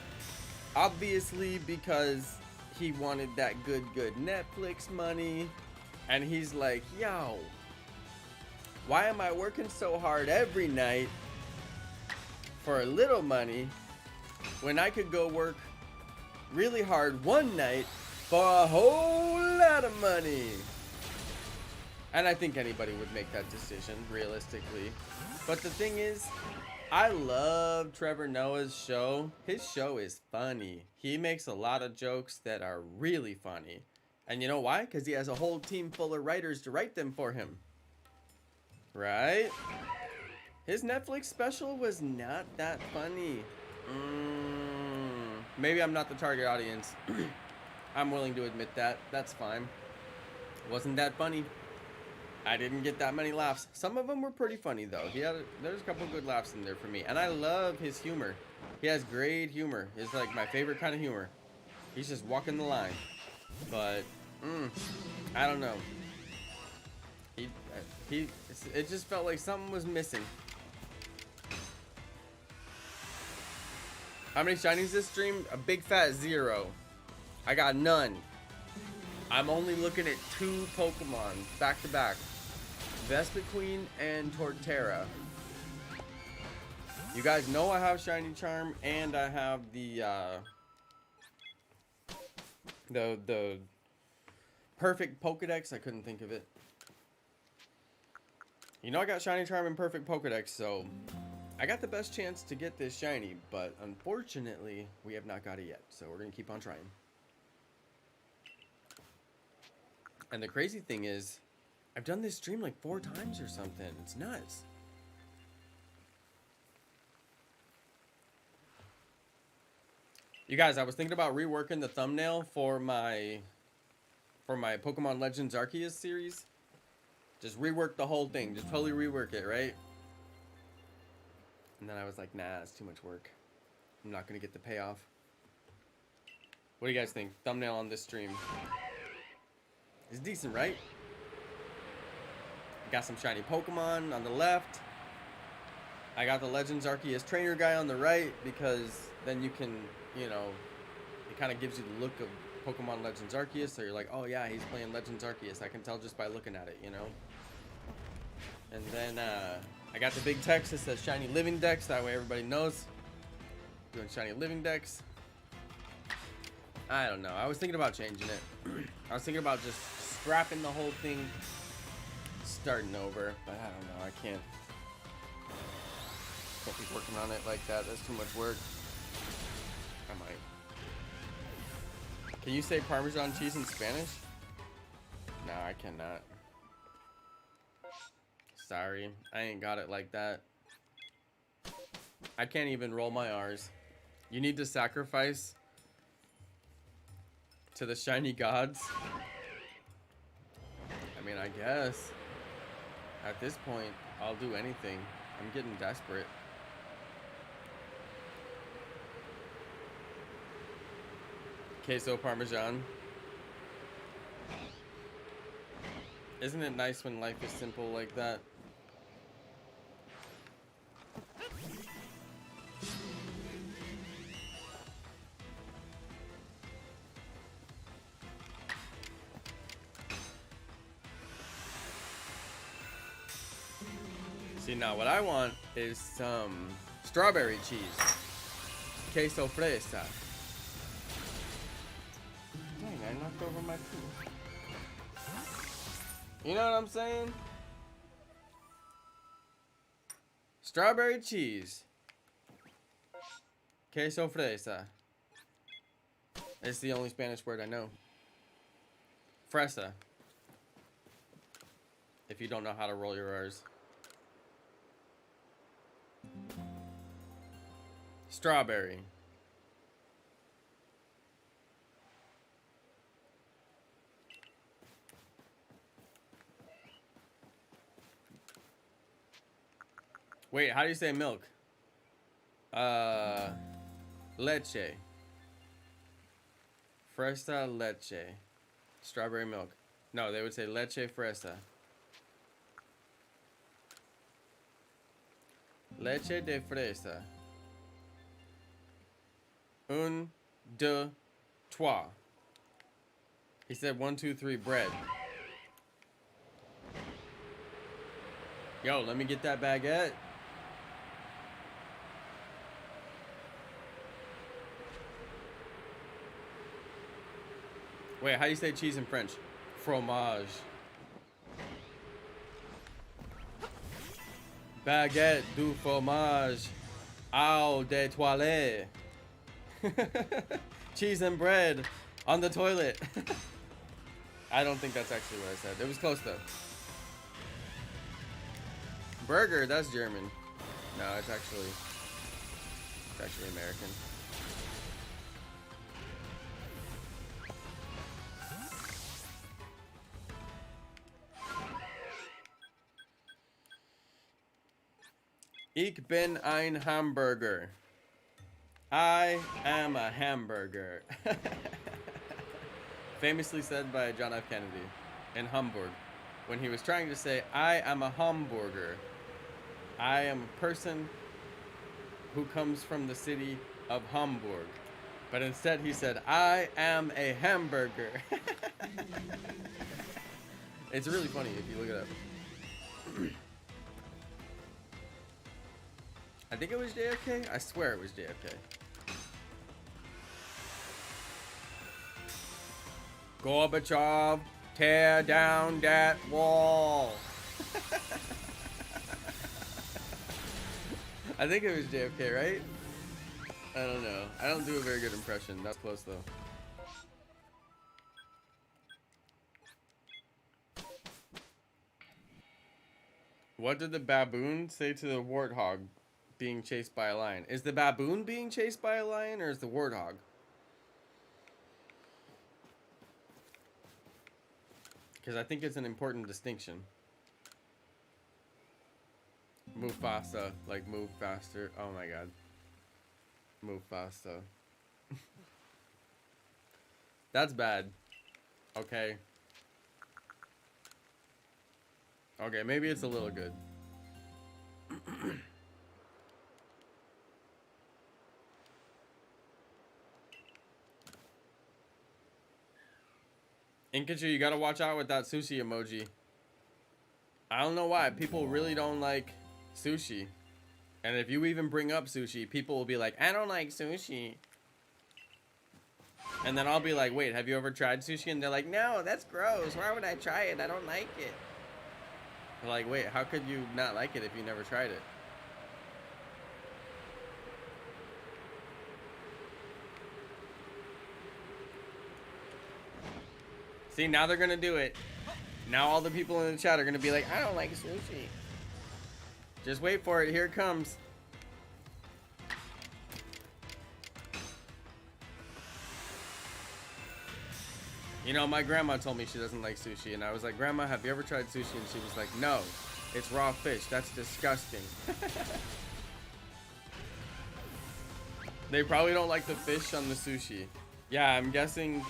Obviously because he wanted that good Netflix money. And he's like, yo, why am I working so hard every night for a little money when I could go work really hard one night for a whole lot of money? And I think anybody would make that decision, realistically. But the thing is, I love Trevor Noah's show. His show is funny. He makes a lot of jokes that are really funny. And you know why? Because he has a whole team full of writers to write them for him. Right? His Netflix special was not that funny. Maybe I'm not the target audience. I'm willing to admit that. That's fine. Wasn't that funny. I didn't get that many laughs. Some of them were pretty funny though. There's a couple good laughs in there for me. And I love his humor. He has great humor. It's like my favorite kind of humor. He's just walking the line. But I don't know. It just felt like something was missing. How many shinies this stream? A big fat 0. I got none. I'm only looking at 2 Pokemon back to back. Vespiquen and Torterra. You guys know I have Shiny Charm and I have the perfect Pokedex. I couldn't think of it. You know I got Shiny Charm and perfect Pokedex, so I got the best chance to get this shiny, but unfortunately we have not got it yet, so we're gonna keep on trying. And the crazy thing is, I've done this stream like 4 times or something. It's nuts. You guys, I was thinking about reworking the thumbnail for my Pokemon Legends Arceus series. Just rework the whole thing. Just totally rework it, right? And then I was like, nah, it's too much work. I'm not gonna get the payoff. What do you guys think? Thumbnail on this stream. It's decent, right? Got some shiny Pokemon on the left. I got the Legends Arceus trainer guy on the right because then you can, you know, it kind of gives you the look of Pokemon Legends Arceus. So you're like, oh yeah, he's playing Legends Arceus. I can tell just by looking at it, you know? And then I got the big text that says Shiny Living Dex. That way everybody knows. Doing Shiny Living Dex. I don't know. I was thinking about changing it. I was thinking about just scrapping the whole thing, starting over, but I don't know. I can't be working on it like that. That's too much work. I might. Can you say Parmesan cheese in Spanish? No, I cannot. Sorry, I ain't got it like that. I can't even roll my R's. You need to sacrifice to the shiny gods. I mean, I guess at this point I'll do anything. I'm getting desperate. Queso Parmesan. Isn't it nice when life is simple like that? See, now what I want is some strawberry cheese. Queso fresa. Dang, I knocked over my food. You know what I'm saying? Strawberry cheese. Queso fresa. It's the only Spanish word I know. Fresa. If you don't know how to roll your R's. Strawberry. Wait, how do you say milk? Leche. Fresa leche. Strawberry milk. No, they would say leche fresa. Leche de fresa. Un, deux, trois. He said 1, 2, 3 bread. Yo, let me get that baguette. Wait, how do you say cheese in French? Fromage. Baguette du fromage. Au des toilettes. Cheese and bread on the toilet. I don't think that's actually what I said. It was close though. Burger, that's German. No, it's actually American. Ich bin ein Hamburger. I am a hamburger. Famously said by John F. Kennedy in Hamburg when he was trying to say, I am a Hamburger. I am a person who comes from the city of Hamburg. But instead he said, I am a hamburger. It's really funny if you look it up. I think it was JFK. I swear it was JFK. Gorbachev, tear down that wall. I think it was JFK, right? I don't know. I don't do a very good impression. That's close though. What did the baboon say to the warthog being chased by a lion? Is the baboon being chased by a lion or is the warthog? Because I think it's an important distinction. Move faster, like move faster. Oh my god. Move faster. That's bad. Okay. Okay, maybe it's a little good. Inkachu, you gotta watch out with that sushi emoji. I don't know why. People really don't like sushi. And if you even bring up sushi, people will be like, I don't like sushi. And then I'll be like, wait, have you ever tried sushi? And they're like, no, that's gross. Why would I try it? I don't like it. I'm like, wait, how could you not like it if you never tried it? See, now they're gonna do it. Now all the people in the chat are gonna be like, I don't like sushi. Just wait for it. Here it comes. You know, my grandma told me she doesn't like sushi, and I was like, Grandma, have you ever tried sushi? And she was like, no, it's raw fish. That's disgusting. They probably don't like the fish on the sushi. Yeah, I'm guessing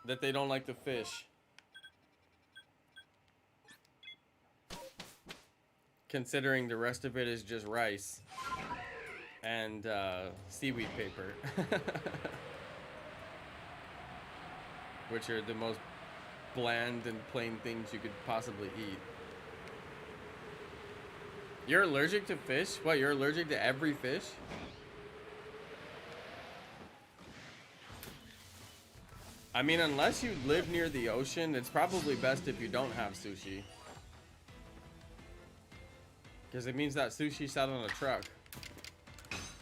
that they don't like the fish. Considering the rest of it is just rice and seaweed paper. Which are the most bland and plain things you could possibly eat. You're allergic to fish? What, you're allergic to every fish? I mean, unless you live near the ocean, it's probably best if you don't have sushi. Because it means that sushi's out on a truck.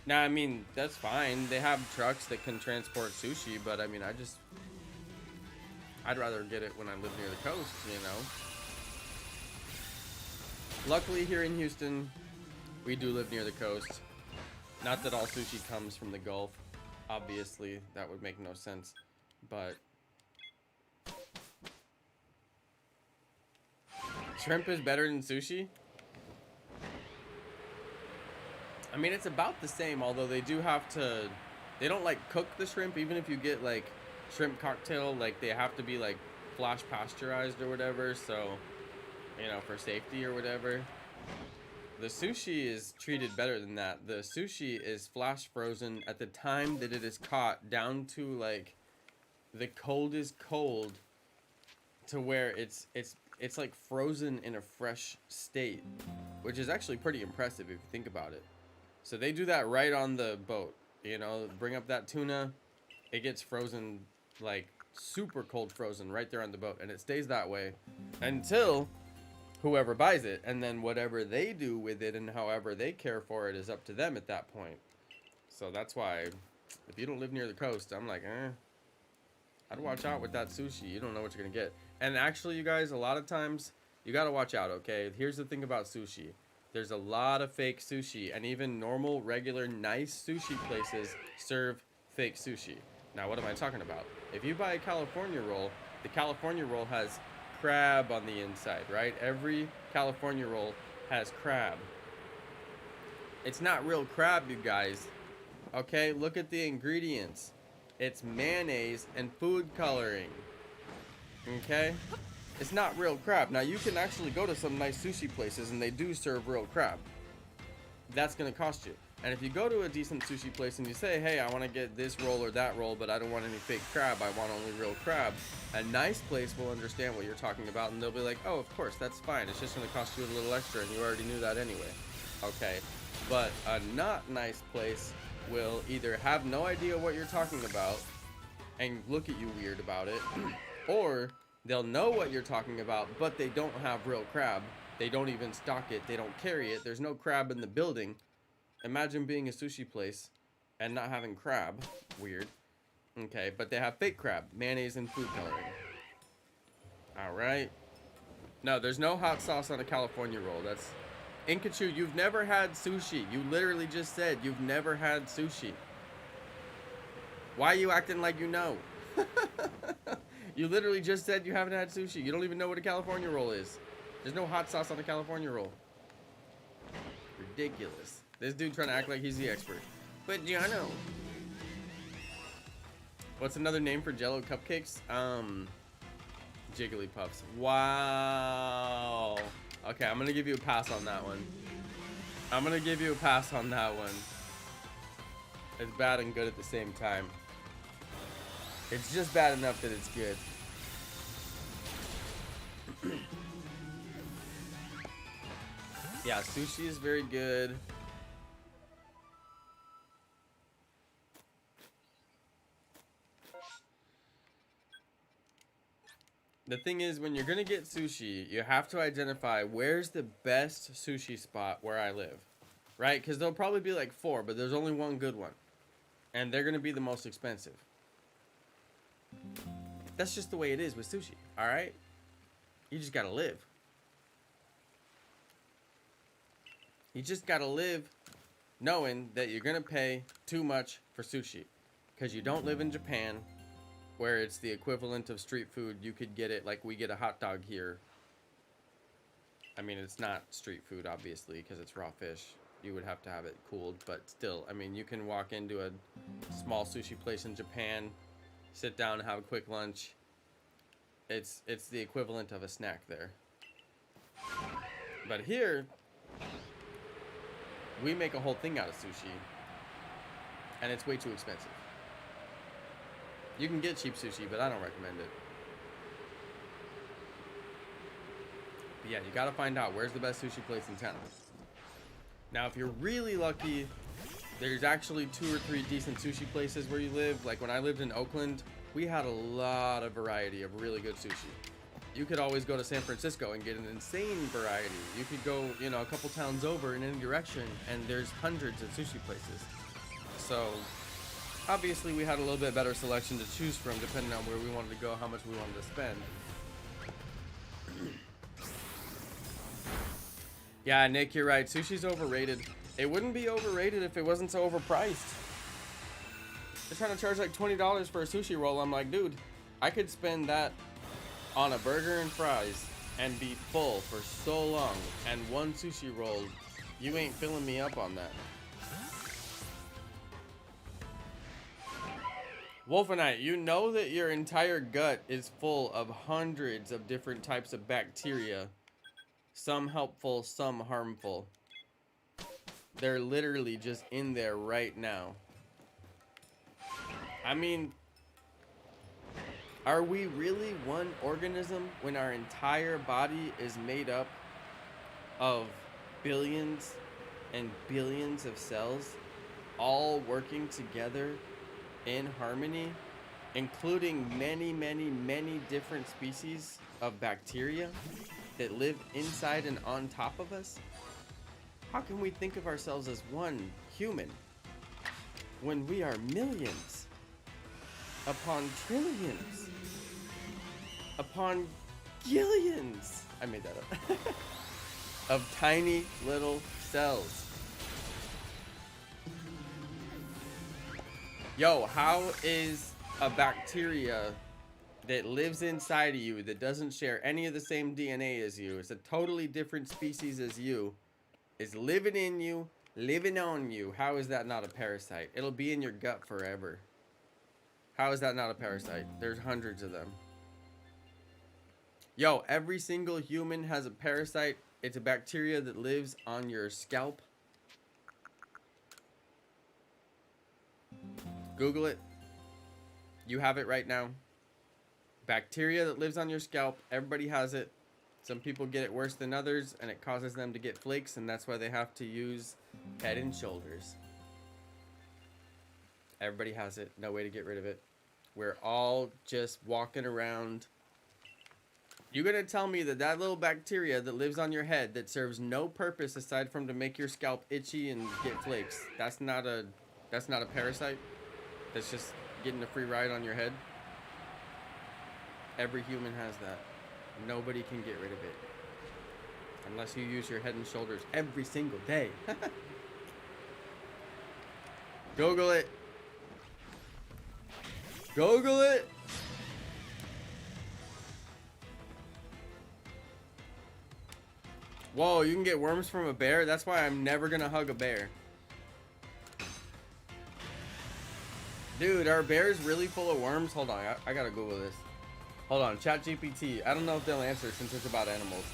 Now, I mean, that's fine. They have trucks that can transport sushi, but I mean, I'd rather get it when I live near the coast, you know. Luckily, here in Houston, we do live near the coast. Not that all sushi comes from the Gulf. Obviously, that would make no sense. But shrimp is better than sushi? I mean, it's about the same, although they do have to... They don't, like, cook the shrimp, even if you get, like, shrimp cocktail, like, they have to be, like, flash pasteurized or whatever, so, you know, for safety or whatever. The sushi is treated better than that. The sushi is flash frozen at the time that it is caught, down to, like, the coldest cold to where it's like frozen in a fresh state, which is actually pretty impressive if you think about it. So they do that right on the boat, you know, bring up that tuna, it gets frozen, like super cold frozen right there on the boat, and it stays that way until whoever buys it, and then whatever they do with it and however they care for it is up to them at that point. So that's why if you don't live near the coast, I'm like, I'd watch out with that sushi. You don't know what you're gonna get. And actually, you guys, a lot of times you gotta watch out, okay? Here's the thing about sushi. There's a lot of fake sushi, and even normal, regular, nice sushi places serve fake sushi. Now, what am I talking about? If you buy a California roll, the California roll has crab on the inside, right? Every California roll has crab. It's not real crab, you guys. Okay, look at the ingredients. It's mayonnaise and food coloring. Okay? It's not real crab. Now, you can actually go to some nice sushi places and they do serve real crab. That's going to cost you. And if you go to a decent sushi place and you say, hey, I want to get this roll or that roll, but I don't want any fake crab, I want only real crab, a nice place will understand what you're talking about, and they'll be like, oh, of course, that's fine. It's just going to cost you a little extra, and you already knew that anyway. Okay. But a not nice place will either have no idea what you're talking about and look at you weird about it, or they'll know what you're talking about, but they don't have real crab. They don't even stock it. They don't carry it. There's no crab in the building. Imagine being a sushi place and not having crab. Weird. Okay, but they have fake crab, mayonnaise and food coloring. All right. No, there's no hot sauce on a California roll. That's Inkachu, you've never had sushi. You literally just said you've never had sushi. Why are you acting like you know? You literally just said you haven't had sushi. You don't even know what a California roll is. There's no hot sauce on a California roll. Ridiculous. This dude trying to act like he's the expert. But Jonno. What's another name for Jello cupcakes? Jigglypuffs. Wow. Okay, I'm gonna give you a pass on that one. I'm gonna give you a pass on that one. It's bad and good at the same time. It's just bad enough that it's good. Yeah, sushi is very good. The thing is, when you're gonna get sushi, you have to identify where's the best sushi spot where I live, right? Because there'll probably be like 4, but there's only one good one, and they're gonna be the most expensive. That's just the way it is with sushi, all right? You just gotta live. You just gotta live knowing that you're gonna pay too much for sushi, because you don't live in Japan, where it's the equivalent of street food. You could get it like we get a hot dog here. I mean, it's not street food, obviously, because it's raw fish. You would have to have it cooled, but still, I mean, you can walk into a small sushi place in Japan, sit down and have a quick lunch. It's the equivalent of a snack there. But here, we make a whole thing out of sushi, and it's way too expensive. You can get cheap sushi, but I don't recommend it. But yeah, you gotta find out where's the best sushi place in town. Now, if you're really lucky, there's actually 2 or 3 decent sushi places where you live. Like when I lived in Oakland, we had a lot of variety of really good sushi. You could always go to San Francisco and get an insane variety. You could go, you know, a couple towns over in any direction, and there's hundreds of sushi places. So obviously, we had a little bit better selection to choose from depending on where we wanted to go, how much we wanted to spend. Yeah, Nick, you're right. Sushi's overrated. It wouldn't be overrated if it wasn't so overpriced. They're trying to charge like $20 for a sushi roll. I'm like, dude, I could spend that on a burger and fries and be full for so long. And one sushi roll, you ain't filling me up on that. Wolfenite, you know that your entire gut is full of hundreds of different types of bacteria. Some helpful, some harmful. They're literally just in there right now. I mean, Are we really one organism when our entire body is made up of billions and billions of cells all working together in harmony, including many, many, many different species of bacteria that live inside and on top of us? How can we think of ourselves as one human when we are millions upon trillions upon gillions, I made that up, of tiny little cells? Yo, how is a bacteria that lives inside of you, that doesn't share any of the same DNA as you, it's a totally different species as you, is living in you, living on you, how is that not a parasite? It'll be in your gut forever. How is that not a parasite? There's hundreds of them. Yo, every single human has a parasite. It's a bacteria that lives on your scalp. Google it. You have it right now. Bacteria that lives on your scalp. Everybody has it. Some people get it worse than others, and it causes them to get flakes, and that's why they have to use Head and Shoulders. Everybody has it. No way to get rid of it. We're all just walking around. You're going to tell me that that little bacteria that lives on your head that serves no purpose aside from to make your scalp itchy and get flakes, that's not a parasite? That's just getting a free ride on your head? Every human has that. Nobody can get rid of it. Unless you use your Head and Shoulders every single day. Google it. Google it. Whoa, you can get worms from a bear? That's why I'm never gonna hug a bear. Dude, are bears really full of worms? Hold on, I gotta Google this. Hold on, ChatGPT. I don't know if they'll answer since it's about animals.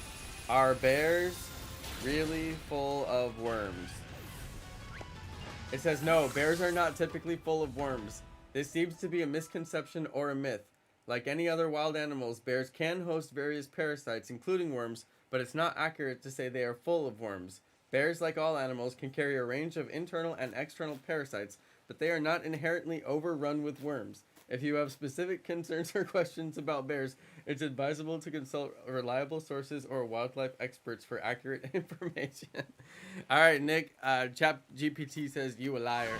Are bears really full of worms? It says no, bears are not typically full of worms. This seems to be a misconception or a myth. Like any other wild animals, bears can host various parasites, including worms, but it's not accurate to say they are full of worms. Bears, like all animals, can carry a range of internal and external parasites, but they are not inherently overrun with worms. If you have specific concerns or questions about bears, it's advisable to consult reliable sources or wildlife experts for accurate information. All right, Nick, ChatGPT says you a liar.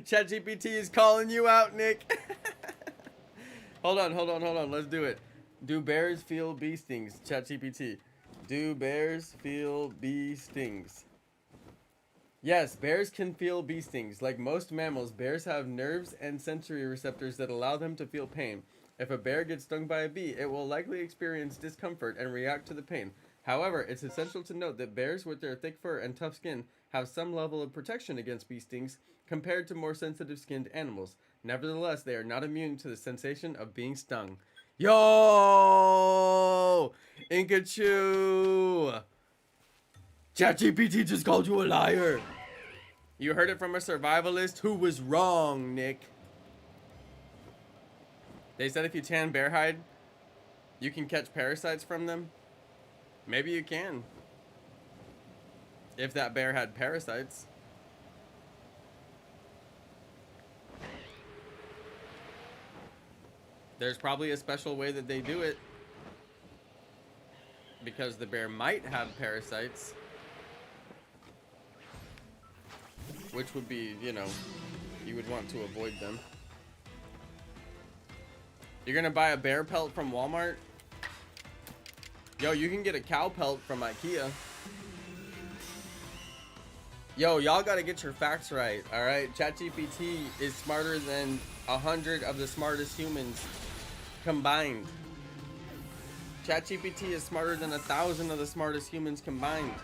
ChatGPT is calling you out, Nick. Hold on. Let's do it. Do bears feel bee stings? ChatGPT. Do bears feel bee stings? Yes, bears can feel bee stings. Like most mammals, bears have nerves and sensory receptors that allow them to feel pain. If a bear gets stung by a bee, it will likely experience discomfort and react to the pain. However, it's essential to note that bears with their thick fur and tough skin have some level of protection against bee stings compared to more sensitive-skinned animals. Nevertheless, they are not immune to the sensation of being stung. Yo! Inkachu! ChatGPT just called you a liar! You heard it from a survivalist who was wrong, Nick. They said if you tan bear hide, you can catch parasites from them. Maybe you can. If that bear had parasites. There's probably a special way that they do it. Because the bear might have parasites. Which would be, you know, you would want to avoid them. You're gonna buy a bear pelt from Walmart? Yo, you can get a cow pelt from IKEA. Yo, y'all gotta get your facts right, alright? ChatGPT is smarter than 100 of the smartest humans combined. ChatGPT is smarter than 1,000 of the smartest humans combined.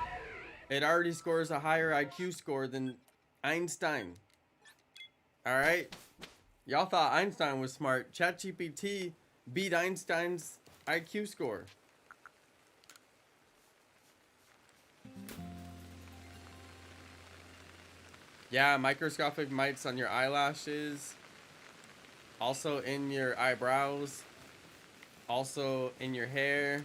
It already scores a higher IQ score than Einstein. Alright? Y'all thought Einstein was smart. ChatGPT beat Einstein's IQ score. Yeah, microscopic mites on your eyelashes. Also in your eyebrows. Also in your hair.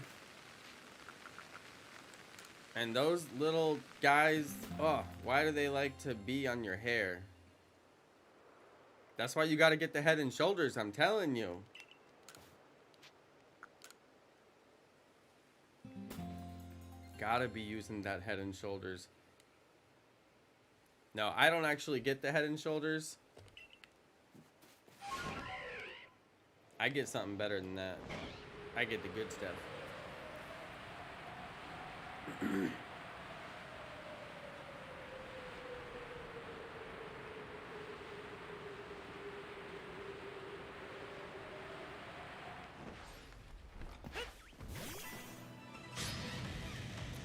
And those little guys, oh, why do they like to be on your hair? That's why you got to get the head and shoulders, I'm telling you. Gotta be using that head and shoulders. No, I don't actually get the head and shoulders. I get something better than that. I get the good stuff.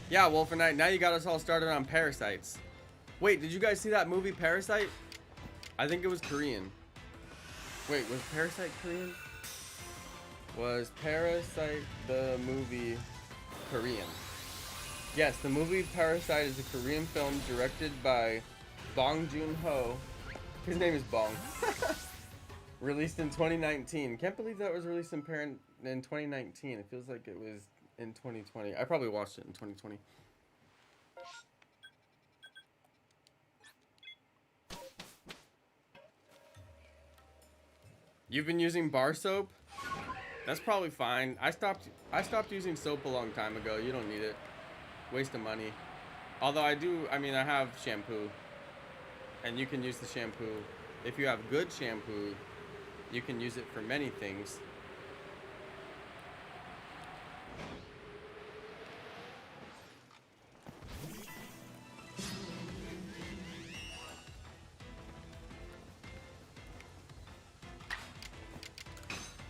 Yeah, Wolf and Knight, now you got us all started on parasites. Wait, did you guys see that movie Parasite? I think it was Korean. Wait, was Parasite Korean? Was Parasite the movie Korean? Yes, the movie Parasite is a Korean film directed by Bong Joon-ho. His name is Bong. Released in 2019. Can't believe that was released in 2019. It feels like it was in 2020. I probably watched it in 2020. You've been using bar soap? That's probably fine. I stopped using soap a long time ago. You don't need it. Waste of money. Although I have shampoo. And you can use the shampoo. If you have good shampoo, you can use it for many things.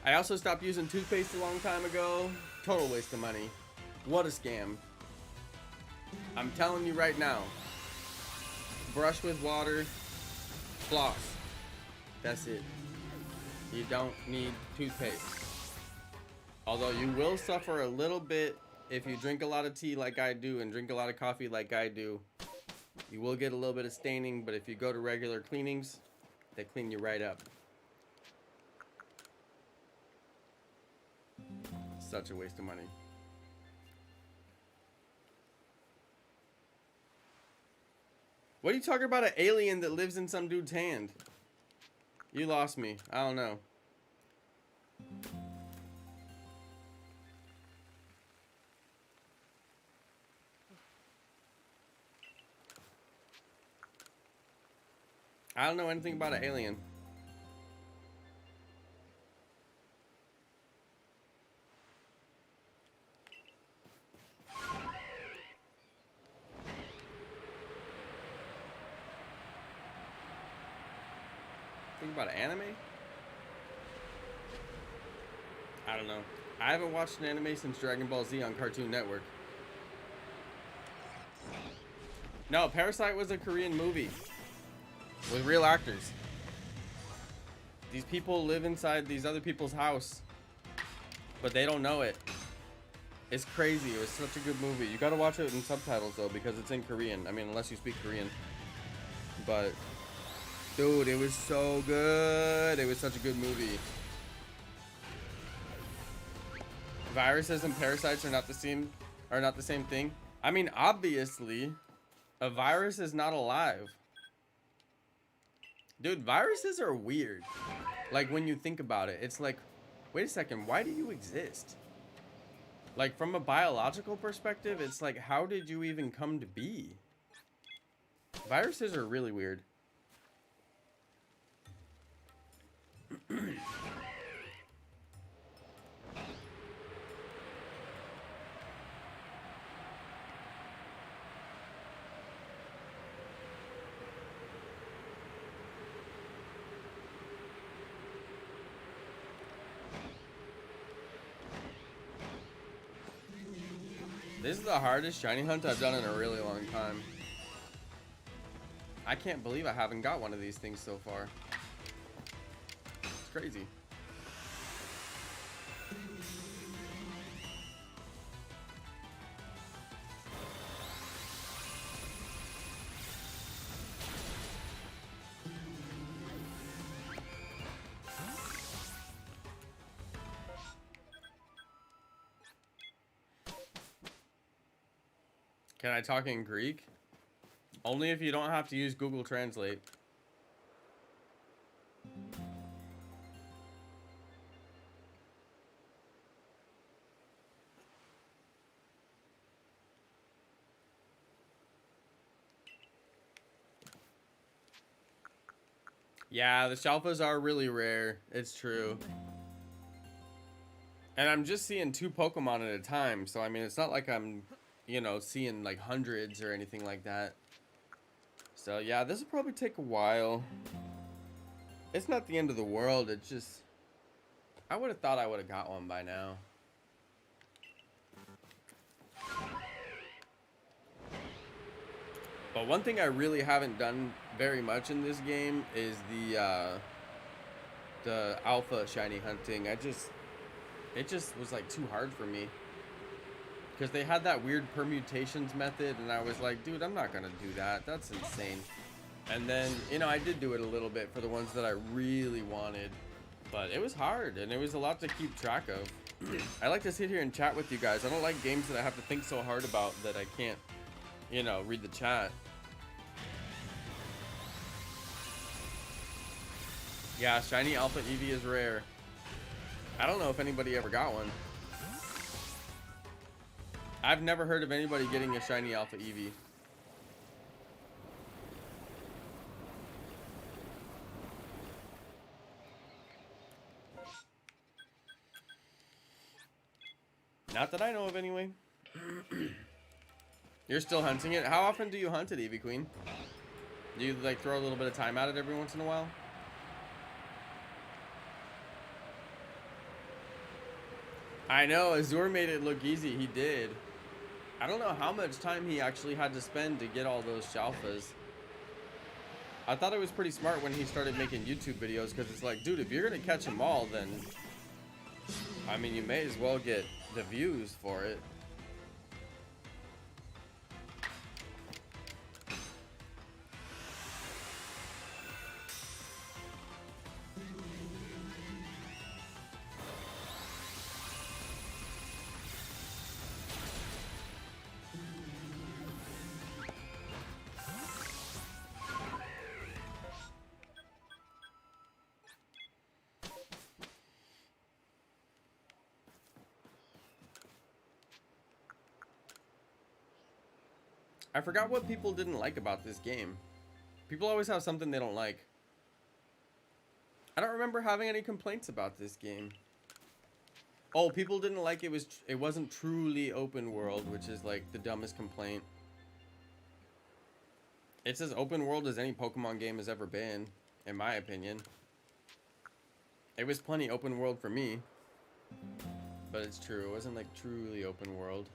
I also stopped using toothpaste a long time ago. Total waste of money. What a scam. I'm telling you right now. Brush with water. Floss. That's it. You don't need toothpaste. Although you will suffer a little bit if you drink a lot of tea like I do and drink a lot of coffee like I do. You will get a little bit of staining, but if you go to regular cleanings, they clean you right up. Such a waste of money. What are you talking about, an alien that lives in some dude's hand? You lost me. I don't know. I don't know anything about an alien. Think about an anime? I don't know. I haven't watched an anime since Dragon Ball Z on Cartoon Network. No, Parasite was a Korean movie with real actors. These people live inside these other people's house, but they don't know it. It's crazy. It was such a good movie. You gotta watch it in subtitles though, because it's in Korean. I mean, unless you speak Korean. But dude, it was so good. It was such a good movie. Viruses and parasites are not the same thing. I mean, obviously, a virus is not alive. Dude, viruses are weird. Like, when you think about it, it's like, wait a second, why do you exist? Like, from a biological perspective, it's like, how did you even come to be? Viruses are really weird. This is the hardest shiny hunt I've done in a really long time. I can't believe I haven't got one of these things so far. It's crazy. Can I talk in Greek? Only if you don't have to use Google Translate. Yeah, the Shalfas are really rare. It's true. And I'm just seeing 2 Pokemon at a time. So, I mean, it's not like I'm, you know, seeing like hundreds or anything like that. So, yeah, this will probably take a while. It's not the end of the world. It's just... I would have thought I would have got one by now. But one thing I really haven't done very much in this game is the alpha shiny hunting. It just was like too hard for me. Because they had that weird permutations method and I was like, dude, I'm not gonna do that. That's insane. And then, you know, I did do it a little bit for the ones that I really wanted. But it was hard and it was a lot to keep track of. I like to sit here and chat with you guys. I don't like games that I have to think so hard about that I can't, you know, read the chat. Yeah, shiny alpha Eevee is rare. I don't know if anybody ever got one. I've never heard of anybody getting a shiny alpha Eevee. Not that I know of anyway. You're still hunting it? How often do you hunt it, Eevee Queen? Do you like throw a little bit of time at it every once in a while? I know, Azure made it look easy. He did. I don't know how much time he actually had to spend to get all those Shalfas. I thought it was pretty smart when he started making YouTube videos, because it's like, dude, if you're going to catch them all, then... I mean, you may as well get the views for it. I forgot what people didn't like about this game. People always have something they don't like. I don't remember having any complaints about this game. Oh, people didn't like it wasn't truly open world, which is like the dumbest complaint. It's as open world as any Pokemon game has ever been, in my opinion. It was plenty open world for me. But it's true, it wasn't like truly open world.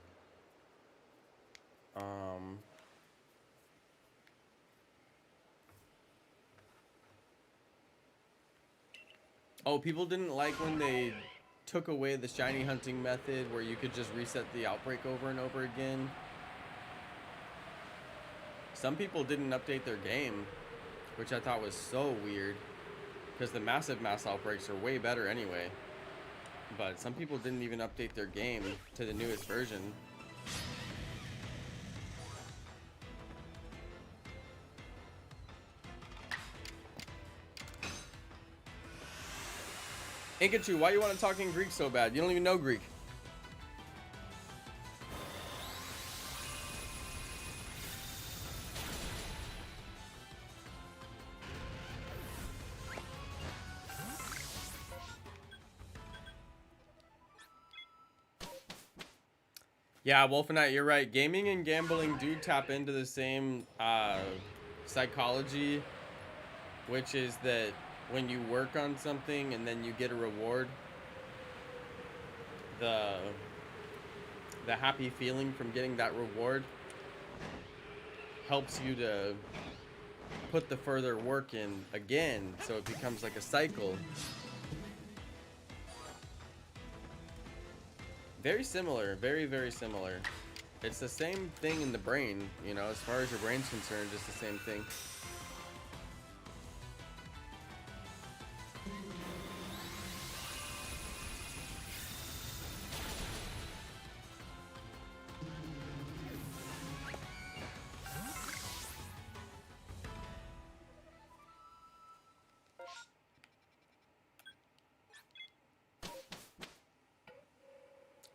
Oh, people didn't like when they took away the shiny hunting method where you could just reset the outbreak over and over again. Some people didn't update their game, which I thought was so weird, because the mass outbreaks are way better anyway. But some people didn't even update their game to the newest version. Inkachu, why you want to talk in Greek so bad? You don't even know Greek. Yeah, Wolfenite, you're right. Gaming and gambling do tap into the same psychology, which is that when you work on something and then you get a reward, the happy feeling from getting that reward helps you to put the further work in again, so it becomes like a cycle. Very similar, very, very similar. It's the same thing in the brain, you know, as far as your brain's concerned, just the same thing.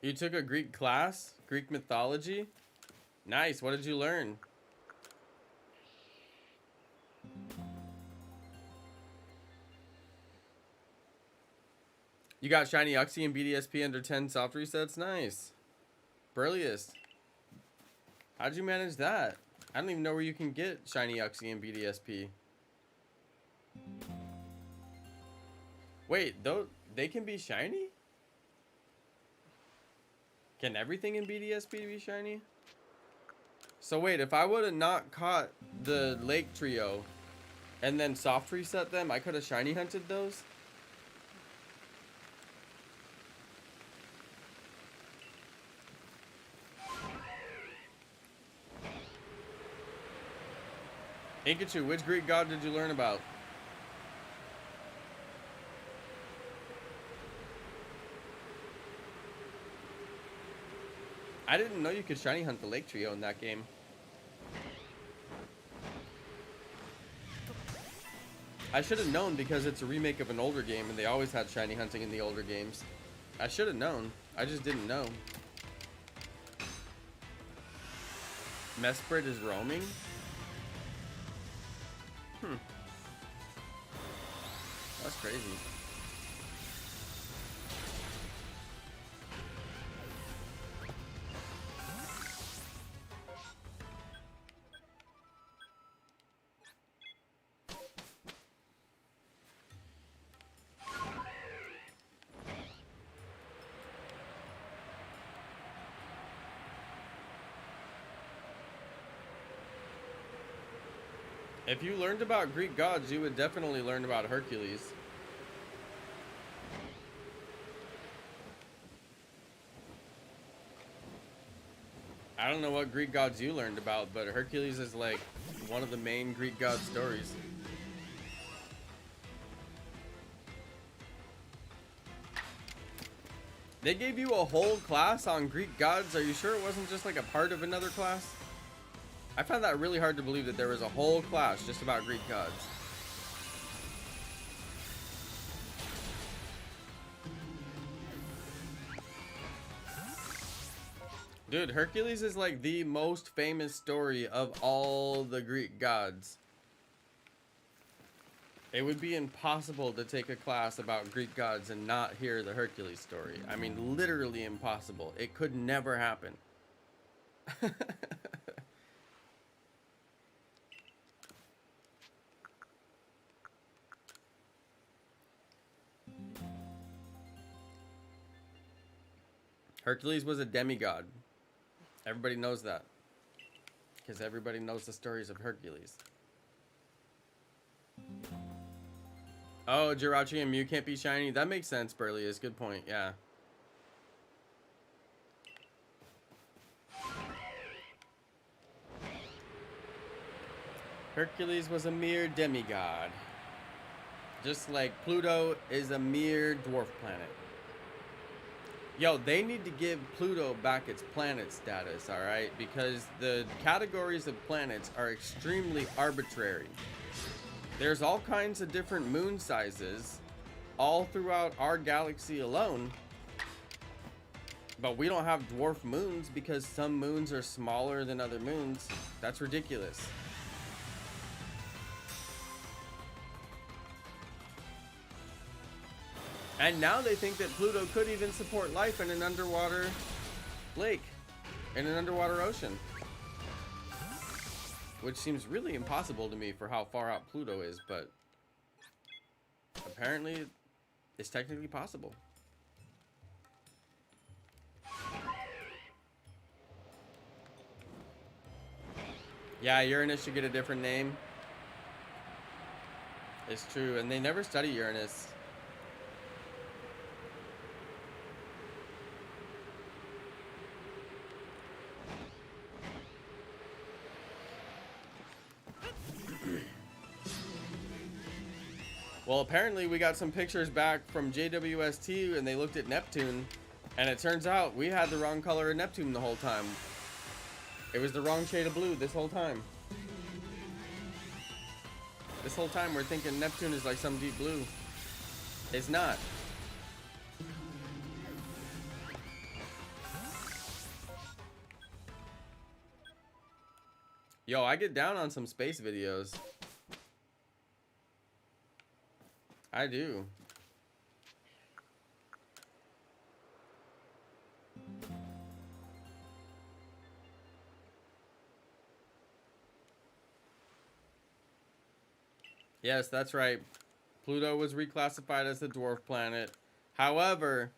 You took a Greek class? Greek mythology? Nice. What did you learn? You got Shiny Uxie and BDSP under 10 soft resets? Nice. Burliest. How'd you manage that? I don't even know where you can get Shiny Uxie and BDSP. Wait, though they can be shiny? Can everything in BDSP be shiny? So wait, if I would have not caught the Lake Trio and then soft reset them, I could have shiny hunted those? Inkachu, which Greek god did you learn about? I didn't know you could shiny hunt the Lake Trio in that game. I should have known because it's a remake of an older game and they always had shiny hunting in the older games. I should have known. I just didn't know. Mesprit is roaming? That's crazy. If you learned about Greek gods, you would definitely learn about Hercules. I don't know what Greek gods you learned about, but Hercules is like one of the main Greek god stories. They gave you a whole class on Greek gods. Are you sure it wasn't just like a part of another class? I found that really hard to believe that there was a whole class just about Greek gods. Dude, Hercules is like the most famous story of all the Greek gods. It would be impossible to take a class about Greek gods and not hear the Hercules story. I mean, literally impossible. It could never happen. Hercules was a demigod. Everybody knows that. Because everybody knows the stories of Hercules. Oh, Jirachi and Mew can't be shiny? That makes sense, Burley. Is good point, yeah. Hercules was a mere demigod. Just like Pluto is a mere dwarf planet. Yo, they need to give Pluto back its planet status, alright? Because the categories of planets are extremely arbitrary. There's all kinds of different moon sizes all throughout our galaxy alone. But we don't have dwarf moons because some moons are smaller than other moons. That's ridiculous. And now they think that Pluto could even support life in an underwater lake, in an underwater ocean. Which seems really impossible to me for how far out Pluto is, but apparently it's technically possible. Yeah, Uranus should get a different name. It's true, and they never study Uranus. Well, apparently we got some pictures back from JWST and they looked at Neptune, and it turns out we had the wrong color of Neptune the whole time. It was the wrong shade of blue this whole time. This whole time we're thinking Neptune is like some deep blue. It's not. Yo, I get down on some space videos. I do. Yes, that's right. Pluto was reclassified as a dwarf planet. However,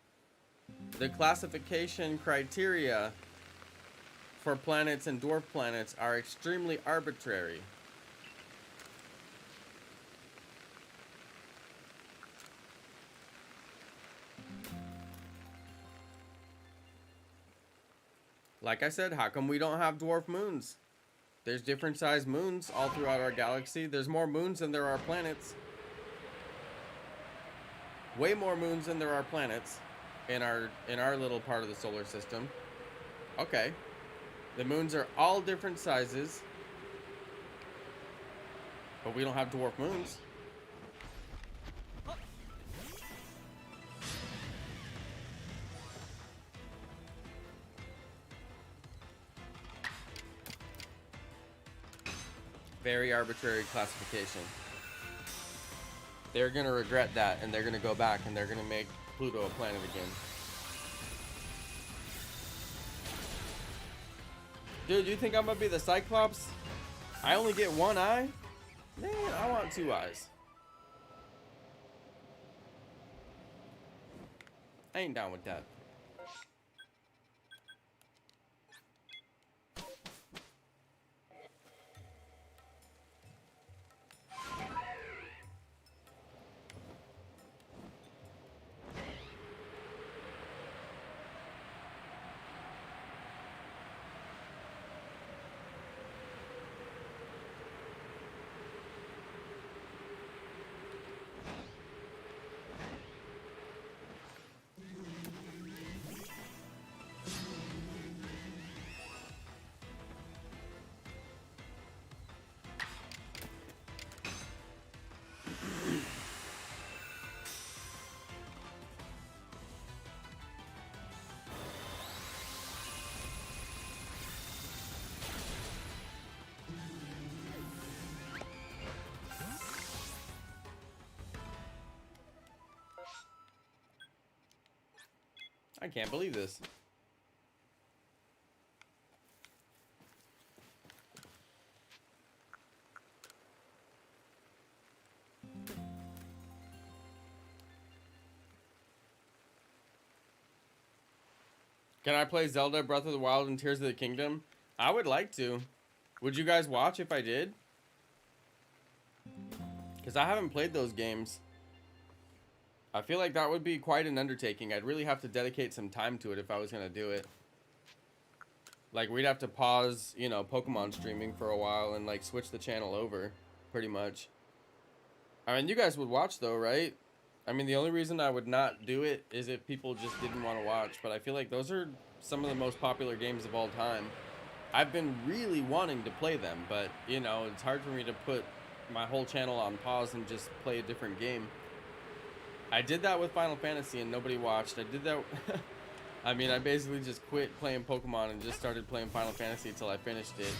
the classification criteria for planets and dwarf planets are extremely arbitrary. Like I said, how come we don't have dwarf moons? There's different sized moons all throughout our galaxy. There's more moons than there are planets. Way more moons than there are planets in our little part of the solar system. Okay. The moons are all different sizes. But we don't have dwarf moons. Very arbitrary classification. They're gonna regret that, and they're gonna go back and they're gonna make Pluto a planet again. Dude, you think I'm gonna be the Cyclops? I only get one eye? Man, I want 2 eyes. I ain't down with that. I can't believe this. Can I play Zelda Breath of the Wild and Tears of the Kingdom? I would like to. Would you guys watch if I did? Because I haven't played those games. I feel like that would be quite an undertaking. I'd really have to dedicate some time to it if I was going to do it. Like, we'd have to pause, you know, Pokemon streaming for a while and, like, switch the channel over, pretty much. I mean, you guys would watch, though, right? I mean, the only reason I would not do it is if people just didn't want to watch. But I feel like those are some of the most popular games of all time. I've been really wanting to play them, but, you know, it's hard for me to put my whole channel on pause and just play a different game. I did that with Final Fantasy and nobody watched. I did that. I mean, I basically just quit playing Pokemon and just started playing Final Fantasy until I finished it.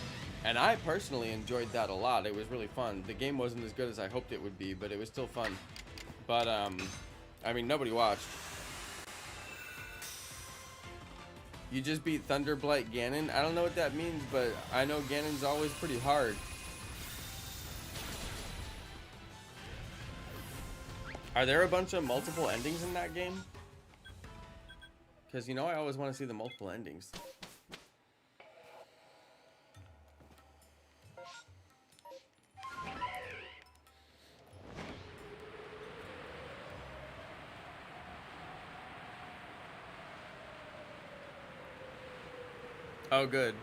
And I personally enjoyed that a lot. It was really fun. The game wasn't as good as I hoped it would be, but it was still fun. But, I mean, nobody watched. You just beat Thunderblight Ganon? I don't know what that means, but I know Ganon's always pretty hard. Are there a bunch of multiple endings in that game? Because, you know, I always want to see the multiple endings. Oh, good.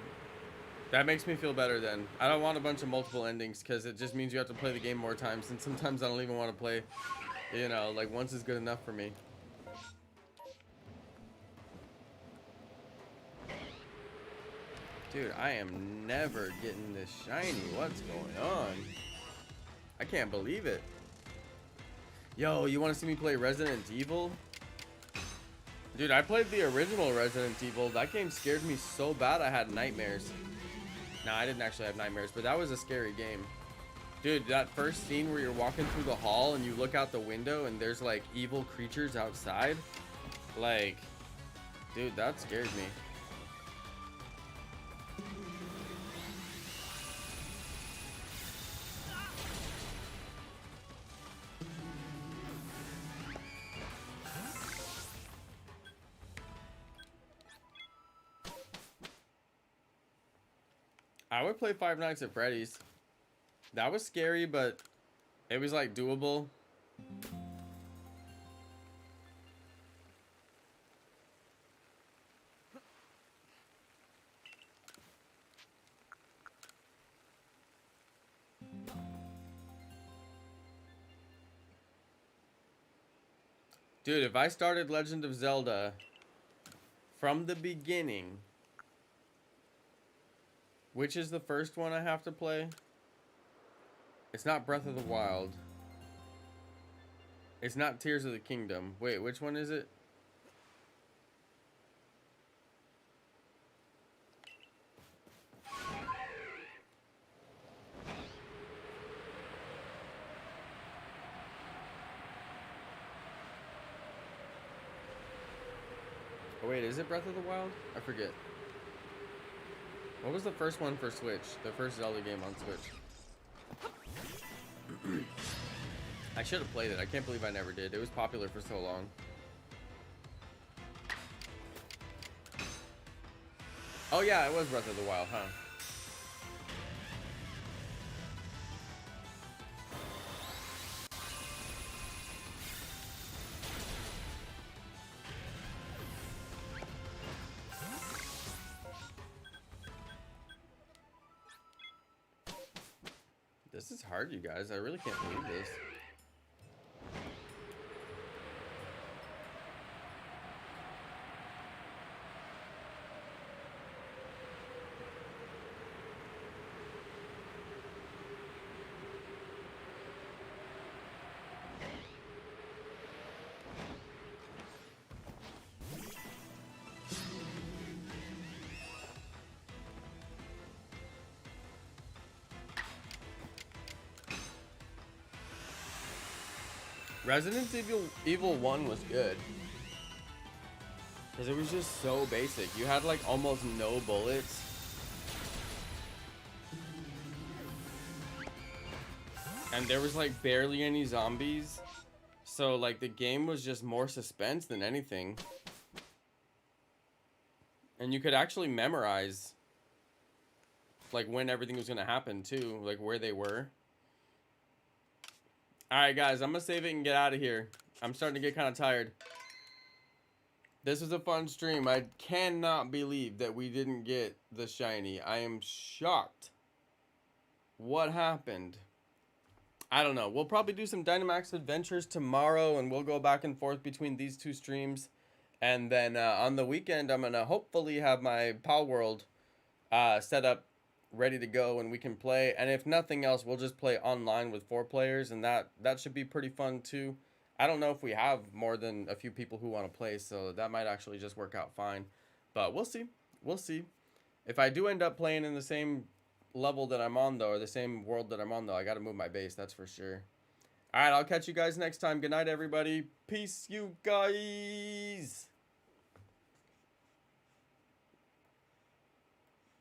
That makes me feel better then. I don't want a bunch of multiple endings because it just means you have to play the game more times. And sometimes I don't even want to play, you know, like once is good enough for me. Dude, I am never getting this shiny. What's going on? I can't believe it. Yo, you want to see me play Resident Evil? Dude, I played the original Resident Evil. That game scared me so bad I had nightmares. Nah, I didn't actually have nightmares, but that was a scary game. Dude, that first scene where you're walking through the hall and you look out the window and there's like evil creatures outside. Like, dude, that scared me. I would play Five Nights at Freddy's. That was scary, but it was like doable. Dude, if I started Legend of Zelda from the beginning, which is the first one I have to play? It's not Breath of the Wild. It's not Tears of the Kingdom. Wait, which one is it? Oh wait, is it Breath of the Wild? I forget. What was the first one for Switch? The first Zelda game on Switch. I should have played it. I can't believe I never did. It was popular for so long. Oh yeah, it was Breath of the Wild, huh? This is hard, you guys. I really can't believe this. Resident Evil 1 was good. Because it was just so basic. You had like almost no bullets. And there was like barely any zombies. So like the game was just more suspense than anything. And you could actually memorize like when everything was going to happen too. Like where they were. Alright guys, I'm gonna save it and get out of here. I'm starting to get kind of tired. This was a fun stream. I cannot believe that we didn't get the shiny. I am shocked. What happened? I don't know. We'll probably do some Dynamax Adventures tomorrow, and we'll go back and forth between these two streams. And then on the weekend, I'm gonna hopefully have my Palworld set up, ready to go, and we can play. And if nothing else, we'll just play online with 4 players, and that should be pretty fun too. I don't know if we have more than a few people who want to play, so that might actually just work out fine. But we'll see. We'll see. If I do end up playing in the same level that I'm on, though, or the same world that I'm on, though, I got to move my base, that's for sure. All right, I'll catch you guys next time. Good night, everybody. Peace, you guys.